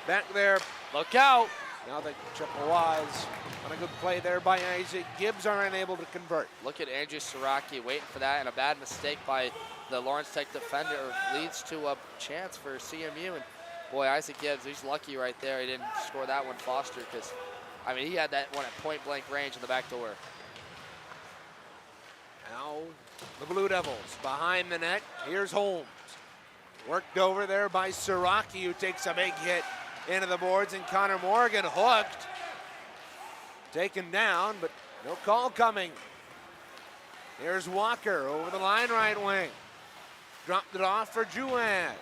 back there. Look out. Now the Chippewas on a good play there by Isaac Gibbs are unable to convert. Look at Andrew Siraki waiting for that, and a bad mistake by the Lawrence Tech defender leads to a chance for CMU. And boy, Isaac Gibbs, he's lucky right there. He didn't score that one, Foster, because I mean he had that one at point blank range in the back door. Now the Blue Devils behind the net. Here's Holmes. Worked over there by Siraki, who takes a big hit into the boards, and Connor Morgan hooked. Taken down, but no call coming. Here's Walker over the line right wing. Dropped it off for Juaz.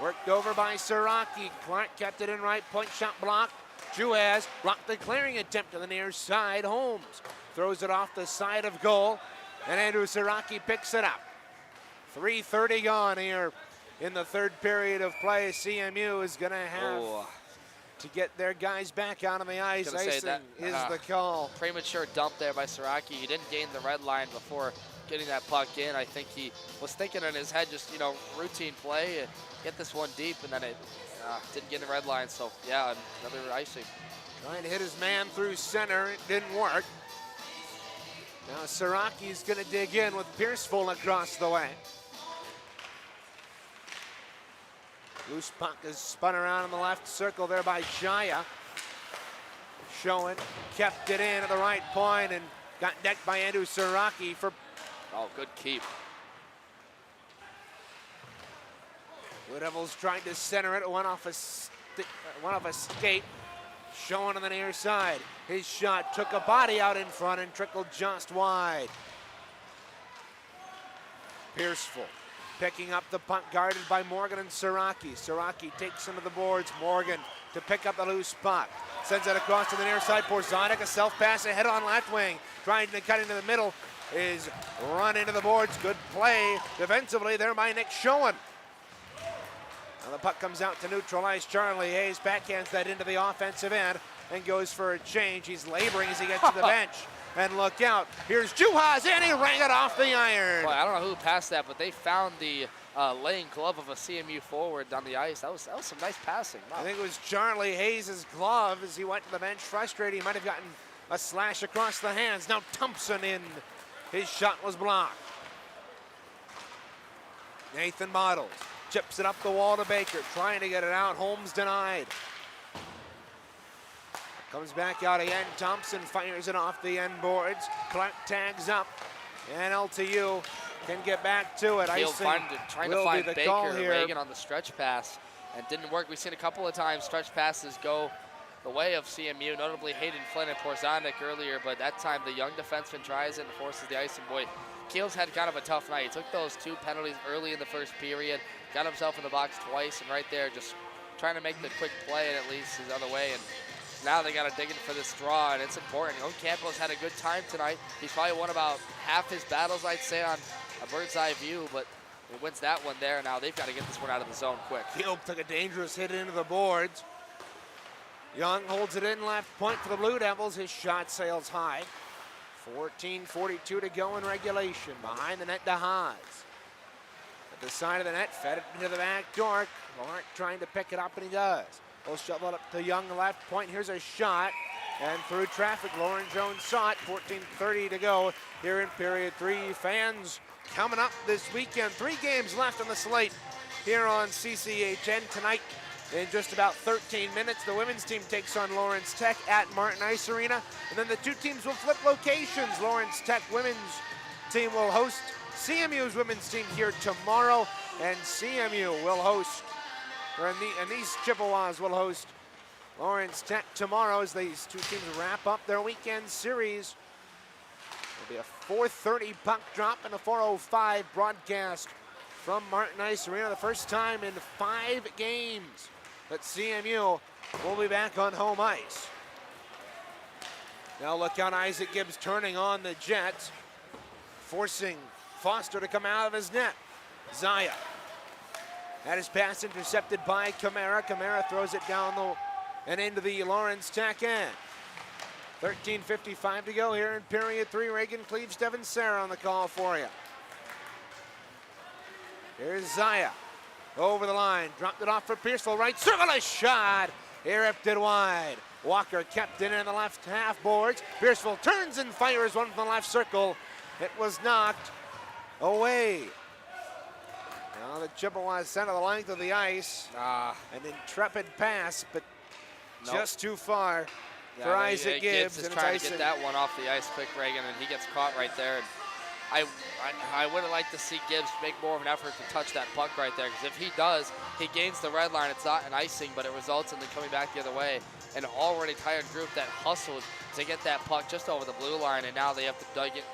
Worked over by Siraki. Clark kept it in right point, shot blocked. Juaz blocked the clearing attempt to the near side. Holmes throws it off the side of goal, and Andrew Siraki picks it up. 3:30 gone here in the third period of play. CMU is going to have to get their guys back out on the ice. Icing is the call. Premature dump there by Siraki. He didn't gain the red line before getting that puck in. I think he was thinking in his head just, you know, routine play, get this one deep, and then it didn't get in the red line. So, yeah, another icing. Trying to hit his man through center. It didn't work. Now Siraki's going to dig in with Pierceful across the way. Loose puck is spun around in the left circle there by Shaya. Schoen kept it in at the right point and got decked by Andrew Siraki for. Oh, good keep. Blue Devils tried to center it. Went off a skate. Schoen on the near side. His shot took a body out in front and trickled just wide. Pierceful. Picking up the puck, guarded by Morgan and Siraki. Siraki takes him to the boards. Morgan to pick up the loose puck. Sends it across to the near side. Porzonik, a self-pass ahead on left wing. Trying to cut into the middle. is run into the boards. Good play defensively there by Nick Schoen. Now the puck comes out to neutralize Charlie Hayes. Backhands that into the offensive end and goes for a change. He's laboring as he gets to the bench. And look out, here's Juhas, and he rang it off the iron. Boy, I don't know who passed that, but they found the laying glove of a CMU forward on the ice. That was some nice passing. Wow. I think it was Charlie Hayes' glove as he went to the bench frustrated. He might have gotten a slash across the hands. Now Thompson in. His shot was blocked. Nathan Bottles chips it up the wall to Baker, trying to get it out. Holmes denied. Comes back out again. Thompson fires it off the end boards. Clark tags up, and LTU can get back to it. Icing trying to find Baker or Reagan on the stretch pass, and didn't work. We've seen a couple of times stretch passes go the way of CMU, notably Hayden Flynn and Porzonik earlier, but that time the young defenseman tries it and forces the icing. Boy, Keels had kind of a tough night. He took those 2 penalties early in the first period, got himself in the box twice, and right there just trying to make the quick play and at least his other way. And now they got to dig in for this draw, and it's important. Campbell's had a good time tonight. He's probably won about half his battles, I'd say, on a bird's eye view, but he wins that one there. Now they've got to get this one out of the zone quick. Keels took a dangerous hit into the boards. Young holds it in left point for the Blue Devils. His shot sails high. 14:42 to go in regulation. Behind the net to Haas. At the side of the net, fed it into the back door. Clark trying to pick it up, and he does. We'll shovel it up to Young left point. Here's a shot. And through traffic, Lauren Jones saw it. 14:30 to go here in period 3. Fans coming up this weekend. 3 games left on the slate here on CCHN tonight. In just about 13 minutes, the women's team takes on Lawrence Tech at Martin Ice Arena. And then the 2 teams will flip locations. Lawrence Tech women's team will host CMU's women's team here tomorrow. And CMU will host, and these Chippewas will host Lawrence Tech tomorrow as these 2 teams wrap up their weekend series. There'll be a 4:30 puck drop and a 4:05 broadcast from Martin Ice Arena. The first time in 5 games that CMU will be back on home ice. Now look out, Isaac Gibbs turning on the Jets, forcing Foster to come out of his net. Zaya. That is pass intercepted by Camara. Camara throws it down and into the Lawrence Tech end. 13:55 to go here in period 3. Reagan Cleves, Devin Sarah on the call for you. Here's Zaya. Over the line, dropped it off for Pearsall, right circle, a shot. He ripped it wide. Walker kept it in the left half boards. Pearsall turns and fires one from the left circle. It was knocked away. Now the Chippewas center the length of the ice. An intrepid pass, but just too far for Isaac Gibbs. Gibbs is trying to get that one off the ice quick, Reagan, and he gets caught right there. And I would have liked to see Gibbs make more of an effort to touch that puck right there, because if he does, he gains the red line. It's not an icing, but it results in them coming back the other way. An already tired group that hustled to get that puck just over the blue line, and now they have to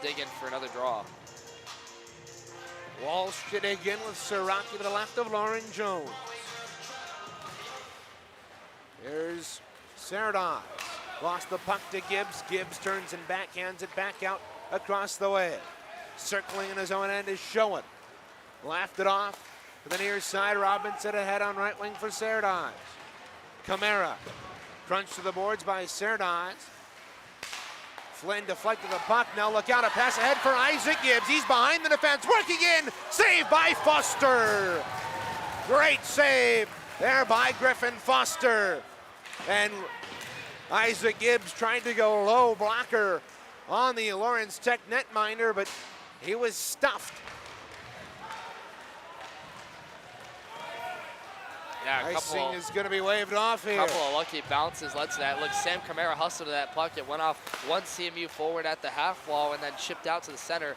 dig in for another draw. Walsh to dig in with Siraki to the left of Lauren Jones. Here's Serdar. Lost the puck to Gibbs. Gibbs turns and backhands it back out across the way. Circling in his own end is Schoen. Laughed it off to the near side. Robinson ahead on right wing for Serdar. Camara. Crunched to the boards by Serdar. Flynn deflected the puck. Now look out, a pass ahead for Isaac Gibbs. He's behind the defense, working in. Saved by Foster. Great save there by Griffin Foster. And Isaac Gibbs tried to go low blocker on the Lawrence Tech netminder, but he was stuffed. Yeah, Icing is going to be waved off here. A couple of lucky bounces led to that. Look, Sam Camara hustled to that puck. It went off one CMU forward at the half wall and then chipped out to the center.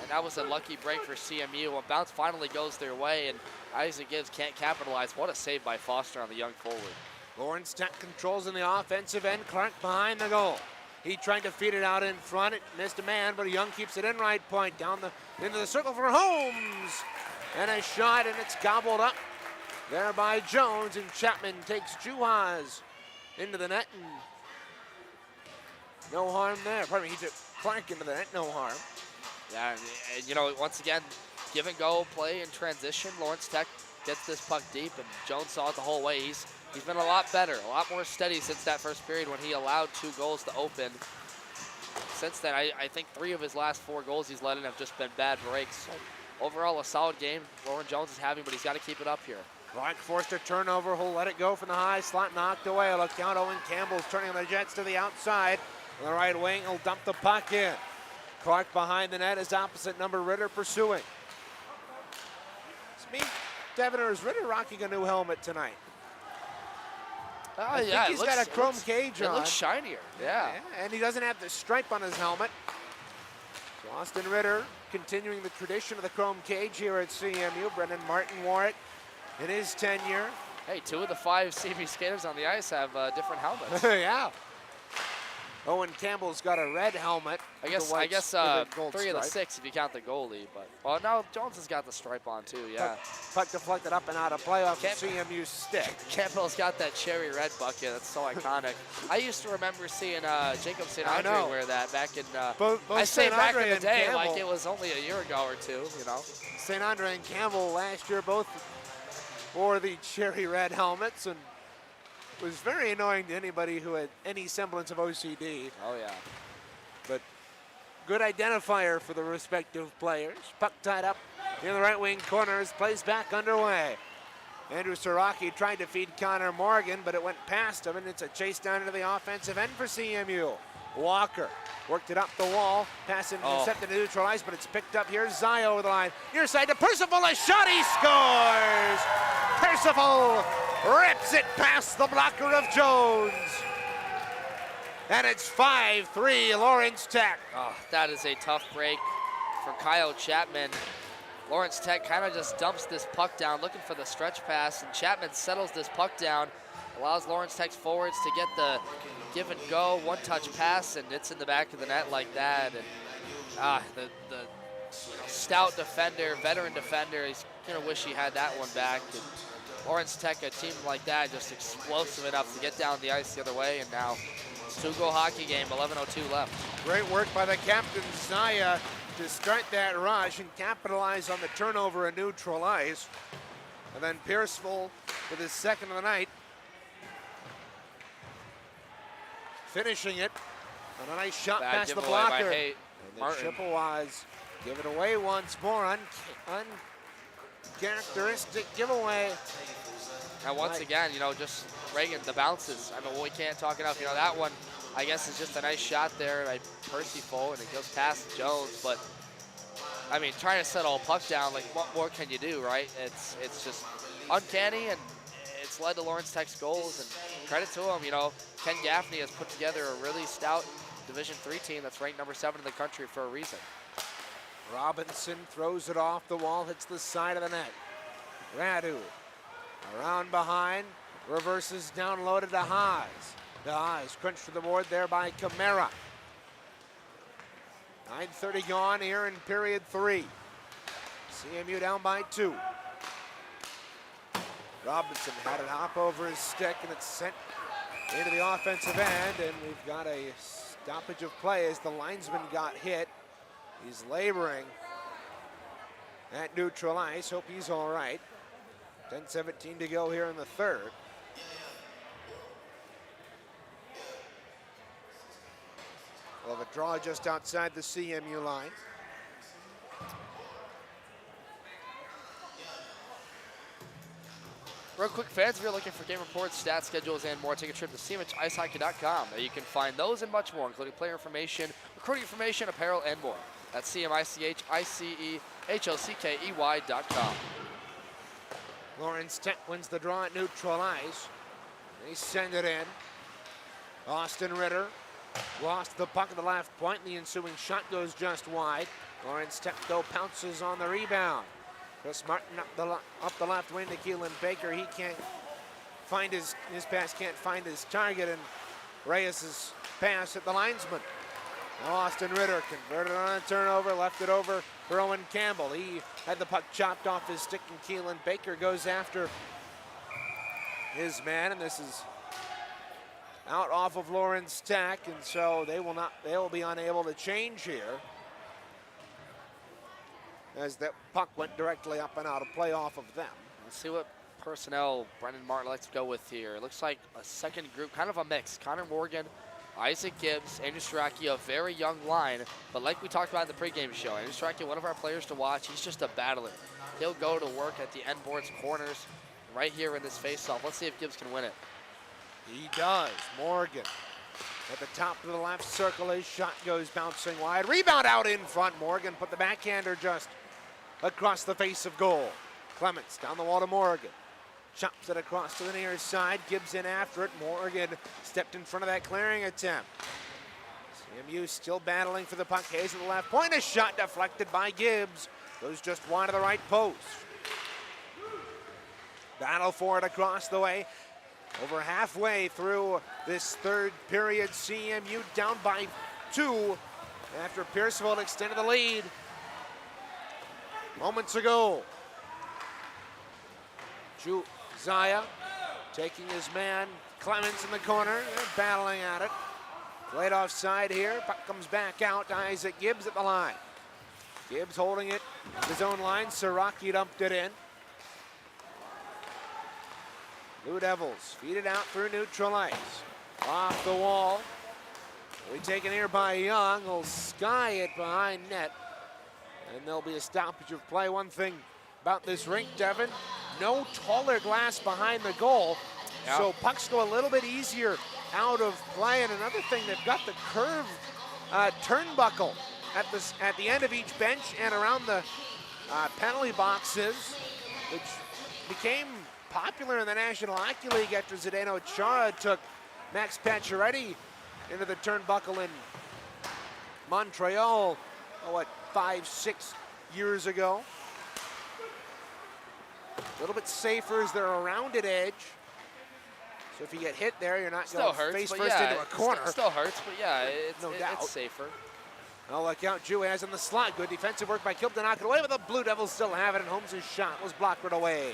And that was a lucky break for CMU. A bounce finally goes their way, and Isaac Gibbs can't capitalize. What a save by Foster on the young forward. Lawrence Tech controls in the offensive end. Clark behind the goal. He tried to feed it out in front. It missed a man, but Young keeps it in right point. Into the circle for Holmes. And a shot, and it's gobbled up there by Jones, and Chapman takes Juhas into the net, and no harm there. Pardon me, he took Clark into the net, no harm. Yeah, and you know, once again, give and go play in transition. Lawrence Tech gets this puck deep, and Jones saw it the whole way. He's been a lot better, a lot more steady since that first period when he allowed 2 goals to open. Since then, I think 3 of his last 4 goals he's let in have just been bad breaks. So overall, a solid game Lauren Jones is having, but he's got to keep it up here. Clark forced a turnover. He'll let it go from the high slot, knocked away. Look out, Owen Campbell's turning the Jets to the outside. On the right wing, he'll dump the puck in. Clark behind the net is opposite number Ritter pursuing. It's me, Devin, or is Ritter rocking a new helmet tonight? Oh, I think he's got a chrome cage on. It looks shinier, yeah. And he doesn't have the stripe on his helmet. So Austin Ritter continuing the tradition of the chrome cage here at CMU. Brendan Martin wore it in his tenure. Hey, 2 of the 5 CMU skaters on the ice have different helmets. Yeah. Owen Campbell's got a red helmet. I guess 3 of the 6 if you count the goalie. But well, now Jones has got the stripe on too. Yeah. Puck deflected up and out of play off the CMU stick. Campbell's got that cherry red bucket. That's so iconic. I used to remember seeing Jacob St. Andre wear that back in. Both I say St. back Andre in the day, Campbell, like it was only a year ago or 2. You know. St. Andre and Campbell last year both wore the cherry red helmets, and was very annoying to anybody who had any semblance of OCD. Oh yeah. But good identifier for the respective players. Puck tied up in the right wing corners, plays back underway. Andrew Siraki tried to feed Connor Morgan, but it went past him, and it's a chase down into the offensive end for CMU. Walker worked it up the wall, pass intercepted to neutral ice, but it's picked up here. Zai over the line, near side to Percival, a shot, he scores! Percival rips it past the blocker of Jones. And it's 5-3 Lawrence Tech. Oh, that is a tough break for Kyle Chapman. Lawrence Tech kind of just dumps this puck down, looking for the stretch pass, and Chapman settles this puck down, allows Lawrence Tech's forwards to get the give and go, one-touch pass, and it's in the back of the net like that. And the stout defender, veteran defender, he's gonna wish he had that one back. And Lawrence Tech, a team like that, just explosive enough to get down the ice the other way, and now 2-goal hockey game, 11:02 left. Great work by the captain, Zaya, to start that rush and capitalize on the turnover in neutral ice. And then Pierceville with his second of the night, finishing it on a nice shot past the blocker. And the Chippewas give it away once more. Uncharacteristic giveaway. And once again, you know, just Reagan, the bounces. I mean, we can't talk enough. You know, that one, I guess, is just a nice shot there by Percival, and it goes past Jones. But, I mean, trying to settle a puck down, like, what more can you do, right? It's just uncanny, and it's led to Lawrence Tech's goals. And credit to him, you know, Ken Gaffney has put together a really stout Division III team that's ranked number 7 in the country for a reason. Robinson throws it off the wall, hits the side of the net. Radu around behind, reverses down low to DeHaas. DeHaas crunched to the board there by Camara. 9:30 gone here in period 3. CMU down by 2. Robinson had it hop over his stick, and it's sent into the offensive end, and we've got a stoppage of play as the linesman got hit. He's laboring at neutral ice. Hope he's all right. 10:17 to go here in the third. We'll have a draw just outside the CMU line. Real quick, fans, if you're looking for game reports, stats, schedules, and more, take a trip to cmichicehockey.com. There you can find those and much more, including player information, recruiting information, apparel, and more. That's cmichicehockey.com. Lawrence Tech wins the draw at neutral ice. They send it in. Austin Ritter lost the puck at the left point, and the ensuing shot goes just wide. Lawrence Tech, though, pounces on the rebound. Chris Martin up the left wing to Keelan Baker. He can't find his pass can't find his target, and Reyes' pass at the linesman. Austin Ritter converted on a turnover, left it over for Owen Campbell. He had the puck chopped off his stick, and Keelan Baker goes after his man, and this is out off of Lawrence Tech, and so they will be unable to change here. as the puck went directly up and out. A play off of them. Let's see what personnel Brendan Martin likes to go with here. It looks like a second group, kind of a mix. Connor Morgan, Isaac Gibbs, Andrew Strachey, a very young line. But like we talked about in the pregame show, Andrew Strachey, one of our players to watch. He's just a battler. He'll go to work at the end boards, corners, right here in this faceoff. Let's see if Gibbs can win it. He does. Morgan at the top of the left circle. His shot goes bouncing wide. Rebound out in front. Morgan put the backhander just across the face of goal. Clements down the wall to Morgan. Chops it across to the near side. Gibbs in after it. Morgan stepped in front of that clearing attempt. CMU still battling for the puck. Hayes at the left point. A shot deflected by Gibbs. Goes just wide of the right post. Battle for it across the way. Over halfway through this third period, CMU down by 2 after Pierceville extended the lead moments ago. Zaya taking his man, Clements in the corner. They're battling at it. Played offside here. Puck comes back out to Isaac Gibbs at the line. Gibbs holding it his own line. Siraki dumped it in. Blue Devils feed it out through neutral ice. Off the wall. We taken here by Young. Will sky it behind net. And there'll be a stoppage of play. One thing about this rink, Devin, no taller glass behind the goal. Yeah. So pucks go a little bit easier out of play. And another thing, they've got the curved turnbuckle at the end of each bench and around the penalty boxes, which became popular in the National Hockey League after Zdeno Chara took Max Pacioretty into the turnbuckle in Montreal, 5-6 years ago. A little bit safer as they're a rounded edge. So if you get hit there, you're not going face first into a corner. Still hurts, but yeah, it's safer. Oh, look out, Jew has in the slot. Good defensive work by Kilp to knock it away, but the Blue Devils still have it, and Holmes' shot was blocked right away.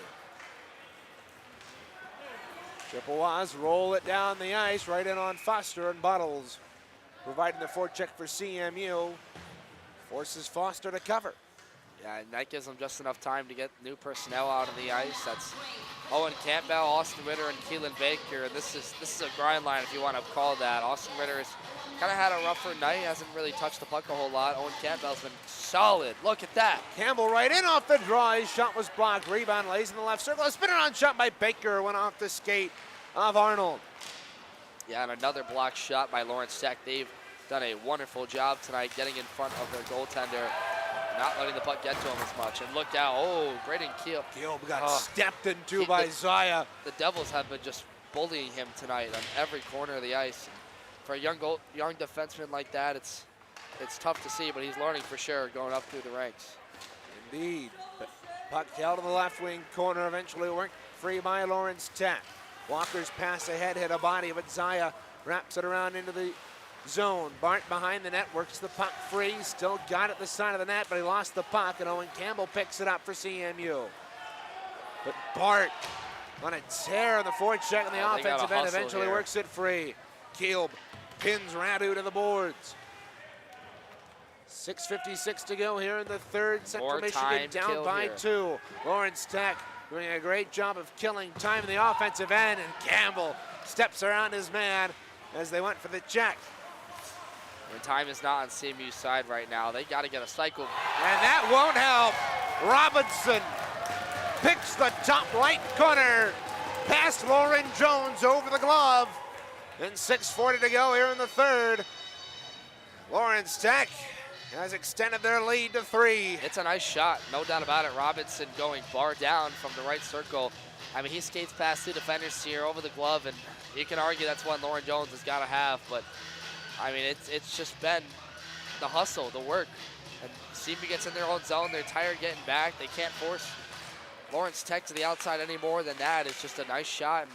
Chippewas roll it down the ice, right in on Foster, and Bottles providing the forecheck for CMU. Forces Foster to cover. Yeah, and that gives them just enough time to get new personnel out on the ice. That's Owen Campbell, Austin Ritter, and Keelan Baker. And this is a grind line, if you want to call it that. Austin Ritter has kind of had a rougher night, hasn't really touched the puck a whole lot. Owen Campbell's been solid. Look at that. Campbell right in off the draw. His shot was blocked. Rebound lays in the left circle. A spinner on shot by Baker. Went off the skate of Arnold. Yeah, and another block shot by Lawrence Tech. They've done a wonderful job tonight getting in front of their goaltender, not letting the puck get to him as much. And look out, oh, Braden Keel. Keel got stepped into by Zaya. The Devils have been just bullying him tonight on every corner of the ice. For a young defenseman like that, it's tough to see, but he's learning for sure going up through the ranks. Indeed. Puck held to the left wing corner, eventually worked free by Lawrence Tech. Walker's pass ahead, hit a body, but Zaya wraps it around into the zone. Bart behind the net, works the puck free, still got it the side of the net, but he lost the puck, and Owen Campbell picks it up for CMU. But Bart on a tear on the forecheck on the offensive end, eventually works it free. Kielb pins Radu to the boards. 6:56 to go here in the third. Central Michigan down by 2. Lawrence Tech doing a great job of killing time in the offensive end, and Campbell steps around his man as they went for the check. And time is not on CMU's side right now. They got to get a cycle. And that won't help. Robinson picks the top right corner past Lauren Jones over the glove. And 6:40 to go here in the third. Lawrence Tech has extended their lead to 3. It's a nice shot, no doubt about it. Robinson going far down from the right circle. I mean, he skates past 2 defenders here over the glove, and you can argue that's one Lauren Jones has got to have, but I mean, it's just been the hustle, the work. And CMU gets in their own zone, they're tired getting back. They can't force Lawrence Tech to the outside any more than that. It's just a nice shot and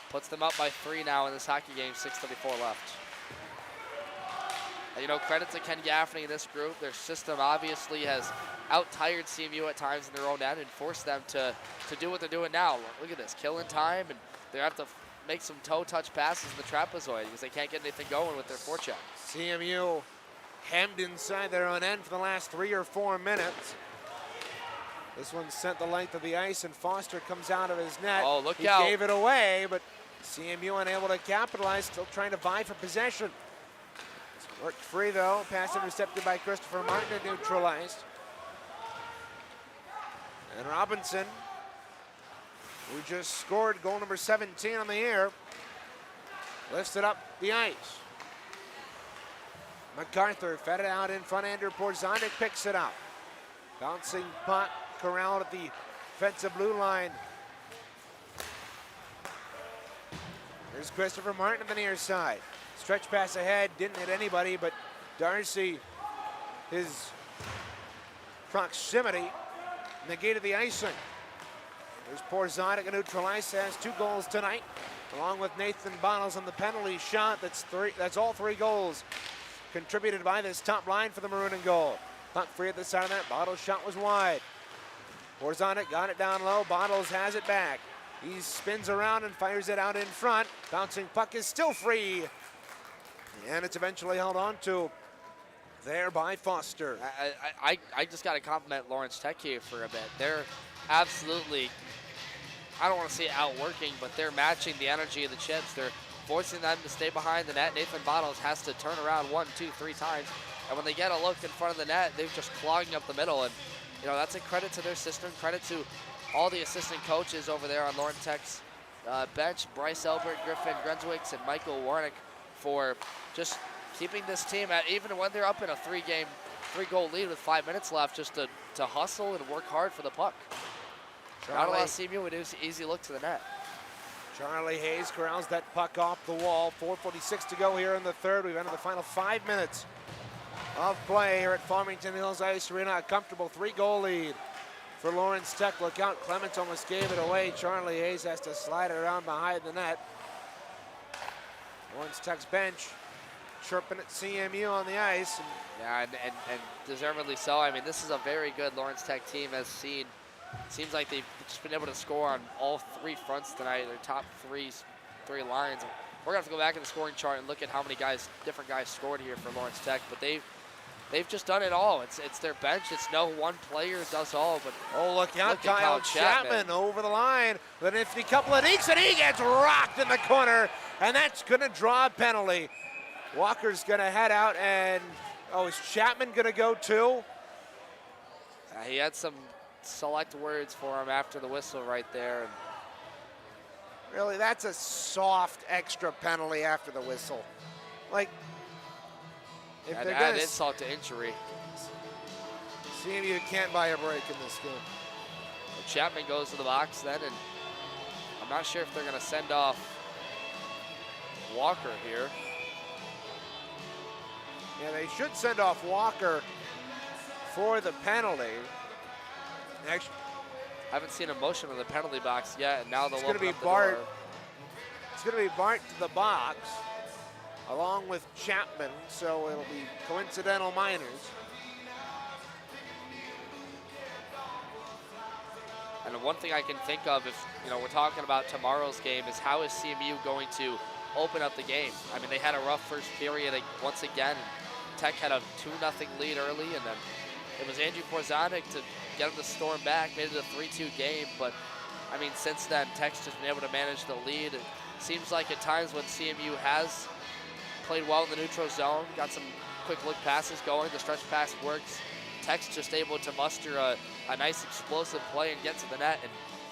puts them up by 3 now in this hockey game, 6:34 left. And, you know, credit to Ken Gaffney and this group. Their system obviously has out-tired CMU at times in their own end and forced them to do what they're doing now. Look at this, killing time, and they have to make some toe-touch passes in the trapezoid because they can't get anything going with their forecheck. CMU hemmed inside their own end for the last 3 or 4 minutes. This one sent the length of the ice, and Foster comes out of his net. Oh, look he out. Gave it away, but CMU unable to capitalize, still trying to vie for possession. Worked free, though. Pass intercepted by Christopher Martin and neutralized. And Robinson, who just scored goal number 17 on the year, lifts it up the ice. MacArthur fed it out in front. Andrew Porzonik picks it up. Bouncing puck corralled at the defensive blue line. Here's Christopher Martin on the near side. Stretch pass ahead, didn't hit anybody, but Darcy, his proximity, negated the icing. There's Porzonik, a neutralized, has 2 goals tonight, along with Nathan Bottles on the penalty shot. That's all 3 goals contributed by this top line for the Maroon and Gold. Puck free at the side of that. Bottles' shot was wide. Porzonik got it down low. Bottles has it back. He spins around and fires it out in front. Bouncing puck is still free. And it's eventually held on to there by Foster. I just got to compliment Lawrence Tech here for a bit. They're absolutely, I don't want to say outworking, but they're matching the energy of the Chips. They're forcing them to stay behind the net. Nathan Bottles has to turn around 1, 2, 3 times. And when they get a look in front of the net, they're just clogging up the middle. And, you know, that's a credit to their system, credit to all the assistant coaches over there on Lawrence Tech's bench, Bryce Elbert, Griffin Grenzwicks, and Michael Warnick, for just keeping this team at, even when they're up in a 3-goal lead with 5 minutes left, just to hustle and work hard for the puck. Not a lot of CMU would do easy look to the net. Charlie Hayes corrals that puck off the wall. 4:46 to go here in the third. We've entered the final 5 minutes of play here at Farmington Hills Ice Arena. A comfortable 3-goal lead for Lawrence Tech. Look out, Clements almost gave it away. Charlie Hayes has to slide it around behind the net. Lawrence Tech's bench chirping at CMU on the ice. Yeah, and deservedly so. I mean, this is a very good Lawrence Tech team, as seen. Seems like they've just been able to score on all 3 fronts tonight, their top 3 lines. We're going to have to go back in the scoring chart and look at how many different guys scored here for Lawrence Tech, but they've just done it all. It's their bench. It's no one player does all, but oh, look out, Kyle Chapman over the line. The nifty couple of dekes, and he gets rocked in the corner, and that's going to draw a penalty. Walker's going to head out, and is Chapman going to go too? He had some select words for him after the whistle right there. And really, that's a soft extra penalty after the whistle. Like, if they're add gonna insult to injury. CMU can't buy a break in this game. Well, Chapman goes to the box then, and I'm not sure if they're going to send off Walker here. Yeah, they should send off Walker for the penalty. Actually, I haven't seen a motion in the penalty box yet, and now they'll it's going to be Bart. It's going to be Bart to the box, along with Chapman, so it'll be coincidental minors. And the one thing I can think of, if we're talking about tomorrow's game, is how is CMU going to open up the game? I mean, they had a rough first period once again. Tech had a 2-0 lead early, and then it was Andrew Porzonik to get them to storm back, made it a 3-2 game. But, I mean, since then, Tech's just been able to manage the lead. It seems like at times when CMU has played well in the neutral zone, got some quick look passes going, the stretch pass works. Tech's just able to muster a nice explosive play and get to the net and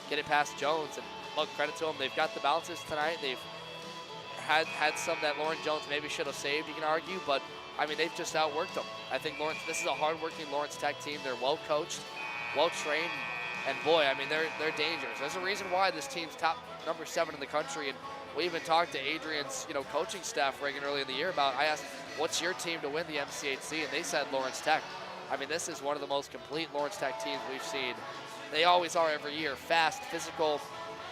get it past Jones. And look, credit to them, they've got the bounces tonight. They've had some that Lauren Jones maybe should have saved, you can argue, but I mean, they've just outworked them. I think this is a hard-working Lawrence Tech team. They're well-coached, well-trained, and boy, I mean, they're dangerous. There's a reason why this team's top number 7 in the country, and we even talked to Adrian's, coaching staff early in the year about, I asked, what's your team to win the MCHC? And they said Lawrence Tech. I mean, this is one of the most complete Lawrence Tech teams we've seen. They always are every year. Fast, physical,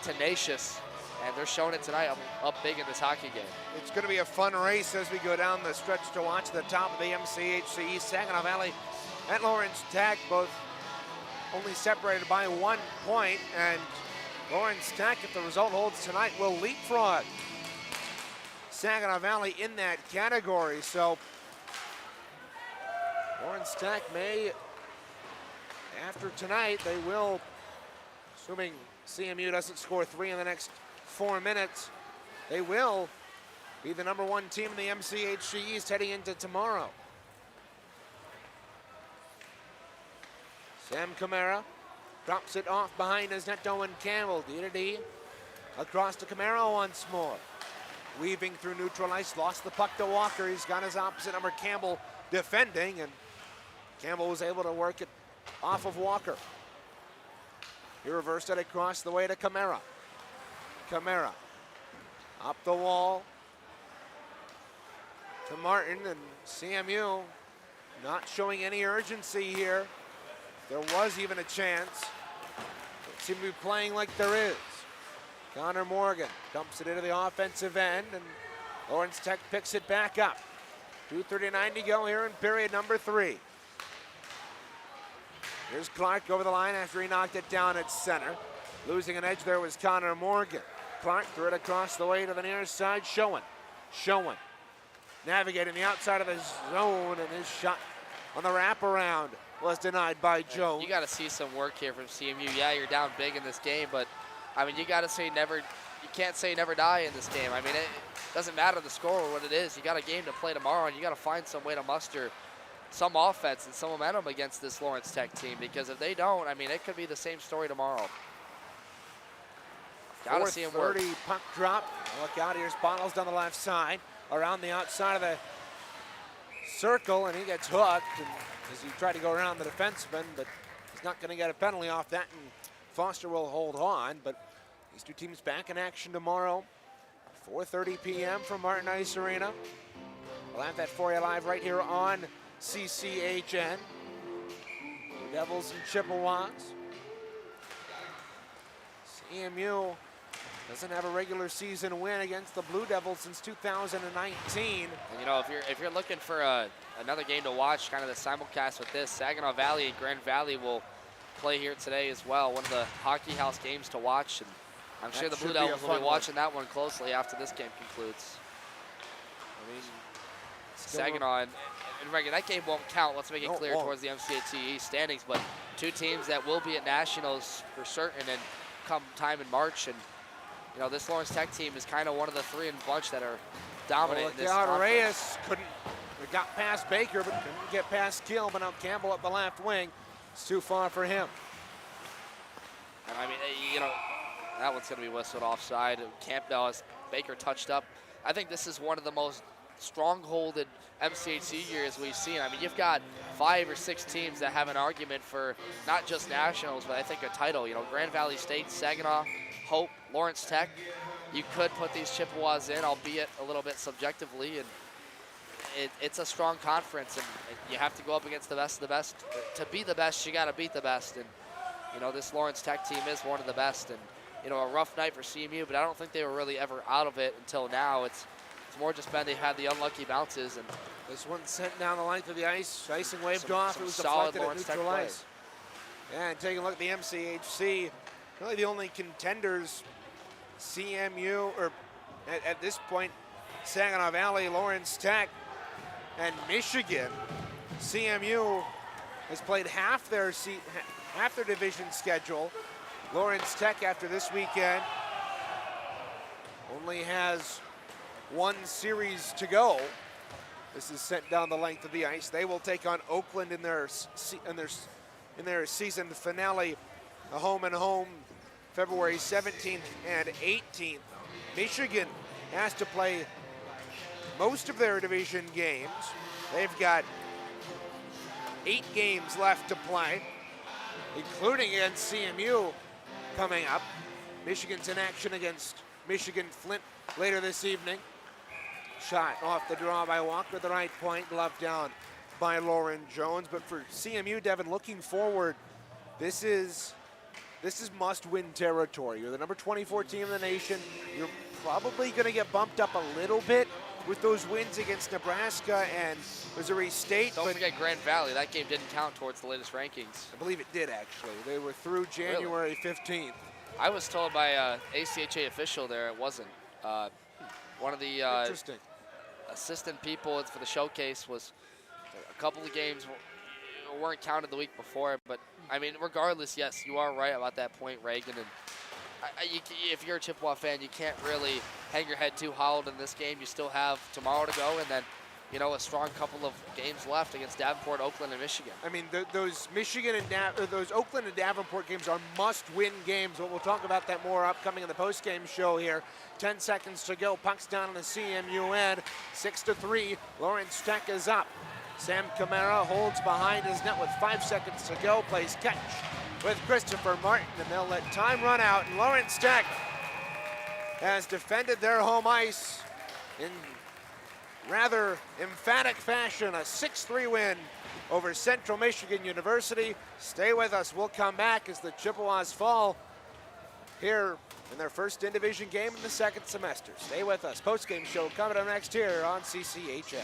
tenacious, and they're showing it tonight up big in this hockey game. It's going to be a fun race as we go down the stretch to watch the top of the MCHC East. Saginaw Valley and Lawrence Tech both only separated by 1 point, and Lawrence Tech, if the result holds tonight, will leapfrog Saginaw Valley in that category. So Lawrence Tech may After tonight, they will, assuming CMU doesn't score 3 in the next 4 minutes, they will be the #1 team in the MCHC East heading into tomorrow. Sam Camara drops it off behind his net to Owen Campbell. D-to-D across to Camara once more. Weaving through neutral ice, lost the puck to Walker. He's got his opposite number, Campbell, defending, and Campbell was able to work it off of Walker. He reversed it across the way to Camara. Camara up the wall to Martin, and CMU not showing any urgency here. There was even a chance. Don't seem to be playing like there is. Connor Morgan dumps it into the offensive end, and Lawrence Tech picks it back up. 2:39 to go here in period number 3. Here's Clark over the line after he knocked it down at center. Losing an edge there was Connor Morgan. Clark threw it across the way to the near side. Schoen. Navigating the outside of the zone, and his shot on the wraparound was denied by Jones. You got to see some work here from CMU. Yeah, you're down big in this game, but I mean, you got to say never. You can't say never die in this game. I mean, it doesn't matter the score or what it is. You got a game to play tomorrow, and you got to find some way to muster some offense and some momentum against this Lawrence Tech team, because if they don't, I mean, it could be the same story tomorrow. Got to see him work. 4:30 puck drop. Look out, here's Bottles down the left side, around the outside of the circle, and he gets hooked and as he tried to go around the defenseman, but he's not going to get a penalty off that, and Foster will hold on. But these two teams back in action tomorrow, 4:30 p.m. from Martin Ice Arena. We'll have that for you live right here on CCHN. Blue Devils and Chippewas. CMU doesn't have a regular season win against the Blue Devils since 2019. And you know, if you're looking for another game to watch, kind of the simulcast with this, Saginaw Valley and Grand Valley will play here today as well. One of the Hockey House games to watch, and I'm sure the Blue Devils will be watching that one closely after this game concludes. I mean, Saginaw and Reagan, that game won't count. Let's make it clear towards the MCHC East standings, but two teams that will be at Nationals for certain and come time in March. And you know, this Lawrence Tech team is kind of one of the 3 in bunch that are dominant in this conference. Reyes got past Baker, but couldn't get past Gill, but now Campbell up the left wing. It's too far for him. And I mean, you know, that one's going to be whistled offside. Campbell, as Baker touched up. I think this is one of the most strongholded MCHC years we've seen. I mean, you've got 5 or 6 teams that have an argument for not just Nationals, but I think a title. You know, Grand Valley State, Saginaw, Hope, Lawrence Tech. You could put these Chippewas in, albeit a little bit subjectively, and it's a strong conference, and you have to go up against the best of the best. To be the best, you got to beat the best, and you know, this Lawrence Tech team is one of the best, and you know, a rough night for CMU, but I don't think they were really ever out of it until now. It's more just been they had the unlucky bounces, and this one sent down the length of the ice. Icing waved off. It was solid deflected at Lawrence Tech neutral play. ice. Yeah, and taking a look at the MCHC, really the only contenders, CMU, or at this point, Saginaw Valley, Lawrence Tech, and Michigan. CMU has played half their division schedule. Lawrence Tech, after this weekend, only has 1 series to go. This is sent down the length of the ice. They will take on Oakland in their season finale, a home and home, February 17th and 18th. Michigan has to play most of their division games. They've got 8 games left to play, including against CMU coming up. Michigan's in action against Michigan Flint later this evening. Shot off the draw by Walker, the right point, gloved down by Lauren Jones. But for CMU, Devin, looking forward, this is must-win territory. You're the number 24 team in the nation. You're probably going to get bumped up a little bit with those wins against Nebraska and Missouri State. Don't forget Grand Valley. That game didn't count towards the latest rankings. I believe it did, actually. They were through January 15th. I was told by an ACHA official there it wasn't. One of the assistant people for the showcase was a couple of games weren't counted the week before. But I mean, regardless, yes, you are right about that point, Reagan. And if you're a Chippewa fan, you can't really hang your head too hard in this game. You still have tomorrow to go, and then a strong couple of games left against Davenport, Oakland, and Michigan. I mean, those Michigan and those Oakland and Davenport games are must-win games. But we'll talk about that more upcoming in the post-game show here. 10 seconds to go. Puck's down on the CMU end. 6-3. Lawrence Tech is up. Sam Camara holds behind his net with 5 seconds to go. Plays catch with Christopher Martin, and they'll let time run out. And Lawrence Tech has defended their home ice in rather emphatic fashion. A 6-3 win over Central Michigan University. Stay with us. We'll come back as the Chippewas fall here in their first in-division game in the second semester. Stay with us. Post-game show coming up next here on CCHN.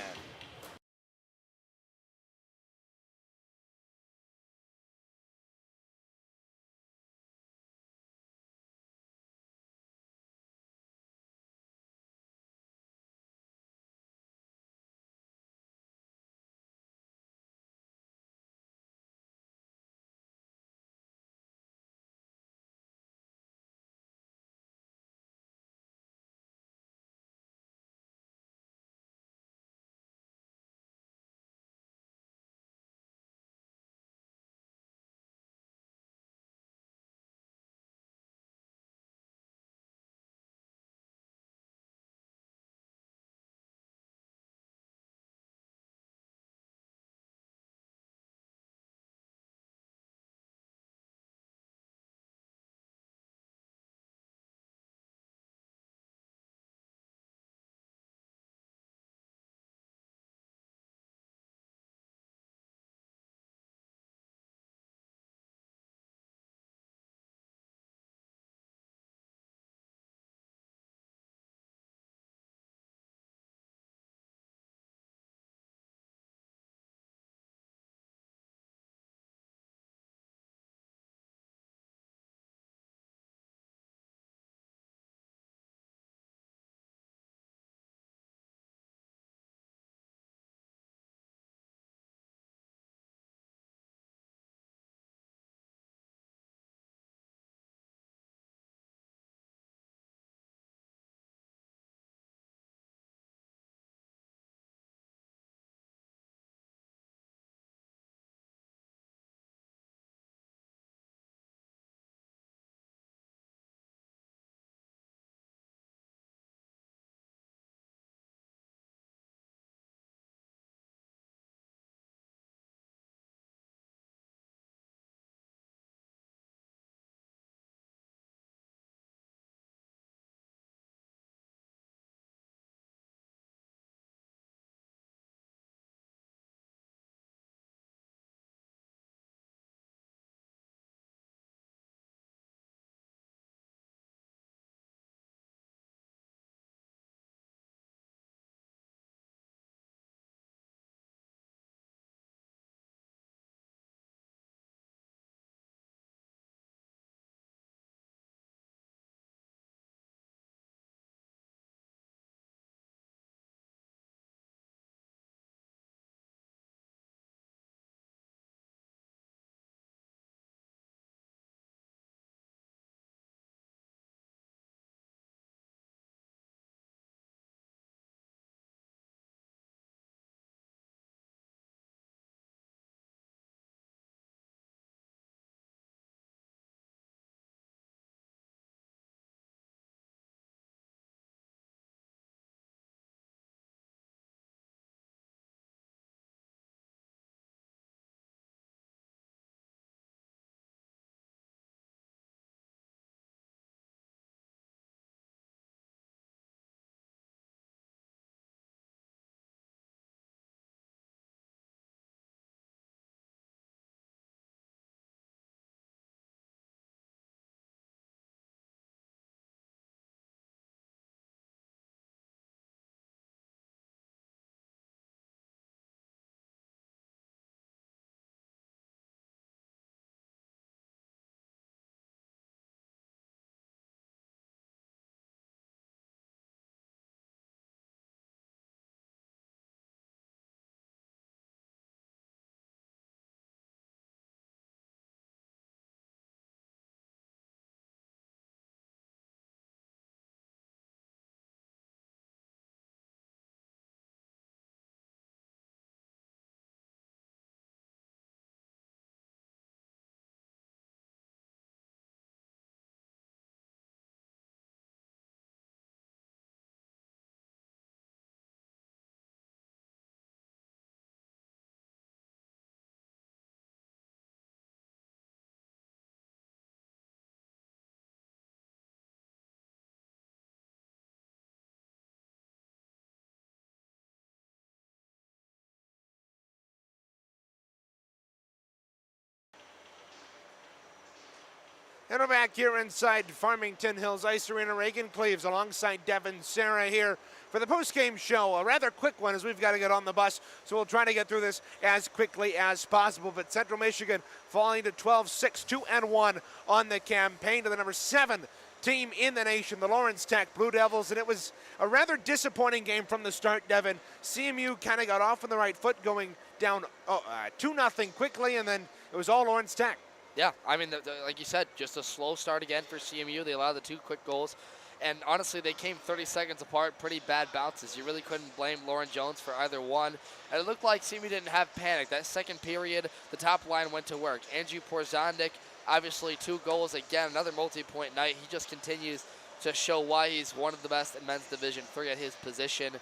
And we're back here inside Farmington Hills Ice Arena. Reagan Cleaves alongside Devin Sarah here for the post-game show. A rather quick one as we've got to get on the bus, so we'll try to get through this as quickly as possible. But Central Michigan falling to 12-6, 2-1 on the campaign to the number 7 team in the nation, the Lawrence Tech Blue Devils. And it was a rather disappointing game from the start, Devin. CMU kind of got off on the right foot, going down 2-0 quickly, and then it was all Lawrence Tech. Yeah, I mean, like you said, just a slow start again for CMU. They allowed the 2 quick goals. And honestly, they came 30 seconds apart, pretty bad bounces. You really couldn't blame Lauren Jones for either one. And it looked like CMU didn't have panic. That second period, the top line went to work. Andrew Porzondik, obviously 2 goals. Again, another multi-point night. He just continues to show why he's one of the best in men's Division 3 at his position.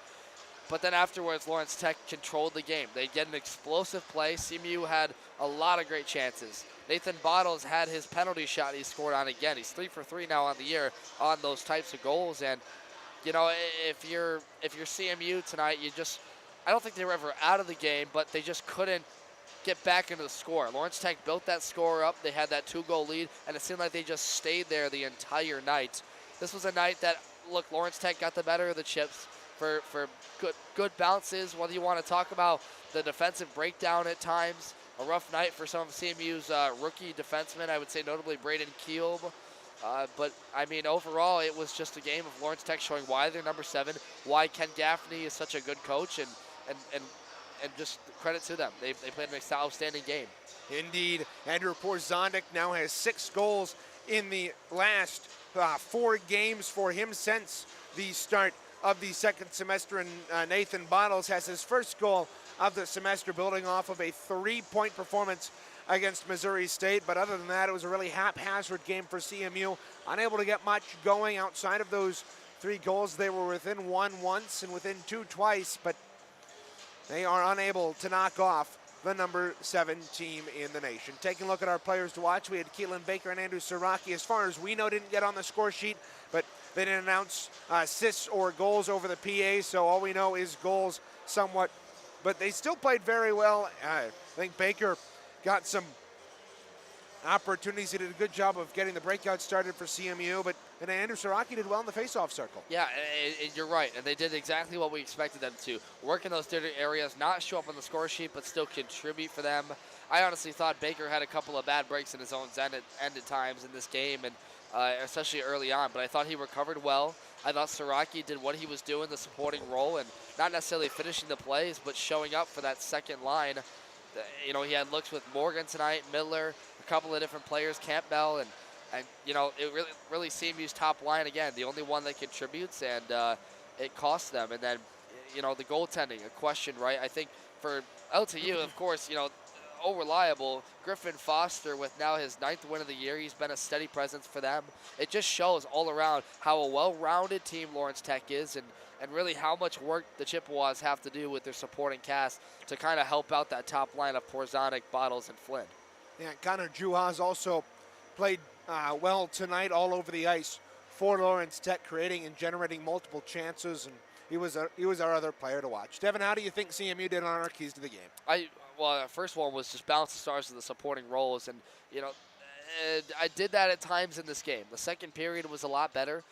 But then afterwards, Lawrence Tech controlled the game. They get an explosive play. CMU had a lot of great chances. Nathan Bottles had his penalty shot he scored on again. He's 3 for 3 now on the year on those types of goals. And, you know, if you're CMU tonight, I don't think they were ever out of the game, but they just couldn't get back into the score. Lawrence Tech built that score up. They had that 2-goal lead, and it seemed like they just stayed there the entire night. This was a night that, look, Lawrence Tech got the better of the chips for good bounces, whether you want to talk about the defensive breakdown at times. A rough night for some of CMU's rookie defensemen, I would say notably Braden Keelb. But, I mean, overall, it was just a game of Lawrence Tech showing why they're number 7, why Ken Gaffney is such a good coach, and just credit to them. They played an outstanding game. Indeed. Andrew Porzondik now has 6 goals in the last 4 games for him since the start of the second semester, and Nathan Bottles has his first goal of the semester, building off of a 3-point performance against Missouri State. But other than that, it was a really haphazard game for CMU, unable to get much going outside of those 3 goals. They were within 1 once and within 2 twice, but they are unable to knock off the number 7 team in the nation. Taking a look at our players to watch, we had Keelan Baker and Andrew Siraki, as far as we know, didn't get on the score sheet, but they didn't announce assists or goals over the PA, so all we know is goals somewhat. But they still played very well. I think Baker got some opportunities. He did a good job of getting the breakout started for CMU, and Andrew Siraki did well in the face-off circle. Yeah, and you're right, and they did exactly what we expected them to. Work in those different areas, not show up on the score sheet, but still contribute for them. I honestly thought Baker had a couple of bad breaks in his own end at times in this game, and especially early on, but I thought he recovered well. I thought Siraki did what he was doing, the supporting role, and not necessarily finishing the plays, but showing up for that second line. You know, he had looks with Morgan tonight, Miller, a couple of different players, Campbell, and you know, it really CMU's top line again, the only one that contributes, and it costs them. And then, you know, the goaltending, a question, right? I think for LTU, of course, you know, reliable. Griffin Foster, with now his 9th win of the year, he's been a steady presence for them. It just shows all around how a well-rounded team Lawrence Tech is, and really how much work the Chippewas have to do with their supporting cast to kind of help out that top line of Porzonic, Bottles, and Flynn. Yeah, Connor Juhas also played well tonight all over the ice for Lawrence Tech, creating and generating multiple chances, and he was our other player to watch. Devin, how do you think CMU did on our keys to the game? Well, first one was just balance the stars of the supporting roles, and you know, I did that at times in this game. The second period was a lot better,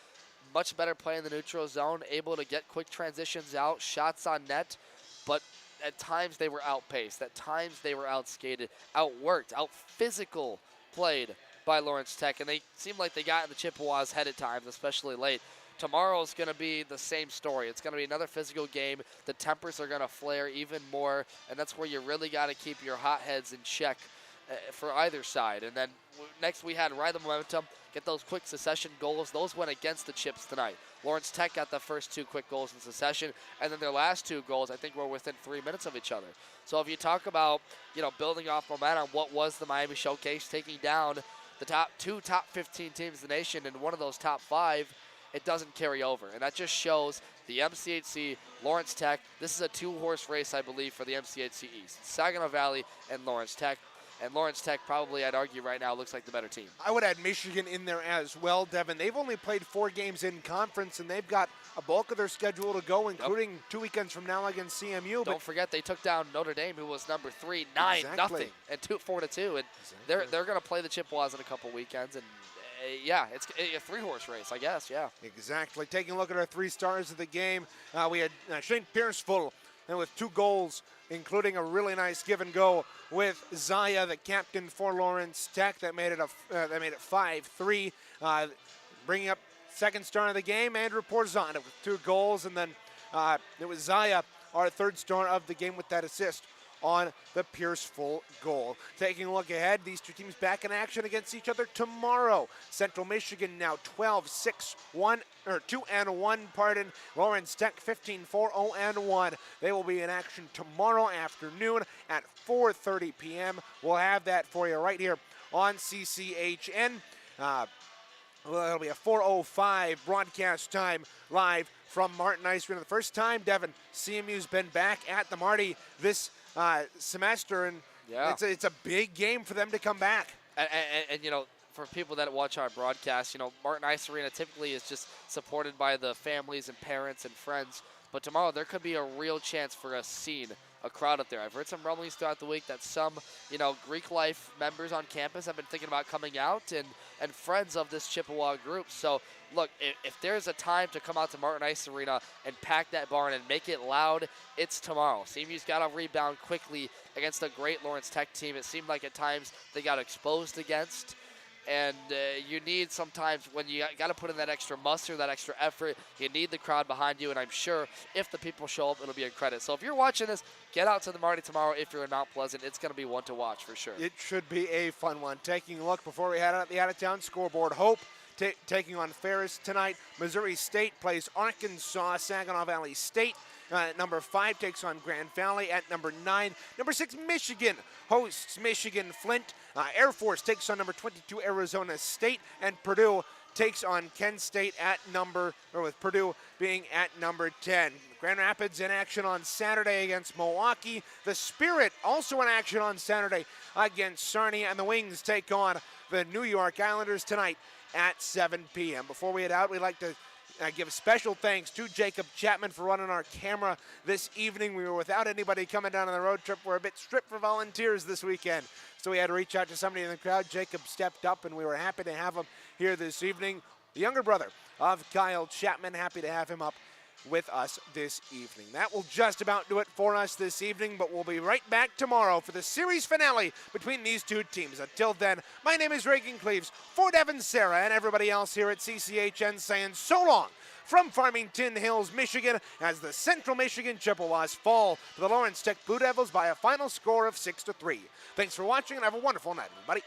much better play in the neutral zone, able to get quick transitions out, shots on net, but at times they were outpaced, at times they were outskated, outworked, out-physical played by Lawrence Tech, and they seemed like they got in the Chippewas' head at times, especially late. Tomorrow's going to be the same story. It's going to be another physical game. The tempers are going to flare even more, and that's where you really got to keep your hot heads in check for either side. And then next we had ride the momentum, get those quick succession goals. Those went against the Chips tonight. Lawrence Tech got the first 2 quick goals in succession, and then their last 2 goals, I think, were within 3 minutes of each other. So if you talk about, you know, building off momentum, what was the Miami Showcase, taking down the top 15 teams in the nation, and one of those top 5, it doesn't carry over. And that just shows the MCHC, Lawrence Tech. This is a 2-horse race, I believe, for the MCHC East. Saginaw Valley and Lawrence Tech. And Lawrence Tech probably, I'd argue right now, looks like the better team. I would add Michigan in there as well, Devin. They've only played 4 games in conference, and they've got a bulk of their schedule to go, including 2 weekends from now against CMU. Don't forget, they took down Notre Dame, who was number 3, 9-0, and 4-2. And they're going to play the Chippewas in a couple weekends, and yeah, it's a 3-horse race, I guess. Yeah. Exactly. Taking a look at our 3 stars of the game, we had Shane Pierceful with 2 goals, including a really nice give and go with Zaya, the captain for Lawrence Tech, that made it 5-3. Bringing up second star of the game, Andrew Porzana with 2 goals, and then it was Zaya, our 3rd star of the game, with that assist on the Pierceful goal. Taking a look ahead, these 2 teams back in action against each other tomorrow. Central Michigan now 2-1, pardon. Lawrence Tech 15-4-0-1. They will be in action tomorrow afternoon at 4:30 p.m. We'll have that for you right here on CCHN. It'll be a 4:05 broadcast time live from Martin Ice Arena. The first time, Devin, CMU's been back at the Marty this semester, and yeah, it's a big game for them to come back. And you know, for people that watch our broadcast, you know, Martin Ice Arena typically is just supported by the families and parents and friends. But tomorrow there could be a real chance for a scene, a crowd up there. I've heard some rumblings throughout the week that some, you know, Greek life members on campus have been thinking about coming out, and friends of this Chippewa group. So look, if there's a time to come out to Martin Ice Arena and pack that barn and make it loud, it's tomorrow. CMU's got to rebound quickly against a great Lawrence Tech team. It seemed like at times they got exposed against. And you need sometimes, when you got to put in that extra muster, that extra effort, you need the crowd behind you. And I'm sure if the people show up, it'll be a credit. So if you're watching this, get out to the Marty tomorrow. If you're in Mount Pleasant, it's going to be one to watch for sure. It should be a fun one. Taking a look before we head out the out-of-town scoreboard, Hope taking on Ferris tonight. Missouri State plays Arkansas. Saginaw Valley State. Number 5 takes on Grand Valley at number 9. Number 6, Michigan hosts Michigan Flint. Air Force takes on number 22, Arizona State. And Purdue takes on Kent State with Purdue being at number 10. Grand Rapids in action on Saturday against Milwaukee. The Spirit also in action on Saturday against Sarnia. And the Wings take on the New York Islanders tonight at 7 p.m. Before we head out, we'd like to give special thanks to Jacob Chapman for running our camera this evening. We were without anybody coming down on the road trip. We're a bit stripped for volunteers this weekend, so we had to reach out to somebody in the crowd. Jacob stepped up, and we were happy to have him here this evening. The younger brother of Kyle Chapman, happy to have him up with us this evening. That will just about do it for us this evening, but we'll be right back tomorrow for the series finale between these 2 teams. Until then, my name is Reagan Cleaves, for Devin, Sarah, and everybody else here at CCHN saying so long from Farmington Hills, Michigan, as the Central Michigan Chippewas fall to the Lawrence Tech Blue Devils by a final score of 6-3. Thanks for watching, and have a wonderful night, everybody.